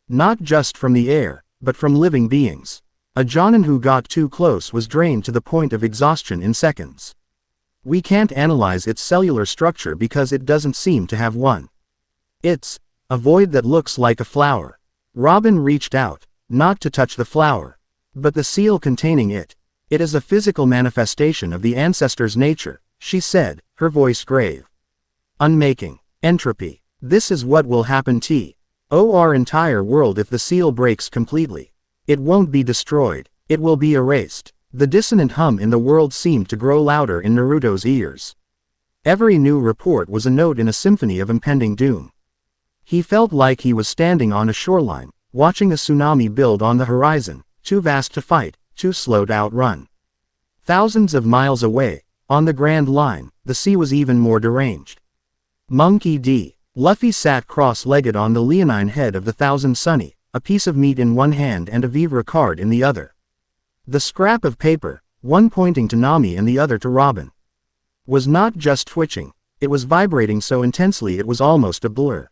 Not just from the air, but from living beings. A Jonin who got too close was drained to the point of exhaustion in seconds. We can't analyze its cellular structure because it doesn't seem to have one. It's a void that looks like a flower. Robin reached out, not to touch the flower, but the seal containing it. It is a physical manifestation of the ancestor's nature, she said, her voice grave. Unmaking. Entropy. This is what will happen to our entire world if the seal breaks completely. It won't be destroyed, it will be erased. The dissonant hum in the world seemed to grow louder in Naruto's ears. Every new report was a note in a symphony of impending doom. He felt like he was standing on a shoreline, watching a tsunami build on the horizon, too vast to fight, too slow to outrun. Thousands of miles away, on the Grand Line, the sea was even more deranged. Monkey D. Luffy sat cross-legged on the leonine head of the Thousand Sunny, a piece of meat in one hand and a vivre card in the other. The scrap of paper, one pointing to Nami and the other to Robin, was not just twitching, it was vibrating so intensely it was almost a blur.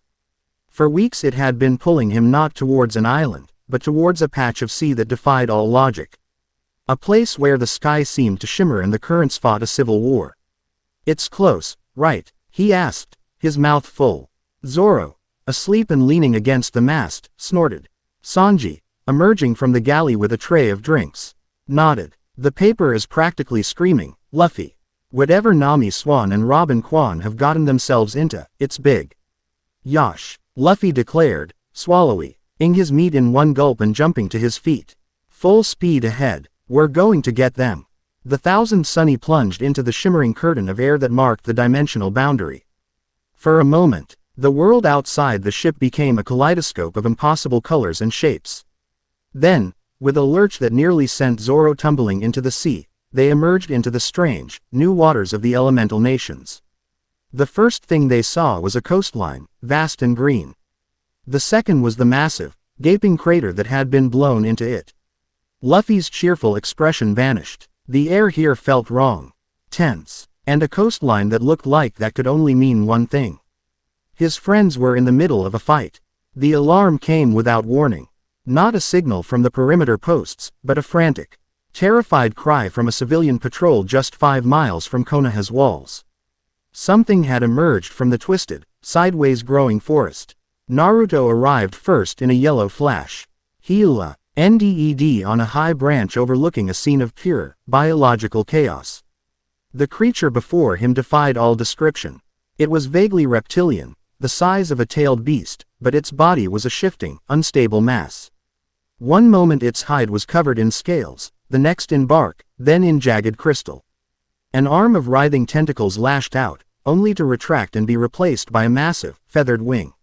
For weeks it had been pulling him not towards an island, but towards a patch of sea that defied all logic. A place where the sky seemed to shimmer and the currents fought a civil war. "It's close, right?" he asked, his mouth full. Zoro, asleep and leaning against the mast, snorted. Sanji, emerging from the galley with a tray of drinks, nodded. "The paper is practically screaming, Luffy. Whatever Nami Swan and Robin Kwan have gotten themselves into, it's big." "Yosh," Luffy declared, swallowing his meat in one gulp and jumping to his feet. "Full speed ahead, we're going to get them." The Thousand Sunny plunged into the shimmering curtain of air that marked the dimensional boundary. For a moment, the world outside the ship became a kaleidoscope of impossible colors and shapes. Then, with a lurch that nearly sent Zoro tumbling into the sea, they emerged into the strange, new waters of the elemental nations. The first thing they saw was a coastline, vast and green. The second was the massive, gaping crater that had been blown into it. Luffy's cheerful expression vanished. The air here felt wrong, tense, and a coastline that looked like that could only mean one thing. His friends were in the middle of a fight. The alarm came without warning. Not a signal from the perimeter posts, but a frantic, terrified cry from a civilian patrol just 5 miles from Konoha's walls. Something had emerged from the twisted, sideways growing forest. Naruto arrived first in a yellow flash. Hila, NDED on a high branch overlooking a scene of pure, biological chaos. The creature before him defied all description. It was vaguely reptilian, the size of a tailed beast, but its body was a shifting, unstable mass. One moment its hide was covered in scales, the next in bark, then in jagged crystal. An arm of writhing tentacles lashed out, only to retract and be replaced by a massive, feathered wing.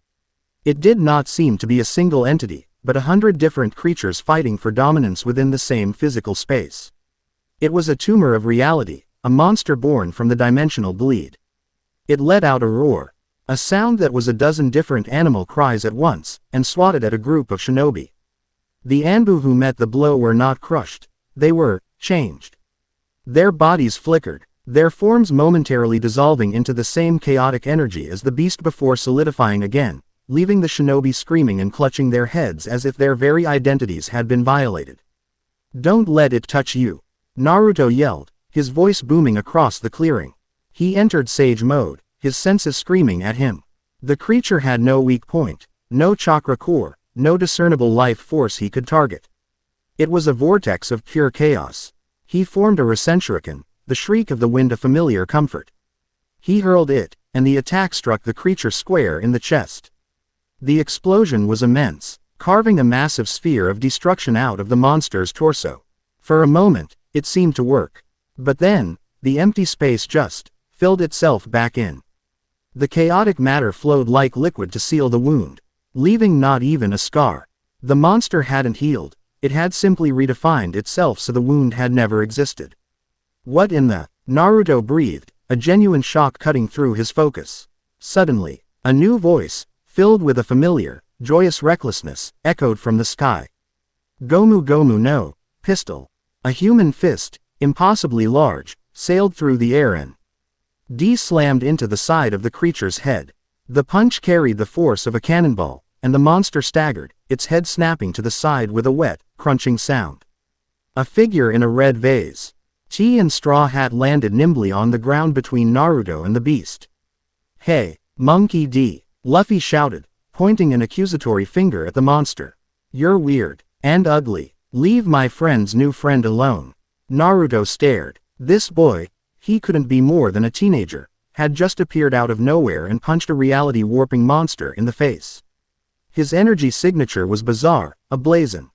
It did not seem to be a single entity, but 100 different creatures fighting for dominance within the same physical space. It was a tumor of reality, a monster born from the dimensional bleed. It let out a roar, a sound that was a dozen different animal cries at once, and swatted at a group of shinobi. The Anbu who met the blow were not crushed, they were changed. Their bodies flickered, their forms momentarily dissolving into the same chaotic energy as the beast before solidifying again, leaving the shinobi screaming and clutching their heads as if their very identities had been violated. "Don't let it touch you," Naruto yelled, his voice booming across the clearing. He entered Sage mode, his senses screaming at him. The creature had no weak point, no chakra core, no discernible life force he could target. It was a vortex of pure chaos. He formed a Rasenshuriken, the shriek of the wind a familiar comfort. He hurled it, and the attack struck the creature square in the chest. The explosion was immense, carving a massive sphere of destruction out of the monster's torso. For a moment, it seemed to work. But then, the empty space just filled itself back in. The chaotic matter flowed like liquid to seal the wound, leaving not even a scar. The monster hadn't healed, it had simply redefined itself so the wound had never existed. "What in the?" Naruto breathed, a genuine shock cutting through his focus. Suddenly, a new voice, filled with a familiar, joyous recklessness, echoed from the sky. "Gomu Gomu no, pistol." A human fist, impossibly large, sailed through the air and slammed into the side of the creature's head. The punch carried the force of a cannonball, and the monster staggered, its head snapping to the side with a wet, crunching sound. A figure in a red vase, tea and straw hat landed nimbly on the ground between Naruto and the beast. "Hey, Monkey D!" Luffy shouted, pointing an accusatory finger at the monster. "You're weird, and ugly. Leave my friend's new friend alone." Naruto stared. This boy, he couldn't be more than a teenager, had just appeared out of nowhere and punched a reality-warping monster in the face. His energy signature was bizarre, a blazing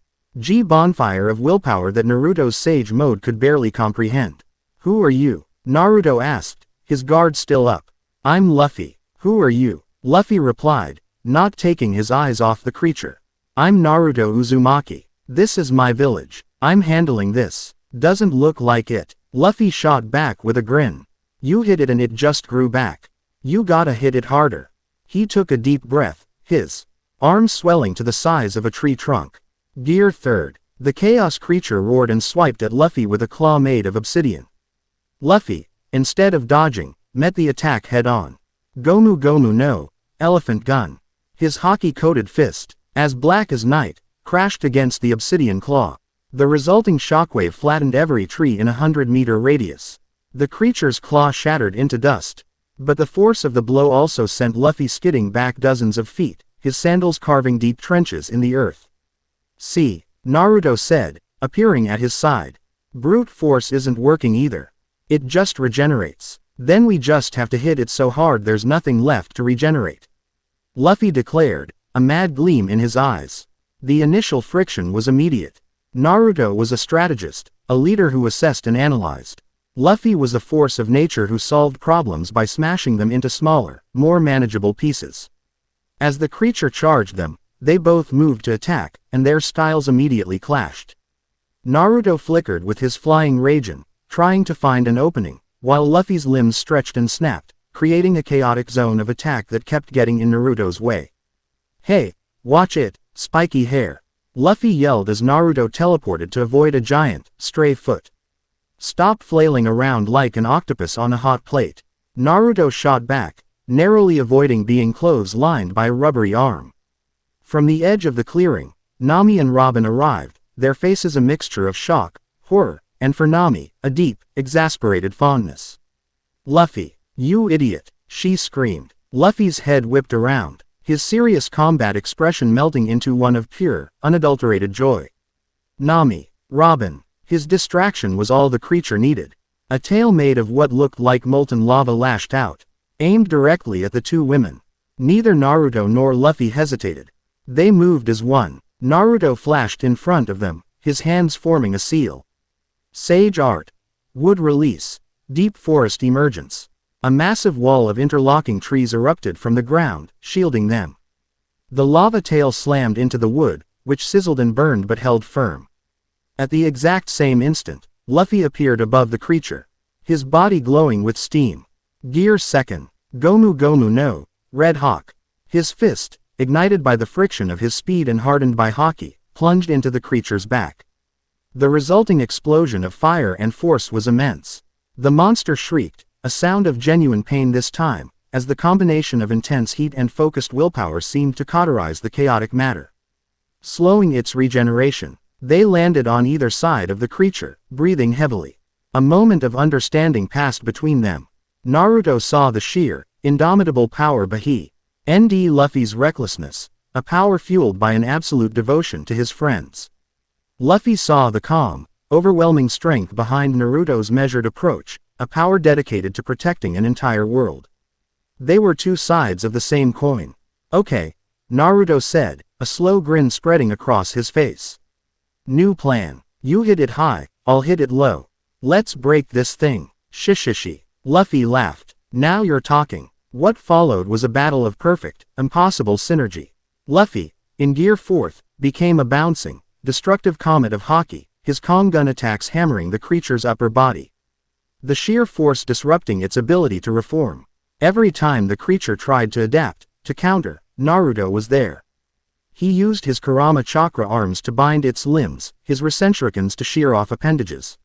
bonfire of willpower that Naruto's Sage mode could barely comprehend. "Who are you?" Naruto asked, his guard still up. "I'm Luffy. Who are you?" Luffy replied, not taking his eyes off the creature. "I'm Naruto Uzumaki. This is my village. I'm handling this." "Doesn't look like it." Luffy shot back with a grin. "You hit it and it just grew back." You gotta hit it harder. He took a deep breath, his arms swelling to the size of a tree trunk. Gear 3rd. The chaos creature roared and swiped at Luffy with a claw made of obsidian. Luffy, instead of dodging, met the attack head-on. Gomu Gomu no, elephant gun. His hockey-coated fist, as black as night, crashed against the obsidian claw. The resulting shockwave flattened every tree in a 100-meter radius. The creature's claw shattered into dust. But the force of the blow also sent Luffy skidding back dozens of feet, his sandals carving deep trenches in the earth. "See," Naruto said, appearing at his side. "Brute force isn't working either. It just regenerates. Then we just have to hit it so hard there's nothing left to regenerate," Luffy declared, a mad gleam in his eyes. The initial friction was immediate. Naruto was a strategist, a leader who assessed and analyzed. Luffy was a force of nature who solved problems by smashing them into smaller, more manageable pieces. As the creature charged them, they both moved to attack, and their styles immediately clashed. Naruto flickered with his flying Raijin, trying to find an opening, while Luffy's limbs stretched and snapped, creating a chaotic zone of attack that kept getting in Naruto's way. "Hey, watch it, spiky hair," Luffy yelled as Naruto teleported to avoid a giant, stray foot. "Stop flailing around like an octopus on a hot plate." Naruto shot back, narrowly avoiding being close-lined by a rubbery arm. From the edge of the clearing, Nami and Robin arrived, their faces a mixture of shock, horror, and for Nami, a deep, exasperated fondness. "Luffy, you idiot," she screamed. Luffy's head whipped around, his serious combat expression melting into one of pure, unadulterated joy. Nami, Robin. His distraction was all the creature needed. A tail made of what looked like molten lava lashed out, aimed directly at the two women. Neither Naruto nor Luffy hesitated. They moved as one. Naruto flashed in front of them, his hands forming a seal. Sage Art. Wood release. Deep forest emergence. A massive wall of interlocking trees erupted from the ground, shielding them. The lava tail slammed into the wood, which sizzled and burned but held firm. At the exact same instant, Luffy appeared above the creature, his body glowing with steam. Gear 2nd. Gomu Gomu no, Red Hawk. His fist, ignited by the friction of his speed and hardened by haki, plunged into the creature's back. The resulting explosion of fire and force was immense. The monster shrieked, a sound of genuine pain this time, as the combination of intense heat and focused willpower seemed to cauterize the chaotic matter, slowing its regeneration. They landed on either side of the creature, breathing heavily. A moment of understanding passed between them. Naruto saw the sheer, indomitable power behind Luffy's recklessness, a power fueled by an absolute devotion to his friends. Luffy saw the calm, overwhelming strength behind Naruto's measured approach, a power dedicated to protecting an entire world. They were two sides of the same coin. "Okay," Naruto said, a slow grin spreading across his face. "New plan. You hit it high, I'll hit it low. Let's break this thing." "Shishishi." Luffy laughed. "Now you're talking." What followed was a battle of perfect, impossible synergy. Luffy, in Gear 4th, became a bouncing, destructive comet of haki, his Kong gun attacks hammering the creature's upper body. The sheer force disrupting its ability to reform. Every time the creature tried to adapt, to counter, Naruto was there. He used his Kurama chakra arms to bind its limbs, his Rasenshurikens to shear off appendages.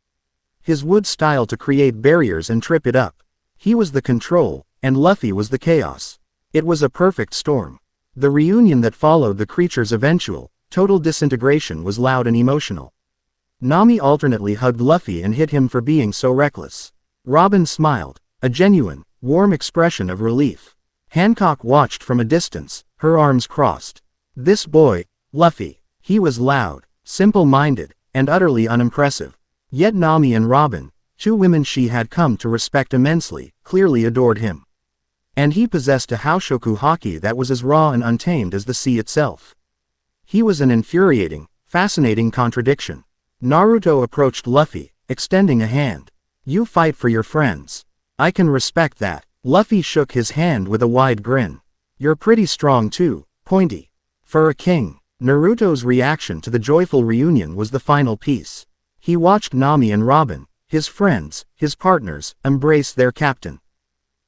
His wood style to create barriers and trip it up. He was the control, and Luffy was the chaos. It was a perfect storm. The reunion that followed the creature's eventual, total disintegration was loud and emotional. Nami alternately hugged Luffy and hit him for being so reckless. Robin smiled, a genuine, warm expression of relief. Hancock watched from a distance, her arms crossed. This boy, Luffy, he was loud, simple-minded, and utterly unimpressive. Yet Nami and Robin, two women she had come to respect immensely, clearly adored him. And he possessed a Haoshoku haki that was as raw and untamed as the sea itself. He was an infuriating, fascinating contradiction. Naruto approached Luffy, extending a hand. "You fight for your friends. I can respect that." Luffy shook his hand with a wide grin. "You're pretty strong too, Pointy. For a king." Naruto's reaction to the joyful reunion was the final piece. He watched Nami and Robin, his friends, his partners, embrace their captain.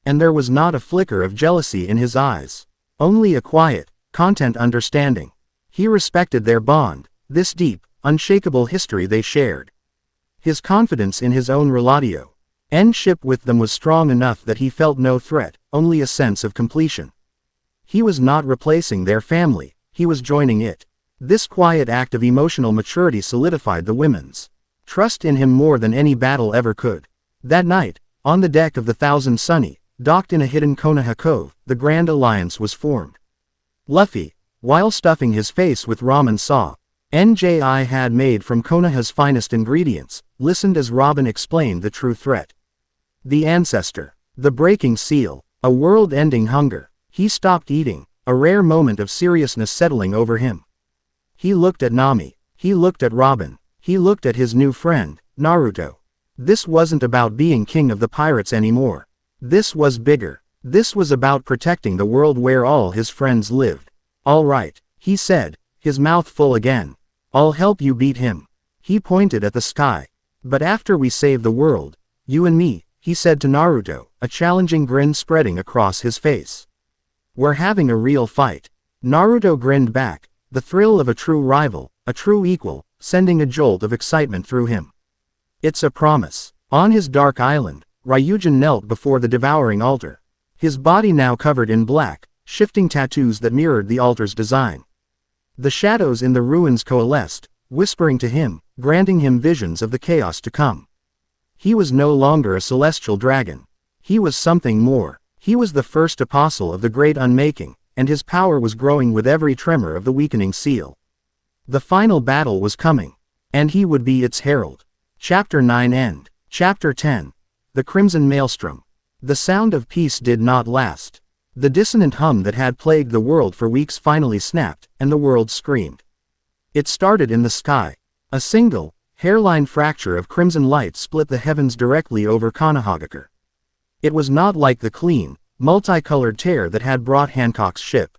And there was not a flicker of jealousy in his eyes. Only a quiet, content understanding. He respected their bond, this deep, unshakable history they shared. His confidence in his own relationship with them was strong enough that he felt no threat, only a sense of completion. He was not replacing their family, he was joining it. This quiet act of emotional maturity solidified the women's trust in him more than any battle ever could. That night, on the deck of the Thousand Sunny, docked in a hidden Konoha cove, the Grand Alliance was formed. Luffy, while stuffing his face with ramen NJI had made from Konoha's finest ingredients, listened as Robin explained the true threat. The ancestor. The breaking seal. A world-ending hunger. He stopped eating, a rare moment of seriousness settling over him. He looked at Nami. He looked at Robin. He looked at his new friend, Naruto. This wasn't about being king of the pirates anymore. This was bigger. This was about protecting the world where all his friends lived. All right, he said, his mouth full again. I'll help you beat him. He pointed at the sky. But after we save the world, you and me, he said to Naruto, a challenging grin spreading across his face. We're having a real fight. Naruto grinned back, the thrill of a true rival, a true equal, sending a jolt of excitement through him. It's a promise. On his dark island, Ryujin knelt before the devouring altar. His body now covered in black, shifting tattoos that mirrored the altar's design. The shadows in the ruins coalesced, whispering to him, granting him visions of the chaos to come. He was no longer a celestial dragon. He was something more. He was the first apostle of the great unmaking, and his power was growing with every tremor of the weakening seal. The final battle was coming, and he would be its herald. Chapter 9 End. Chapter 10. The Crimson Maelstrom. The sound of peace did not last. The dissonant hum that had plagued the world for weeks finally snapped, and the world screamed. It started in the sky. A single, hairline fracture of crimson light split the heavens directly over Konohagakure. It was not like the clean, multicolored tear that had brought Hancock's ship.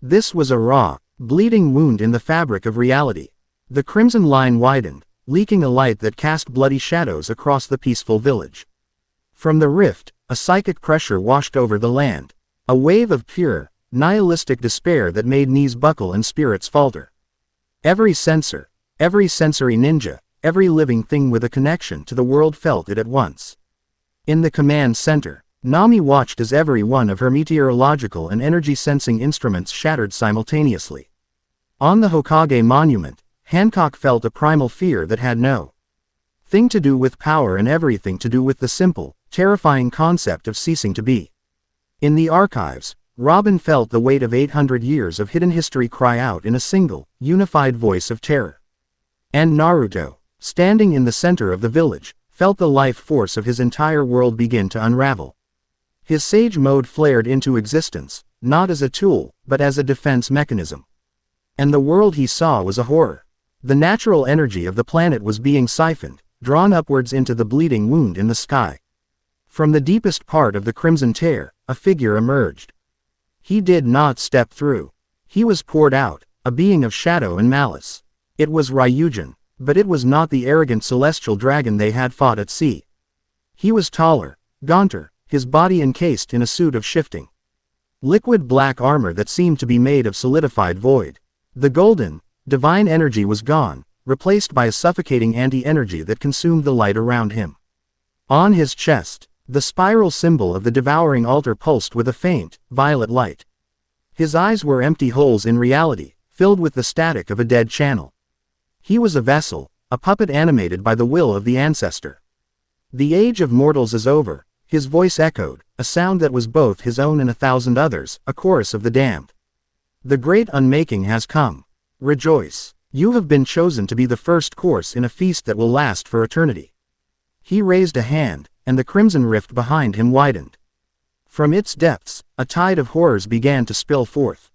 This was a raw, bleeding wound in the fabric of reality. The crimson line widened, leaking a light that cast bloody shadows across the peaceful village. From the rift, a psychic pressure washed over the land. A wave of pure, nihilistic despair that made knees buckle and spirits falter. Every sensory ninja, every living thing with a connection to the world felt it at once. In the command center, Nami watched as every one of her meteorological and energy-sensing instruments shattered simultaneously. On the Hokage monument, Hancock felt a primal fear that had no thing to do with power and everything to do with the simple, terrifying concept of ceasing to be. In the archives, Robin felt the weight of 800 years of hidden history cry out in a single, unified voice of terror. And Naruto, standing in the center of the village, felt the life force of his entire world begin to unravel. His sage mode flared into existence, not as a tool, but as a defense mechanism. And the world he saw was a horror. The natural energy of the planet was being siphoned, drawn upwards into the bleeding wound in the sky. From the deepest part of the crimson tear, a figure emerged. He did not step through. He was poured out, a being of shadow and malice. It was Ryujin, but it was not the arrogant celestial dragon they had fought at sea. He was taller, gaunter, his body encased in a suit of shifting, liquid black armor that seemed to be made of solidified void. The golden, divine energy was gone, replaced by a suffocating anti-energy that consumed the light around him. On his chest, the spiral symbol of the devouring altar pulsed with a faint, violet light. His eyes were empty holes in reality, filled with the static of a dead channel. He was a vessel, a puppet animated by the will of the ancestor. The age of mortals is over, his voice echoed, a sound that was both his own and 1,000 others, a chorus of the damned. The great unmaking has come. Rejoice. You have been chosen to be the first course in a feast that will last for eternity. He raised a hand, and the crimson rift behind him widened. From its depths, a tide of horrors began to spill forth.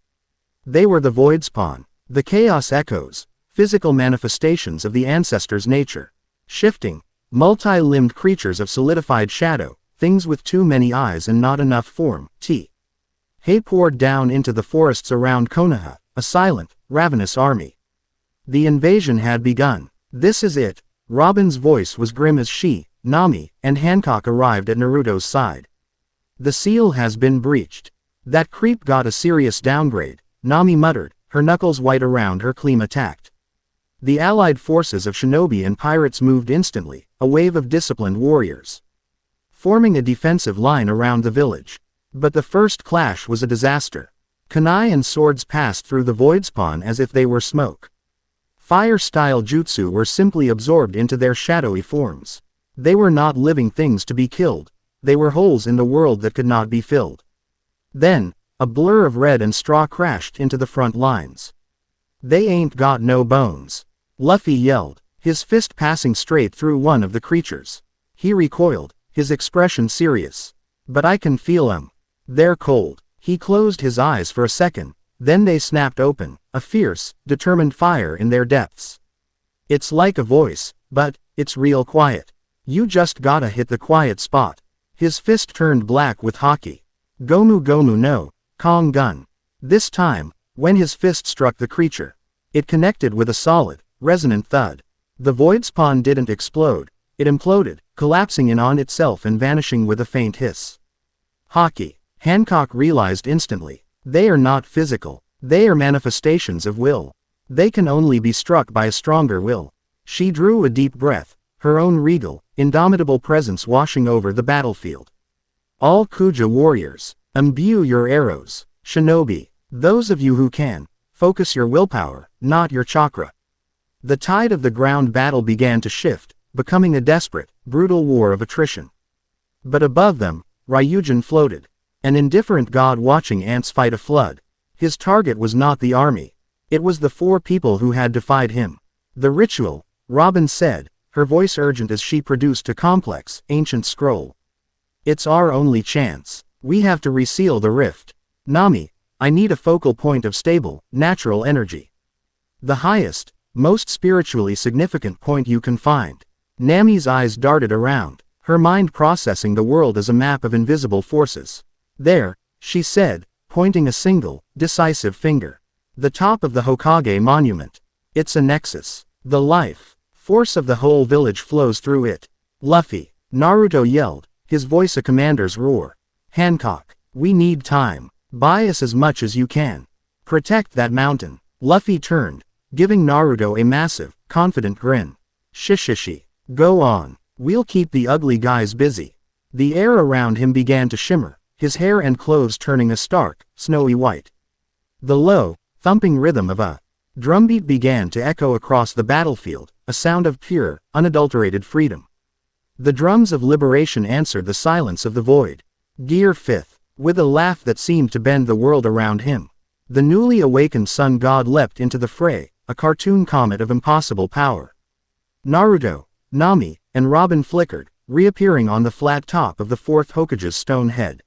They were the void spawn, the chaos echoes, physical manifestations of the ancestors' nature. Shifting, multi-limbed creatures of solidified shadow, things with too many eyes and not enough form. Hay poured down into the forests around Konoha, a silent, ravenous army. The invasion had begun. This is it. Robin's voice was grim as she, Nami, and Hancock arrived at Naruto's side. The seal has been breached. That creep got a serious downgrade, Nami muttered, her knuckles white around her clean attacked. The allied forces of shinobi and pirates moved instantly, a wave of disciplined warriors, forming a defensive line around the village. But the first clash was a disaster. Kunai and swords passed through the void spawn as if they were smoke. Fire-style jutsu were simply absorbed into their shadowy forms. They were not living things to be killed, they were holes in the world that could not be filled. Then, a blur of red and straw crashed into the front lines. "They ain't got no bones," Luffy yelled, his fist passing straight through one of the creatures. He recoiled, his expression serious. "But I can feel 'em. They're cold." He closed his eyes for a second, then they snapped open, a fierce, determined fire in their depths. "It's like a voice, but it's real quiet. You just gotta hit the quiet spot." His fist turned black with haki. Gomu Gomu no, Kong Gun. This time, when his fist struck the creature, it connected with a solid, resonant thud. The void spawn didn't explode, it imploded, collapsing in on itself and vanishing with a faint hiss. Haki, Hancock realized instantly. They are not physical, they are manifestations of will. They can only be struck by a stronger will. She drew a deep breath, her own regal, indomitable presence washing over the battlefield. "All Kuja warriors, imbue your arrows. Shinobi, those of you who can, focus your willpower, not your chakra." The tide of the ground battle began to shift, becoming a desperate, brutal war of attrition. But above them, Ryujin floated, an indifferent god watching ants fight a flood. His target was not the army. It was the 4 people who had defied him. "The ritual," Robin said, her voice urgent as she produced a complex, ancient scroll. "It's our only chance. We have to reseal the rift. Nami, I need a focal point of stable, natural energy. The highest, most spiritually significant point you can find." Nami's eyes darted around, her mind processing the world as a map of invisible forces. "There," she said, pointing a single, decisive finger. "The top of the Hokage monument. It's a nexus. The life force of the whole village flows through it." "Luffy," Naruto yelled, his voice a commander's roar. "Hancock, we need time. Buy us as much as you can. Protect that mountain." Luffy turned, giving Naruto a massive, confident grin. "Shishishi. Go on. We'll keep the ugly guys busy." The air around him began to shimmer, his hair and clothes turning a stark, snowy white. The low, thumping rhythm of a drumbeat began to echo across the battlefield, a sound of pure, unadulterated freedom. The drums of liberation answered the silence of the void. Gear 5th, with a laugh that seemed to bend the world around him. The newly awakened sun god leapt into the fray, a cartoon comet of impossible power. Naruto, Nami, and Robin flickered, reappearing on the flat top of the 4th Hokage's stone head.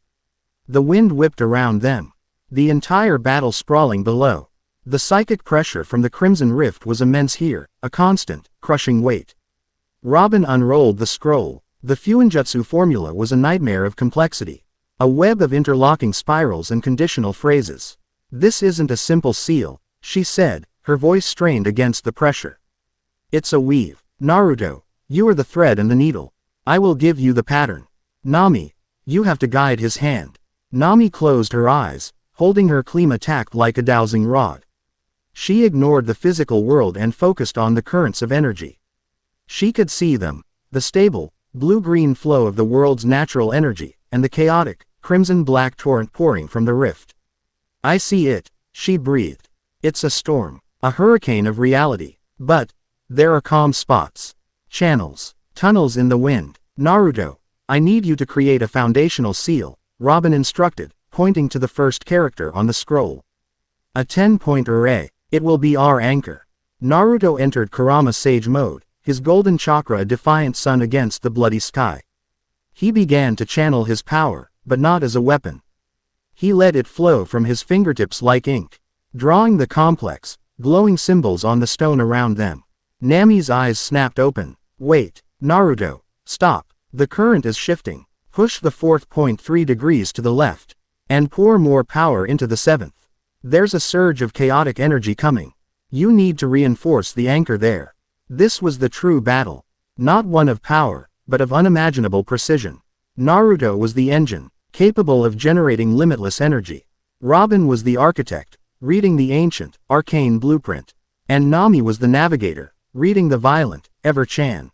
The wind whipped around them, the entire battle sprawling below. The psychic pressure from the Crimson Rift was immense here, a constant, crushing weight. Robin unrolled the scroll. The Fuinjutsu formula was a nightmare of complexity, a web of interlocking spirals and conditional phrases. "This isn't a simple seal," she said, her voice strained against the pressure. "It's a weave. Naruto, you are the thread and the needle. I will give you the pattern. Nami, you have to guide his hand." Nami closed her eyes, holding her klima tacked like a dowsing rod. She ignored the physical world and focused on the currents of energy. She could see them, the stable, blue-green flow of the world's natural energy, and the chaotic, crimson-black torrent pouring from the rift. "I see it," she breathed. "It's a storm, a hurricane of reality. But there are calm spots. Channels, tunnels in the wind. Naruto, I need you to create a foundational seal," Robin instructed, pointing to the first character on the scroll. "A 10-point array. It will be our anchor." Naruto entered Kurama Sage mode, his golden chakra a defiant sun against the bloody sky. He began to channel his power, but not as a weapon. He let it flow from his fingertips like ink, drawing the complex, glowing symbols on the stone around them. Nami's eyes snapped open. "Wait, Naruto, stop. The current is shifting. Push the 4th point 3 degrees to the left, and pour more power into the 7th. There's a surge of chaotic energy coming. You need to reinforce the anchor there." This was the true battle. Not one of power, but of unimaginable precision. Naruto was the engine, capable of generating limitless energy. Robin was the architect, reading the ancient, arcane blueprint. And Nami was the navigator, reading the violent, ever-changing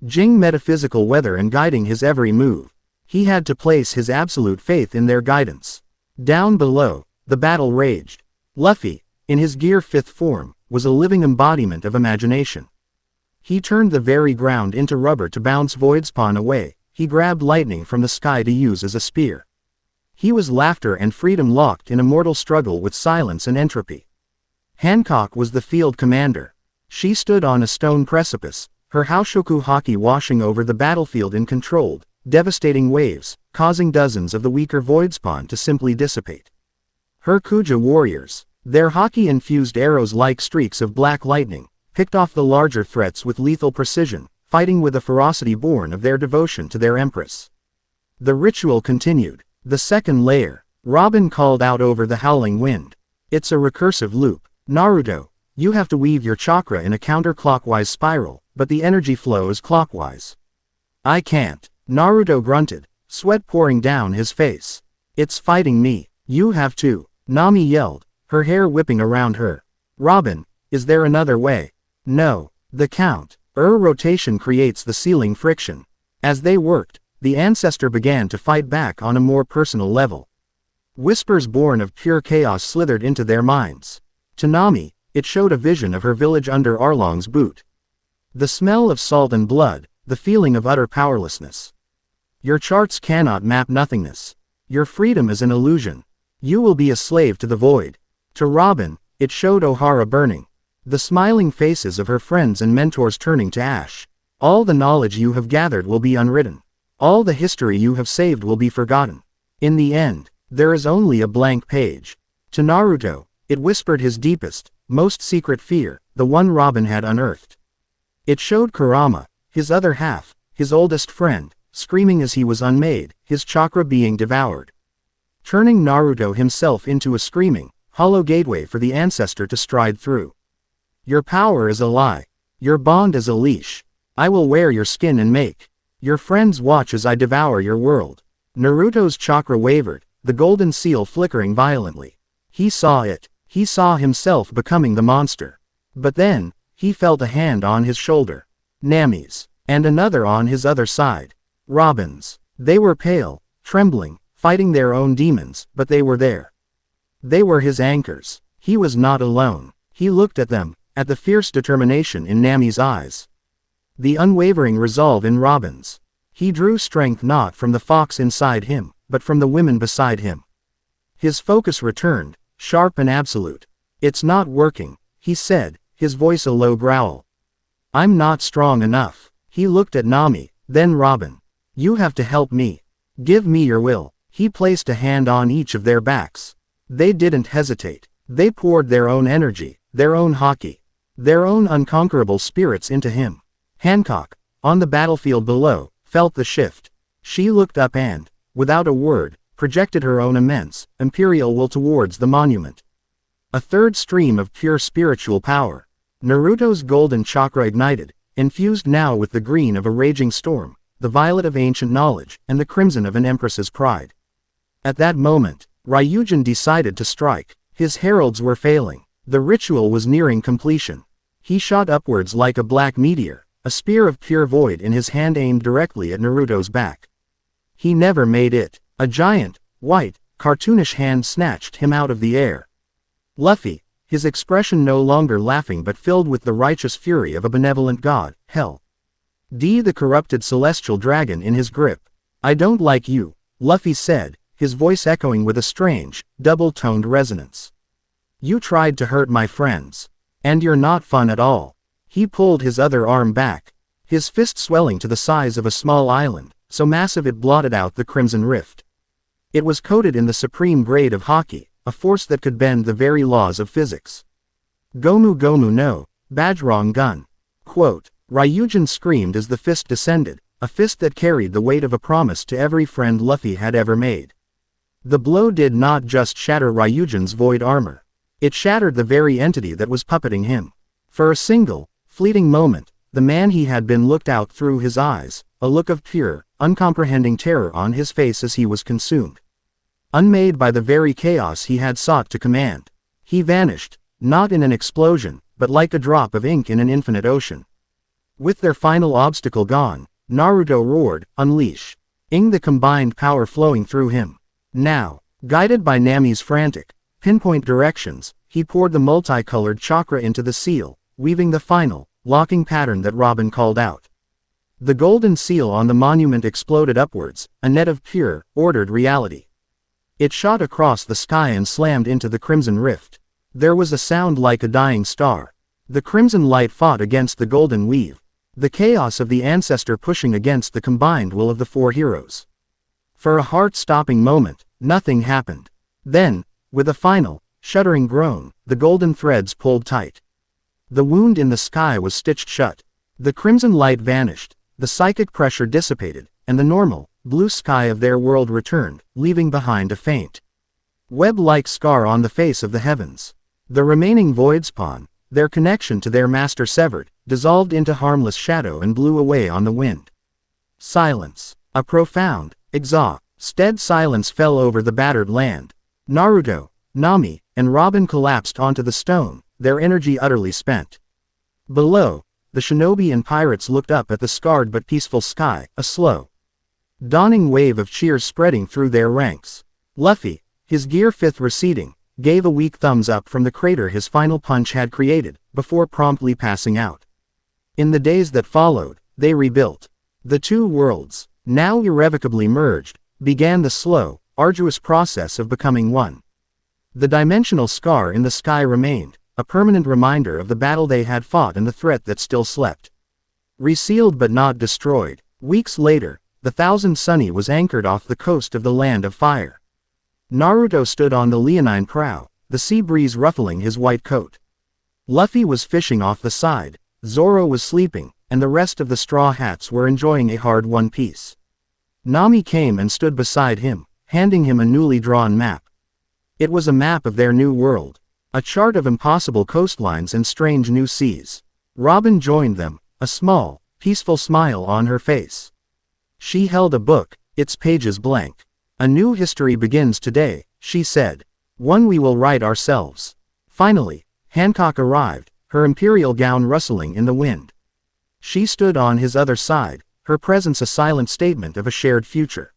metaphysical weather and guiding his every move. He had to place his absolute faith in their guidance. Down below, the battle raged. Luffy, in his Gear 5th form, was a living embodiment of imagination. He turned the very ground into rubber to bounce Voidspawn away. He grabbed lightning from the sky to use as a spear. He was laughter and freedom locked in a mortal struggle with silence and entropy. Hancock was the field commander. She stood on a stone precipice, her Haoshoku haki washing over the battlefield in controlled, devastating waves, causing dozens of the weaker Voidspawn to simply dissipate. Her Kuja warriors, their haki-infused arrows like streaks of black lightning, picked off the larger threats with lethal precision, fighting with a ferocity born of their devotion to their empress. The ritual continued. The second layer, Robin called out over the howling wind. It's a recursive loop. Naruto, you have to weave your chakra in a counterclockwise spiral, but the energy flows clockwise. I can't, Naruto grunted, sweat pouring down his face. It's fighting me. You have to, Nami yelled, her hair whipping around her. Robin, is there another way? No, the rotation creates the ceiling friction. As they worked, the ancestor began to fight back on a more personal level. Whispers born of pure chaos slithered into their minds. To Nami, it showed a vision of her village under Arlong's boot. The smell of salt and blood, the feeling of utter powerlessness. Your charts cannot map nothingness. Your freedom is an illusion. You will be a slave to the void. To Robin, it showed Ohara burning. The smiling faces of her friends and mentors turning to ash. All the knowledge you have gathered will be unwritten. All the history you have saved will be forgotten. In the end, there is only a blank page. To Naruto, it whispered his deepest, most secret fear, the one Robin had unearthed. It showed Kurama, his other half, his oldest friend, screaming as he was unmade, his chakra being devoured. Turning Naruto himself into a screaming, hollow gateway for the ancestor to stride through. Your power is a lie. Your bond is a leash. I will wear your skin and make your friends watch as I devour your world. Naruto's chakra wavered, the golden seal flickering violently. He saw it. He saw himself becoming the monster. But then, he felt a hand on his shoulder. Nami's. And another on his other side. Robin's. They were pale, trembling, fighting their own demons, but they were there. They were his anchors. He was not alone. He looked at them, at the fierce determination in Nami's eyes. The unwavering resolve in Robin's. He drew strength not from the fox inside him, but from the women beside him. His focus returned, sharp and absolute. It's not working, he said, his voice a low growl. I'm not strong enough. He looked at Nami, then Robin. You have to help me. Give me your will. He placed a hand on each of their backs. They didn't hesitate. They poured their own energy, their own haki, their own unconquerable spirits into him. Hancock, on the battlefield below, felt the shift. She looked up and, without a word, projected her own immense, imperial will towards the monument. A third stream of pure spiritual power. Naruto's golden chakra ignited, infused now with the green of a raging storm, the violet of ancient knowledge, and the crimson of an empress's pride. At that moment, Ryujin decided to strike. His heralds were failing. The ritual was nearing completion. He shot upwards like a black meteor, a spear of pure void in his hand aimed directly at Naruto's back. He never made it. A giant, white, cartoonish hand snatched him out of the air. Luffy, his expression no longer laughing but filled with the righteous fury of a benevolent god, held the corrupted celestial dragon in his grip. I don't like you, Luffy said, his voice echoing with a strange, double-toned resonance. You tried to hurt my friends. And you're not fun at all. He pulled his other arm back, his fist swelling to the size of a small island, so massive it blotted out the crimson rift. It was coated in the supreme grade of haki, a force that could bend the very laws of physics. Gomu Gomu no, Bajrang Gun. Quote, Ryujin screamed as the fist descended, a fist that carried the weight of a promise to every friend Luffy had ever made. The blow did not just shatter Ryujin's void armor. It shattered the very entity that was puppeting him. For a single, fleeting moment, the man he had been looked out through his eyes, a look of pure, uncomprehending terror on his face as he was consumed. Unmade by the very chaos he had sought to command. He vanished, not in an explosion, but like a drop of ink in an infinite ocean. With their final obstacle gone, Naruto roared, "Unleash!" The combined power flowing through him. Now, guided by Nami's frantic, pinpoint directions, he poured the multicolored chakra into the seal, weaving the final, locking pattern that Robin called out. The golden seal on the monument exploded upwards, a net of pure, ordered reality. It shot across the sky and slammed into the crimson rift. There was a sound like a dying star. The crimson light fought against the golden weave. The chaos of the ancestor pushing against the combined will of the four heroes. For a heart-stopping moment, nothing happened. Then, with a final, shuddering groan, the golden threads pulled tight. The wound in the sky was stitched shut. The crimson light vanished, the psychic pressure dissipated, and the normal, blue sky of their world returned, leaving behind a faint, web-like scar on the face of the heavens. The remaining void spawn, their connection to their master severed, dissolved into harmless shadow and blew away on the wind. Silence. A profound, exhausted silence fell over the battered land. Naruto, Nami, and Robin collapsed onto the stone, their energy utterly spent. Below, the shinobi and pirates looked up at the scarred but peaceful sky, a slow, dawning wave of cheers spreading through their ranks. Luffy, his gear fifth receding, gave a weak thumbs up from the crater his final punch had created, before promptly passing out. In the days that followed, they rebuilt. The two worlds, now irrevocably merged, began the slow, arduous process of becoming one. The dimensional scar in the sky remained, a permanent reminder of the battle they had fought and the threat that still slept. Resealed but not destroyed, weeks later, the Thousand Sunny was anchored off the coast of the Land of Fire. Naruto stood on the leonine prow, the sea breeze ruffling his white coat. Luffy was fishing off the side, Zoro was sleeping, and the rest of the Straw Hats were enjoying a hard-won peace. Nami came and stood beside him, handing him a newly drawn map. It was a map of their new world, a chart of impossible coastlines and strange new seas. Robin joined them, a small, peaceful smile on her face. She held a book, its pages blank. "A new history begins today," she said. "One we will write ourselves." Finally, Hancock arrived, her imperial gown rustling in the wind. She stood on his other side, her presence a silent statement of a shared future.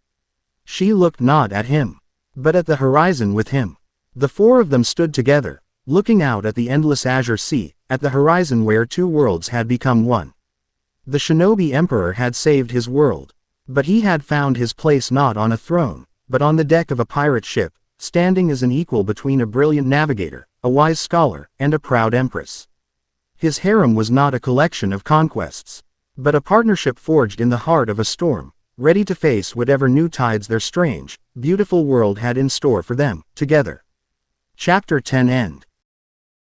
She looked not at him, but at the horizon with him. The four of them stood together, looking out at the endless azure sea, at the horizon where two worlds had become one. The shinobi emperor had saved his world, but he had found his place not on a throne, but on the deck of a pirate ship, standing as an equal between a brilliant navigator, a wise scholar, and a proud empress. His harem was not a collection of conquests, but a partnership forged in the heart of a storm, ready to face whatever new tides their strange, beautiful world had in store for them, together. Chapter 10 End.